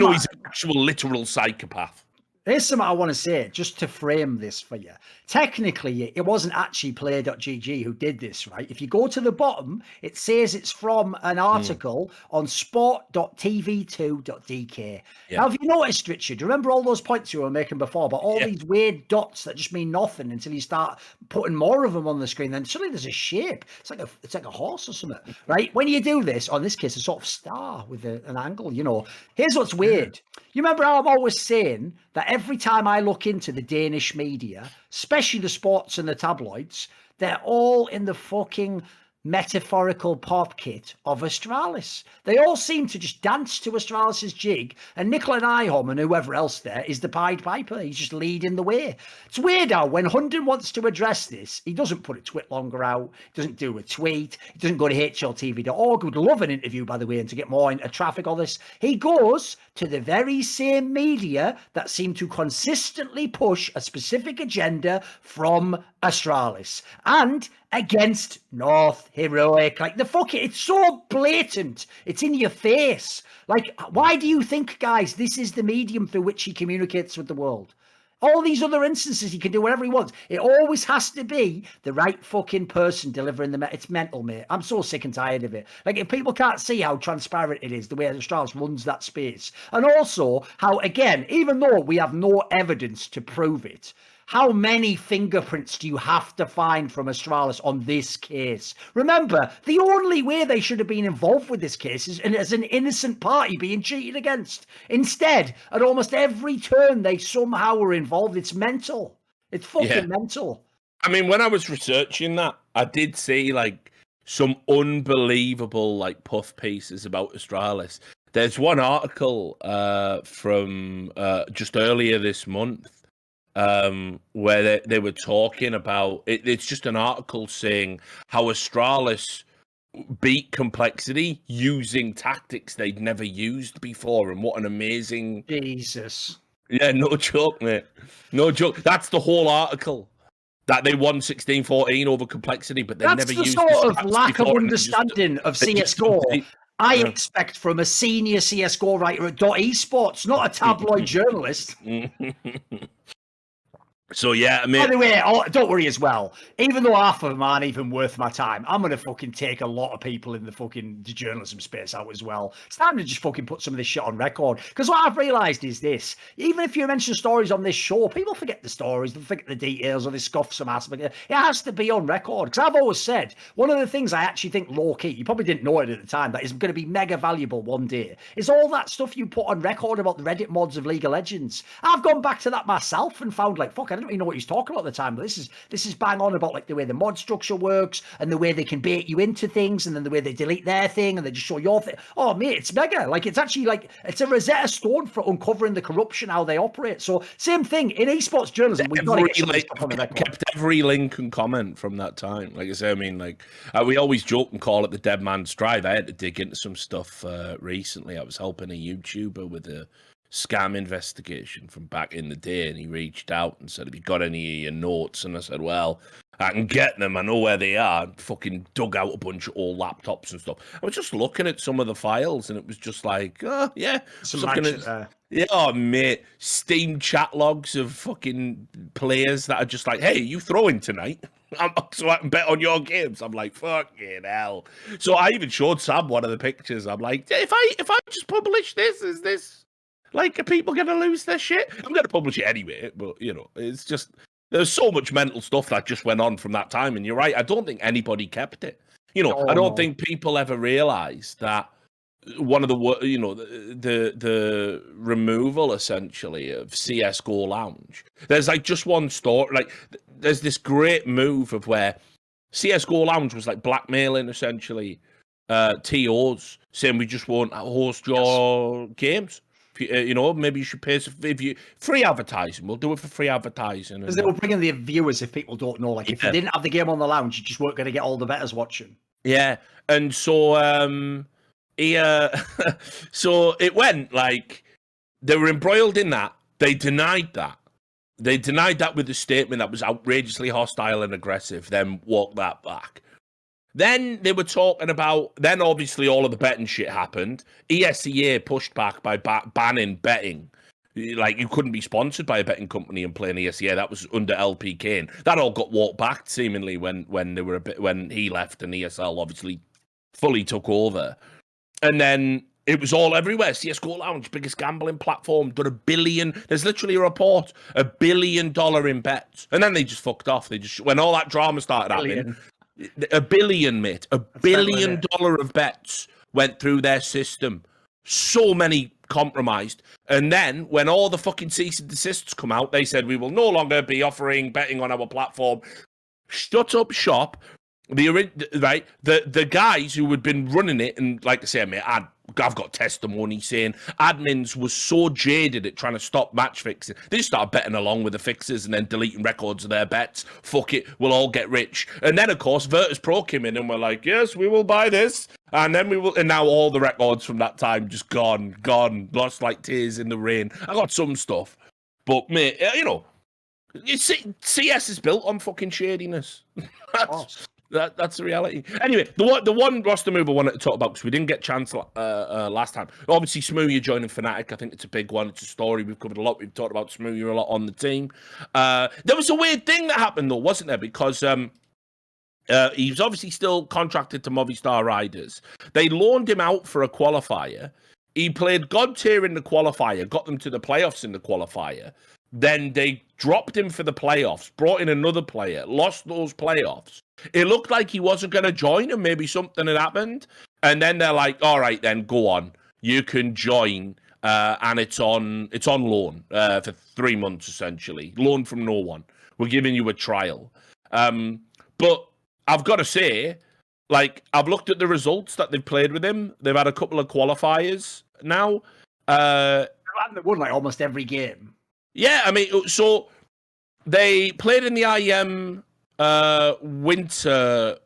A: know he's an actual literal psychopath.
B: Here's something I want to say, just to frame this for you. Technically, it wasn't actually play.gg who did this, right? If you go to the bottom, it says it's from an article on sport.tv2.dk. Yeah. Now, have you noticed, Richard, do you remember all those points you were making before about all these weird dots that just mean nothing until you start putting more of them on the screen? Then suddenly there's a shape. It's like a horse or something, right? When you do this, or in this case, a sort of star with an angle, you know. Here's what's weird. You remember how I'm always saying that every time I look into the Danish media, especially the sports and the tabloids, they're all in the fucking metaphorical pop kit of Astralis. They all seem to just dance to Astralis's jig, and Nicola Nyholm and whoever else there is the Pied Piper. He's just leading the way. It's weird how when Hunden wants to address this, he doesn't put a tweet longer out, he doesn't do a tweet, he doesn't go to hltv.org. Would love an interview, by the way, and to get more into traffic on this. He goes to the very same media that seem to consistently push a specific agenda from Astralis and against North Heroic. Like, the fuck it, it's so blatant. It's in your face. Like, why do you think, guys, this is the medium through which he communicates with the world? All these other instances, he can do whatever he wants. It always has to be the right fucking person delivering it's mental, mate. I'm so sick and tired of it. Like, if people can't see how transparent it is, the way Astralis runs that space, and also how, again, even though we have no evidence to prove it, how many fingerprints do you have to find from Astralis on this case? Remember, the only way they should have been involved with this case is as an innocent party being cheated against. Instead, at almost every turn, they somehow were involved. It's mental. It's fucking mental.
A: I mean, when I was researching that, I did see, like, some unbelievable, like, puff pieces about Astralis. There's one article from just earlier this month, where they were talking about it's just an article saying how Astralis beat Complexity using tactics they'd never used before, and what an amazing
B: Jesus.
A: Yeah, no joke, mate. No joke. That's the whole article. That they won 16-14 over Complexity, but they never used
B: the sort of lack of understanding of CSGO I expect from a senior CSGO writer at esports, not a tabloid journalist.
A: So, yeah, I mean...
B: By the way, don't worry as well. Even though half of them aren't even worth my time, I'm going to fucking take a lot of people in the fucking journalism space out as well. It's time to just fucking put some of this shit on record. Because what I've realised is this. Even if you mention stories on this show, people forget the stories, they forget the details, or they scoff some aspect. It has to be on record. Because I've always said, one of the things I actually think low-key, you probably didn't know it at the time, that is going to be mega valuable one day, is all that stuff you put on record about the Reddit mods of League of Legends. I've gone back to that myself and found, like, fuck, I didn't really know what he was talking about at the time. But this is bang on about like the way the mod structure works and the way they can bait you into things, and then the way they delete their thing and they just show your thing. Oh mate, it's mega. Like it's actually like it's a Rosetta Stone for uncovering the corruption, how they operate. So same thing in esports journalism. We've got to get some of this stuff on the record.
A: Kept every link and comment from that time. Like I say, I mean, like we always joke and call it the dead man's drive. I had to dig into some stuff recently. I was helping a YouTuber with a scam investigation from back in the day, and he reached out and said, "Have you got any of your notes?" And I said, "Well, I can get them. I know where they are." And fucking dug out a bunch of old laptops and stuff. I was just looking at some of the files, and it was just like, oh yeah, yeah, oh mate, Steam chat logs of fucking players that are just like, "Hey, you throwing tonight?" So I can bet on your games. I'm like, fucking hell. So I even showed Sam one of the pictures. I'm like, if I just publish this, is this like, are people going to lose their shit? I'm going to publish it anyway, but, you know, it's just, there's so much mental stuff that just went on from that time. And you're right, I don't think anybody kept it. You know, I don't think people ever realized that one of the, you know, the removal, essentially, of CSGO Lounge. There's, like, just one story. Like, there's this great move of where CSGO Lounge was, like, blackmailing, essentially, TOs, saying we just won't host your games. You know, maybe you should pay free advertising. We'll do it for free advertising.
B: Because they will bring in the viewers if people don't know. Like, if you didn't have the game on the lounge, you just weren't going to get all the bettors watching.
A: Yeah, and so so it went like they were embroiled in that. They denied that. They denied that with a statement that was outrageously hostile and aggressive. Then walked that back. Then they were talking about, then obviously all of the betting shit happened. ESEA pushed back by banning betting. Like, you couldn't be sponsored by a betting company and play in ESEA. That was under LP Kane. That all got walked back seemingly when they were when he left and ESL obviously fully took over. And then it was all everywhere. CSGO Lounge, biggest gambling platform, done $1 billion. There's literally a report, $1 billion in bets. And then they just fucked off. They just, when all that drama started happening, $1 billion, mate. $1 billion of bets went through their system. So many compromised. And then when all the fucking cease and desists come out, they said we will no longer be offering betting on our platform. Shut up shop. The guys who had been running it, and like I say, mate, I've got testimony saying admins was so jaded at trying to stop match fixing. They just started betting along with the fixers and then deleting records of their bets. Fuck it, we'll all get rich. And then, of course, Virtus Pro came in and were like, yes, we will buy this. And then we will. And now all the records from that time just gone, lost like tears in the rain. I got some stuff. But, mate, you know, CS is built on fucking shadiness. That's the reality. Anyway, the one roster move I wanted to talk about, because we didn't get a chance last time. Obviously, Smoothie joining Fnatic. I think it's a big one. It's a story we've covered a lot. We've talked about Smoothie a lot on the team. There was a weird thing that happened, though, wasn't there? Because he was obviously still contracted to Movistar Riders. They loaned him out for a qualifier. He played God tier in the qualifier, got them to the playoffs in the qualifier. Then they dropped him for the playoffs, brought in another player, lost those playoffs. It looked like he wasn't going to join, and maybe something had happened. And then they're like, all right, then go on. You can join, and it's on loan for 3 months, essentially. Loan from no one. We're giving you a trial. But I've got to say, like, I've looked at the results that they've played with him. They've had a couple of qualifiers now.
B: They won, like, almost every game.
A: Yeah, I mean, so they played in the IEM Winter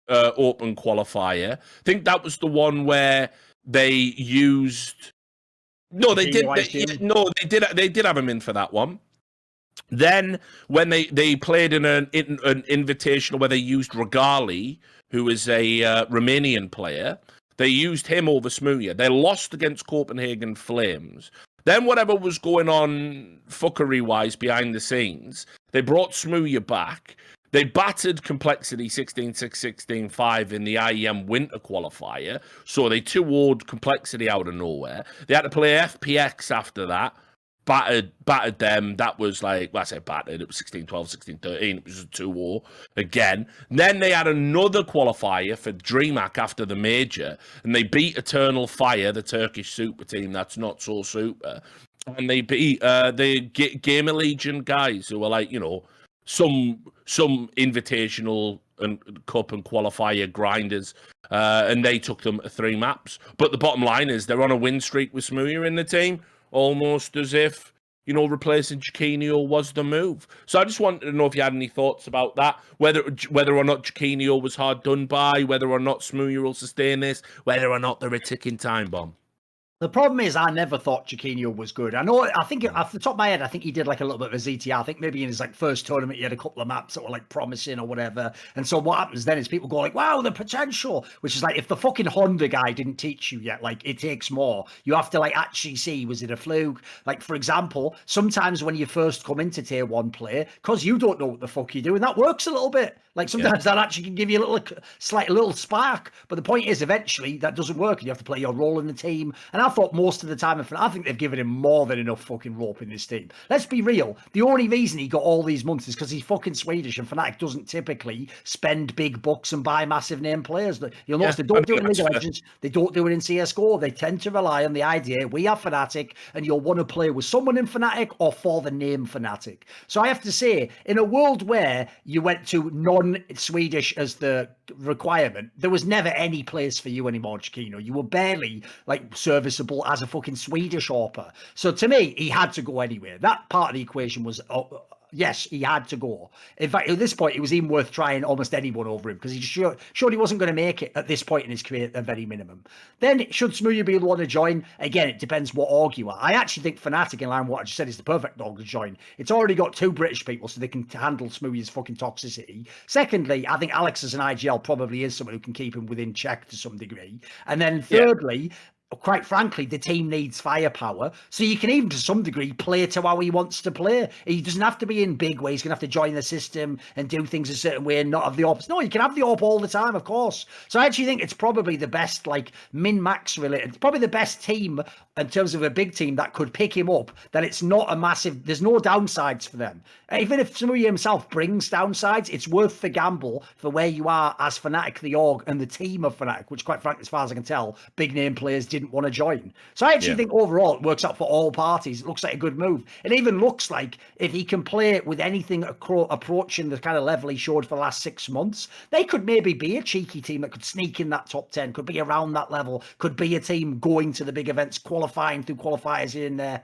A: Open qualifier. I think that was the one where they used. No, they did. They did have him in for that one. Then when they played in an invitational where they used Regali, who is a Romanian player, they used him over Smoothie. They lost against Copenhagen Flames. Then whatever was going on fuckery-wise behind the scenes, they brought Smoothie back. They battered Complexity 16-6, 16-5 in the IEM Winter Qualifier, so they 2-0'd Complexity out of nowhere. They had to play FPX after that. battered them. That was like, well, I say battered, it was 16-12, 16-13. It was a 2-0 again. Then they had another qualifier for DreamHack after the major, and they beat Eternal Fire, the Turkish super team that's not so super. And they beat the Gamer Legion guys who were like, some invitational and cup and qualifier grinders, and they took them to 3 maps. But the bottom line is they're on a win streak with Smooya in the team, almost as if replacing Chiquinho was the move. So I just wanted to know if you had any thoughts about that, whether or not Chiquinho was hard done by, whether or not Smooya will sustain this, whether or not they're a ticking time bomb.
B: The problem is, I never thought Chiquinho was good. I think off the top of my head, I think he did like a little bit of a ZTR. I think maybe in his like first tournament, he had a couple of maps that were like promising or whatever. And so what happens then is people go like, wow, the potential, which is like, if the fucking Honda guy didn't teach you yet, like it takes more. You have to like actually see, was it a fluke? Like, for example, sometimes when you first come into tier 1 play, because you don't know what the fuck you're doing, that works a little bit. Like sometimes that actually can give you a little spark. But the point is, eventually that doesn't work and you have to play your role in the team. And I thought most of the time, I think they've given him more than enough fucking rope in this team. Let's be real. The only reason he got all these months is because he's fucking Swedish, and Fnatic doesn't typically spend big bucks and buy massive name players. You'll notice they don't do it in League of Legends. They don't do it in CSGO. They tend to rely on the idea, we are Fnatic and you'll want to play with someone in Fnatic or for the name Fnatic. So I have to say, in a world where you went to non-Swedish as the requirement, there was never any place for you anymore, Chiquinho. You were barely like serviceable as a fucking Swedish AWPer. So to me, he had to go anywhere. That part of the equation was, yes, he had to go. In fact, at this point, it was even worth trying almost anyone over him because he showed he wasn't going to make it at this point in his career at the very minimum. Then, should Smooya be the one to join? Again, it depends what org you are. I actually think Fnatic, in line with what I just said, is the perfect org to join. It's already got 2 British people, so they can handle Smooya's fucking toxicity. Secondly, I think Alex as an IGL probably is someone who can keep him within check to some degree. And then thirdly, quite frankly, the team needs firepower. So you can even, to some degree, play to how he wants to play. He doesn't have to be in big ways. He's going to have to join the system and do things a certain way and not have the AWP. No, you can have the AWP all the time, of course. So I actually think it's probably the best, like, min-max related. It's probably the best team in terms of a big team that could pick him up, that it's not a massive, there's no downsides for them. Even if Smooya himself brings downsides, it's worth the gamble for where you are as Fnatic, the org, and the team of Fnatic, which, quite frankly, as far as I can tell, big name players didn't want to join. So I actually think overall it works out for all parties. It looks like a good move. It even looks like if he can play with anything approaching the kind of level he showed for the last 6 months, they could maybe be a cheeky team that could sneak in that top 10, could be around that level, could be a team going to the big events, qualifying through qualifiers in there.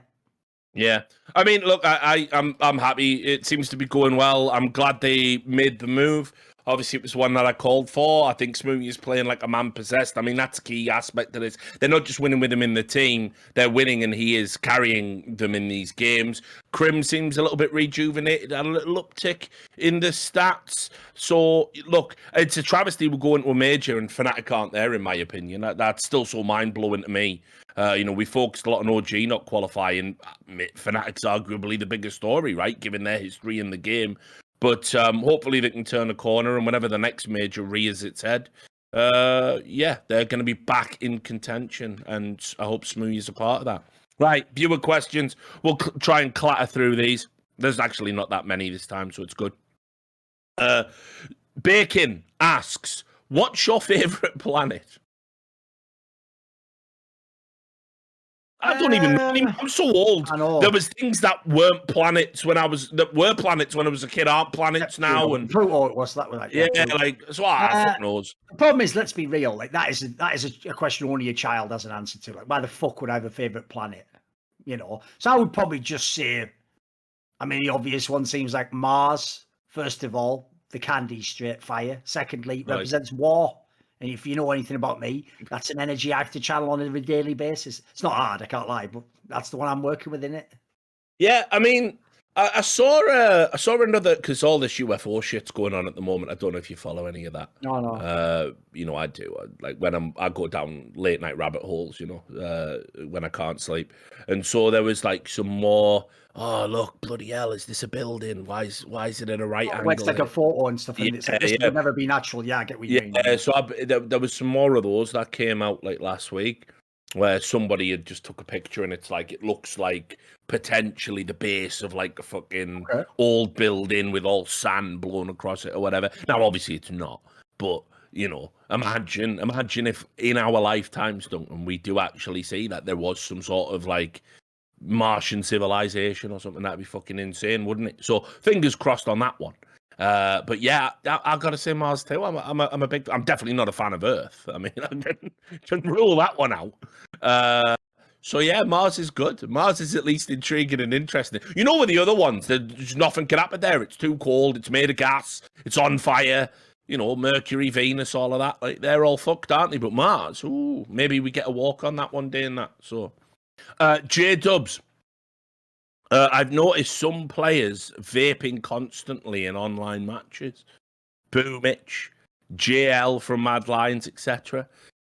A: Yeah, I mean, look, I'm happy. It seems to be going well. I'm glad they made the move. Obviously, it was one that I called for. I think Smooya is playing like a man possessed. I mean, that's a key aspect of this. They're not just winning with him in the team. They're winning, and he is carrying them in these games. Crim seems a little bit rejuvenated, a little uptick in the stats. So, look, it's a travesty we're going to a major, and Fnatic aren't there, in my opinion. That's still so mind-blowing to me. We focused a lot on OG not qualifying. Fnatic's arguably the bigger story, right, given their history in the game. But hopefully they can turn a corner, and whenever the next major rears its head, they're going to be back in contention, and I hope Smooya's a part of that. Right, viewer questions. We'll try and clatter through these. There's actually not that many this time, so it's good. Bacon asks, what's your favourite planet? I don't even know. I'm so old. There was things that weren't planets when I was a kid, aren't planets now. And
B: what's that? Like,
A: that's what I fuck knows.
B: The problem is, let's be real. Like that is a question only a child has an answer to. Like, why the fuck would I have a favorite planet? So I would probably just say, I mean, the obvious one seems like Mars. First of all, the candy straight fire. Secondly, represents war. And if you know anything about me, that's an energy I have to channel on a daily basis. It's not hard, I can't lie, but that's the one I'm working with in it. Yeah,
A: I mean, I saw another, because all this UFO shit's going on at the moment. I don't know if you follow any of that.
B: No.
A: I do. Like when I go down late night rabbit holes, when I can't sleep. And so there was like some more. Oh look, bloody hell! Is this a building? Why is it at a right angle?
B: It's like a photo and stuff. And it's like, this would never be natural. Yeah, I get what you mean.
A: So there was some more of those that came out like last week. where somebody had just took a picture and it's like, it looks like potentially the base of like a fucking old building with all sand blown across it or whatever. Now, obviously it's not, but you know, imagine if in our lifetimes, Duncan, we do actually see that there was some sort of like Martian civilization or something. That'd be fucking insane, wouldn't it? So fingers crossed on that one. But yeah, I gotta say Mars too. I'm definitely not a fan of Earth. I mean, I can rule that one out. So yeah, Mars is good. Mars is at least intriguing and interesting. You know, with the other ones, there's nothing can happen there. It's too cold. It's made of gas. It's on fire. You know, Mercury, Venus, all of that. Like they're all fucked, aren't they? But Mars, ooh, maybe we get a walk on that one day in that. So, J Dubs. I've noticed some players vaping constantly in online matches. Boomich, JL from Mad Lions, etc.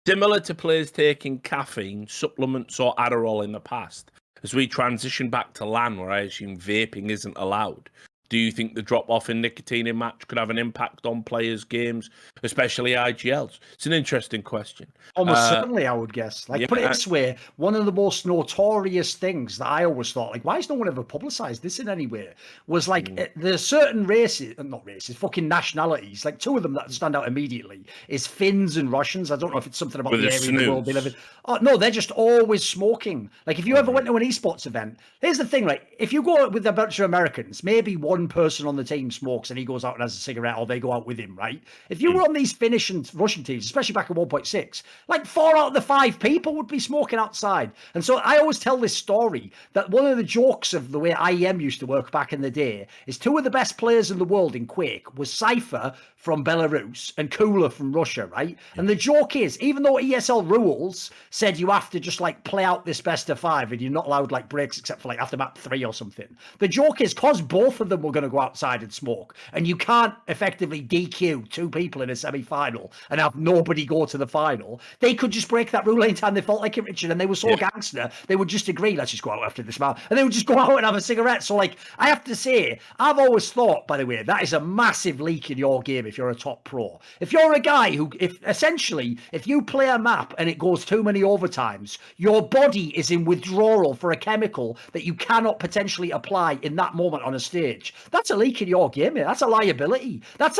A: Similar to players taking caffeine, supplements, or Adderall in the past. As we transition back to LAN, where I assume vaping isn't allowed, do you think the drop-off in nicotine in match could have an impact on players' games, especially IGLs? It's an interesting question.
B: Almost certainly, I would guess. Like,
A: yeah,
B: put it this way, one of the most notorious things that I always thought, like, why has no one ever publicized this in any way? Was like, there's certain races, not races, fucking nationalities. Like, two of them that stand out immediately is Finns and Russians. I don't know if it's something about
A: With
B: the
A: the
B: area of the world they live in.
A: snooze.
B: Oh, no, they're just always smoking. Like, if you ever went to an esports event, here's the thing, right? If you go out with a bunch of Americans, maybe one person on the team smokes and he goes out and has a cigarette, or they go out with him, right? If you were on these Finnish and Russian teams, especially back in 1.6, like 4 out of the 5 people would be smoking outside. And so I always tell this story that one of the jokes of the way IEM used to work back in the day is 2 of the best players in the world in Quake was Cypher from Belarus and Cooler from Russia, right? And the joke is, even though ESL rules said you have to just like play out this best of 5 and you're not allowed like breaks except for like after map 3 or something, the joke is because both of them were going to go outside and smoke, and you can't effectively DQ 2 people in a semi-final and have nobody go to the final, they could just break that rule anytime they felt like it, Richard, and they were so gangster, they would just agree, let's just go out after this match, and they would just go out and have a cigarette. So like, I have to say, I've always thought, by the way, that is a massive leak in your game if you're a top pro. If you're a guy who, if you play a map and it goes too many overtimes, your body is in withdrawal for a chemical that you cannot potentially apply in that moment on a stage. That's a leak in your game, mate. That's a liability. That's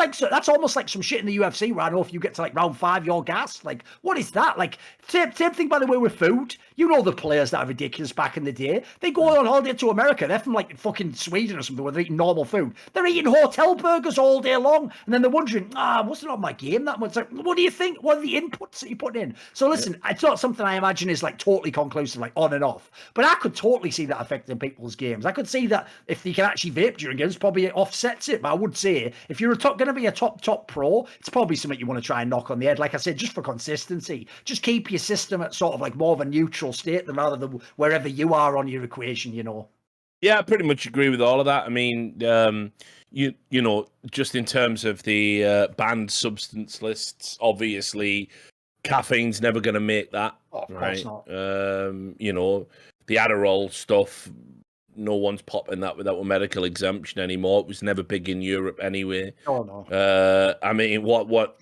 B: almost like some shit in the UFC where I know if you get to like round 5, you're gassed. Like, what is that? Like, same thing, by the way, with food. You know the players that are ridiculous back in the day. They go on holiday to America. They're from like fucking Sweden or something where they're eating normal food. They're eating hotel burgers all day long. And then they're wondering, wasn't on my game that much. It's like, what do you think? What are the inputs that you put in? So listen, it's not something I imagine is like totally conclusive, like on and off. But I could totally see that affecting people's games. I could see that if you can actually vape during games, probably it offsets it. But I would say if you're going to be a top pro, it's probably something you want to try and knock on the head. Like I said, just for consistency, just keep your system at sort of like more of a neutral state rather than wherever you are on your equation, you know.
A: Yeah, I pretty much agree with all of that. I mean, you know, just in terms of the banned substance lists, obviously, caffeine's never going to make that.
B: Oh, of
A: right?
B: course not.
A: You know, the Adderall stuff, no one's popping that without a medical exemption anymore. It was never big in Europe anyway.
B: Oh no.
A: I mean, what?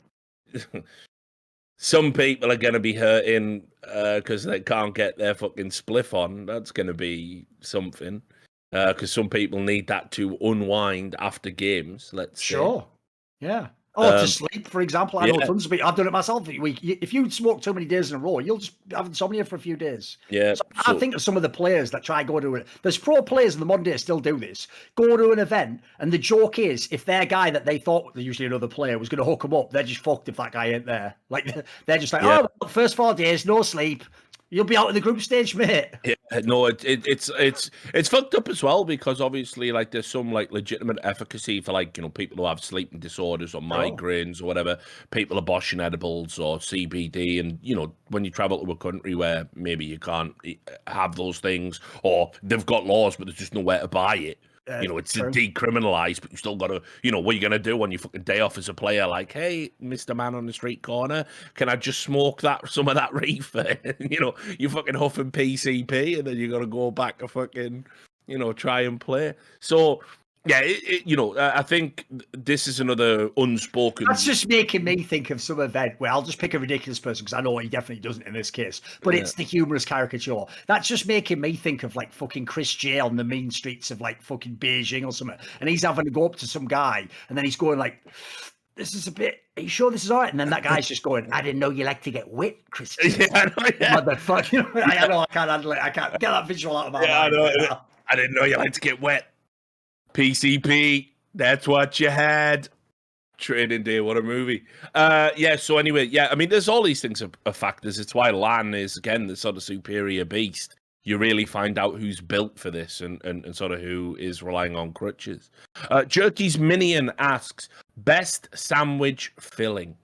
A: Some people are going to be hurting because they can't get their fucking spliff on. That's going to be something. Because some people need that to unwind after games, let's say.
B: Yeah. Oh, to sleep, for example. I know tons of people. I've done it myself. If you smoke too many days in a row, you'll just have insomnia for a few days.
A: Yeah.
B: So I think of some of the players that try go to it. There's pro players in the modern day still do this. Go to an event, and the joke is, if their guy that they thought was usually another player was going to hook them up, they're just fucked if that guy ain't there. Like they're just like, oh, first 4 days, no sleep. You'll be out of the group stage, mate.
A: Yeah, no, it's fucked up as well because obviously, like, there's some like legitimate efficacy for like, you know, people who have sleeping disorders or migraines or whatever. People are boshing edibles or CBD, and you know, when you travel to a country where maybe you can't have those things, or they've got laws but there's just nowhere to buy it. You know, it's decriminalized, but you still got to, you know, what are you going to do on your fucking day off as a player? Like, hey, Mr. Man on the street corner, can I just smoke some of that reefer? You know, you fucking huffing PCP, and then you got to go back and fucking, you know, try and play. So Yeah, I think this is another unspoken.
B: That's just making me think of some event where I'll just pick a ridiculous person because I know he definitely doesn't in this case, but it's the humorous caricature. That's just making me think of like fucking Chris J on the mean streets of like fucking Beijing or something. And he's having to go up to some guy and then he's going like, this is a bit, are you sure this is all right? And then that guy's just going, I didn't know you like to get wit, Chris J.
A: Yeah, I know, yeah.
B: Motherfucker. I know I can't handle it. I can't get that visual out of my mind.
A: I know. I didn't know you like to get wet. PCP, that's what you had. Training Day, what a movie. So anyway, I mean, there's all these things are factors. It's why LAN is, again, the sort of superior beast. You really find out who's built for this and sort of who is relying on crutches. Jerky's Minion asks, best sandwich filling?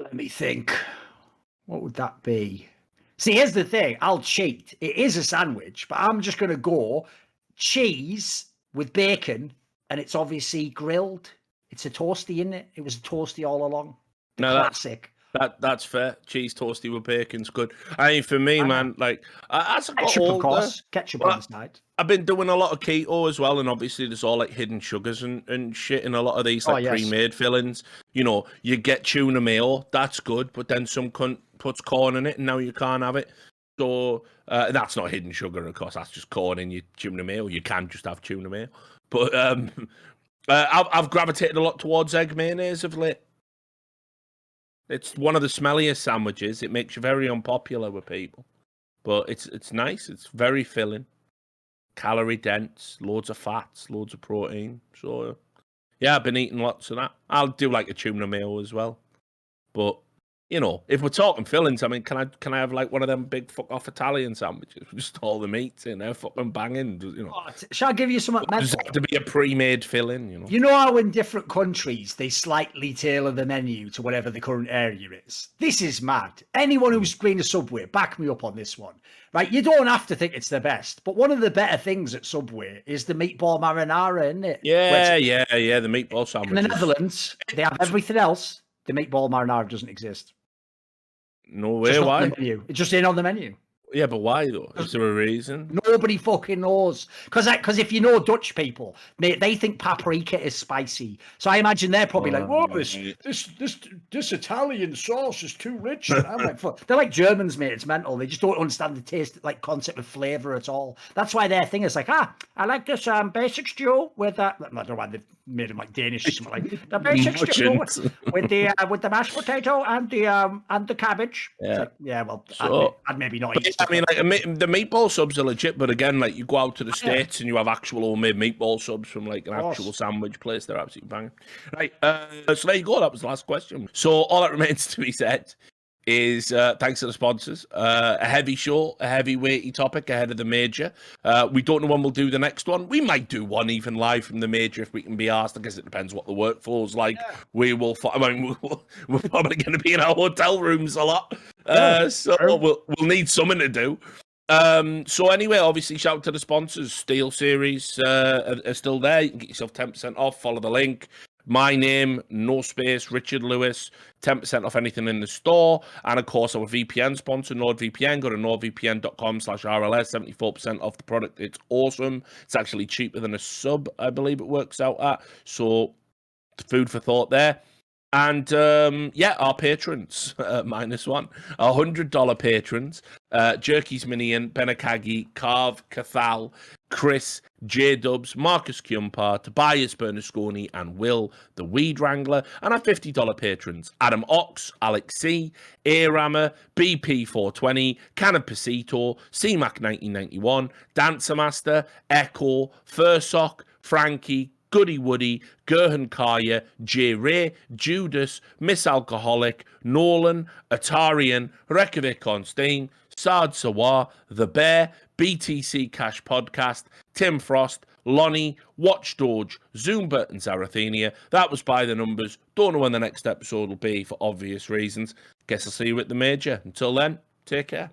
B: Let me think. What would that be? See, here's the thing. I'll cheat. It is a sandwich, but I'm just going to go cheese with bacon, and it's obviously grilled. It's a toasty, isn't it? It was a toasty all along. Classic.
A: That's fair. Cheese toasty with bacon's good. I mean, for me, man, like as I got
B: ketchup,
A: older,
B: of course. Ketchup on the side.
A: I've been doing a lot of keto as well, and obviously there's all like hidden sugars and shit in a lot of these like pre-made fillings. You know, you get tuna mayo, that's good, but then some cunt puts corn in it, and now you can't have it. So that's not hidden sugar, of course. That's just corn in your tuna mayo. You can just have tuna mayo, but I've gravitated a lot towards egg mayonnaise of late. It's one of the smelliest sandwiches. It makes you very unpopular with people, but it's nice. It's very filling, calorie dense, loads of fats, loads of protein. So yeah, I've been eating lots of that. I'll do like a tuna mayo as well, but you know, if we're talking fillings, I mean, can I have like one of them big fuck off Italian sandwiches with just all the meats in there, fucking banging? You know,
B: shall I give you something?
A: Does it have to be a pre-made filling? You know,
B: how in different countries they slightly tailor the menu to whatever the current area is. This is mad. Anyone who's been to Subway, back me up on this one. Right, you don't have to think it's the best, but one of the better things at Subway is the meatball marinara, isn't it?
A: Yeah, the meatball sandwich.
B: In the Netherlands, they have everything else. The meatball marinara doesn't exist.
A: No way, why?
B: It's just in on the menu.
A: Yeah, but why though? Is there a reason?
B: Nobody fucking knows. Because if you know Dutch people, they think paprika is spicy. So I imagine they're probably like, "Whoa, this Italian sauce is too rich." And I'm like, fuck. They're like Germans, mate. It's mental. They just don't understand the taste, like concept of flavor at all. That's why their thing is like, I like this basic stew with that. I don't know why they've made them like Danish or something like the basic stew with the mashed potato and the cabbage.
A: Yeah,
B: like, well, so, I'd maybe not eat.
A: I mean, like the meatball subs are legit, but again, like you go out to the States and you have actual homemade meatball subs from like an actual sandwich place. They're absolutely banging. Right, so there you go. That was the last question. So all that remains to be said is thanks to the sponsors. A heavy show, a heavy weighty topic ahead of the major. We don't know when we'll do the next one. We might do one even live from the major if we can be asked. I guess it depends what the workflow's like. Yeah. We will. I mean, we're probably going to be in our hotel rooms a lot, so we'll need something to do. So anyway, obviously, shout out to the sponsors. Steel Series are still there. You can get yourself 10% off. Follow the link. My name, no space, Richard Lewis, 10% off anything in the store. And of course, our VPN sponsor, NordVPN. Go to nordvpn.com/RLS, 74% off the product. It's awesome. It's actually cheaper than a sub, I believe it works out at. So, food for thought there. And our patrons, -1, our $100 patrons, Jerky's Minion, Benakagi, Carve, Cathal, Chris, J-Dubs, Marcus Kumpar, Tobias Bernasconi, and Will, the Weed Wrangler, and our $50 patrons, Adam Ox, Alex C, Airhammer, BP420, Can Pasito, CMAC 1991, Dancer Master, Echo, Fursock, Frankie, Goody Woody, Gerhan Kaya, J. Ray, Judas, Miss Alcoholic, Nolan, Atarian, Reykjavik Constein, Saad Sawar, The Bear, BTC Cash Podcast, Tim Frost, Lonnie, Watchdog, Zumba, and Zarathenia. That was by the numbers. Don't know when the next episode will be for obvious reasons. Guess I'll see you at the major. Until then, take care.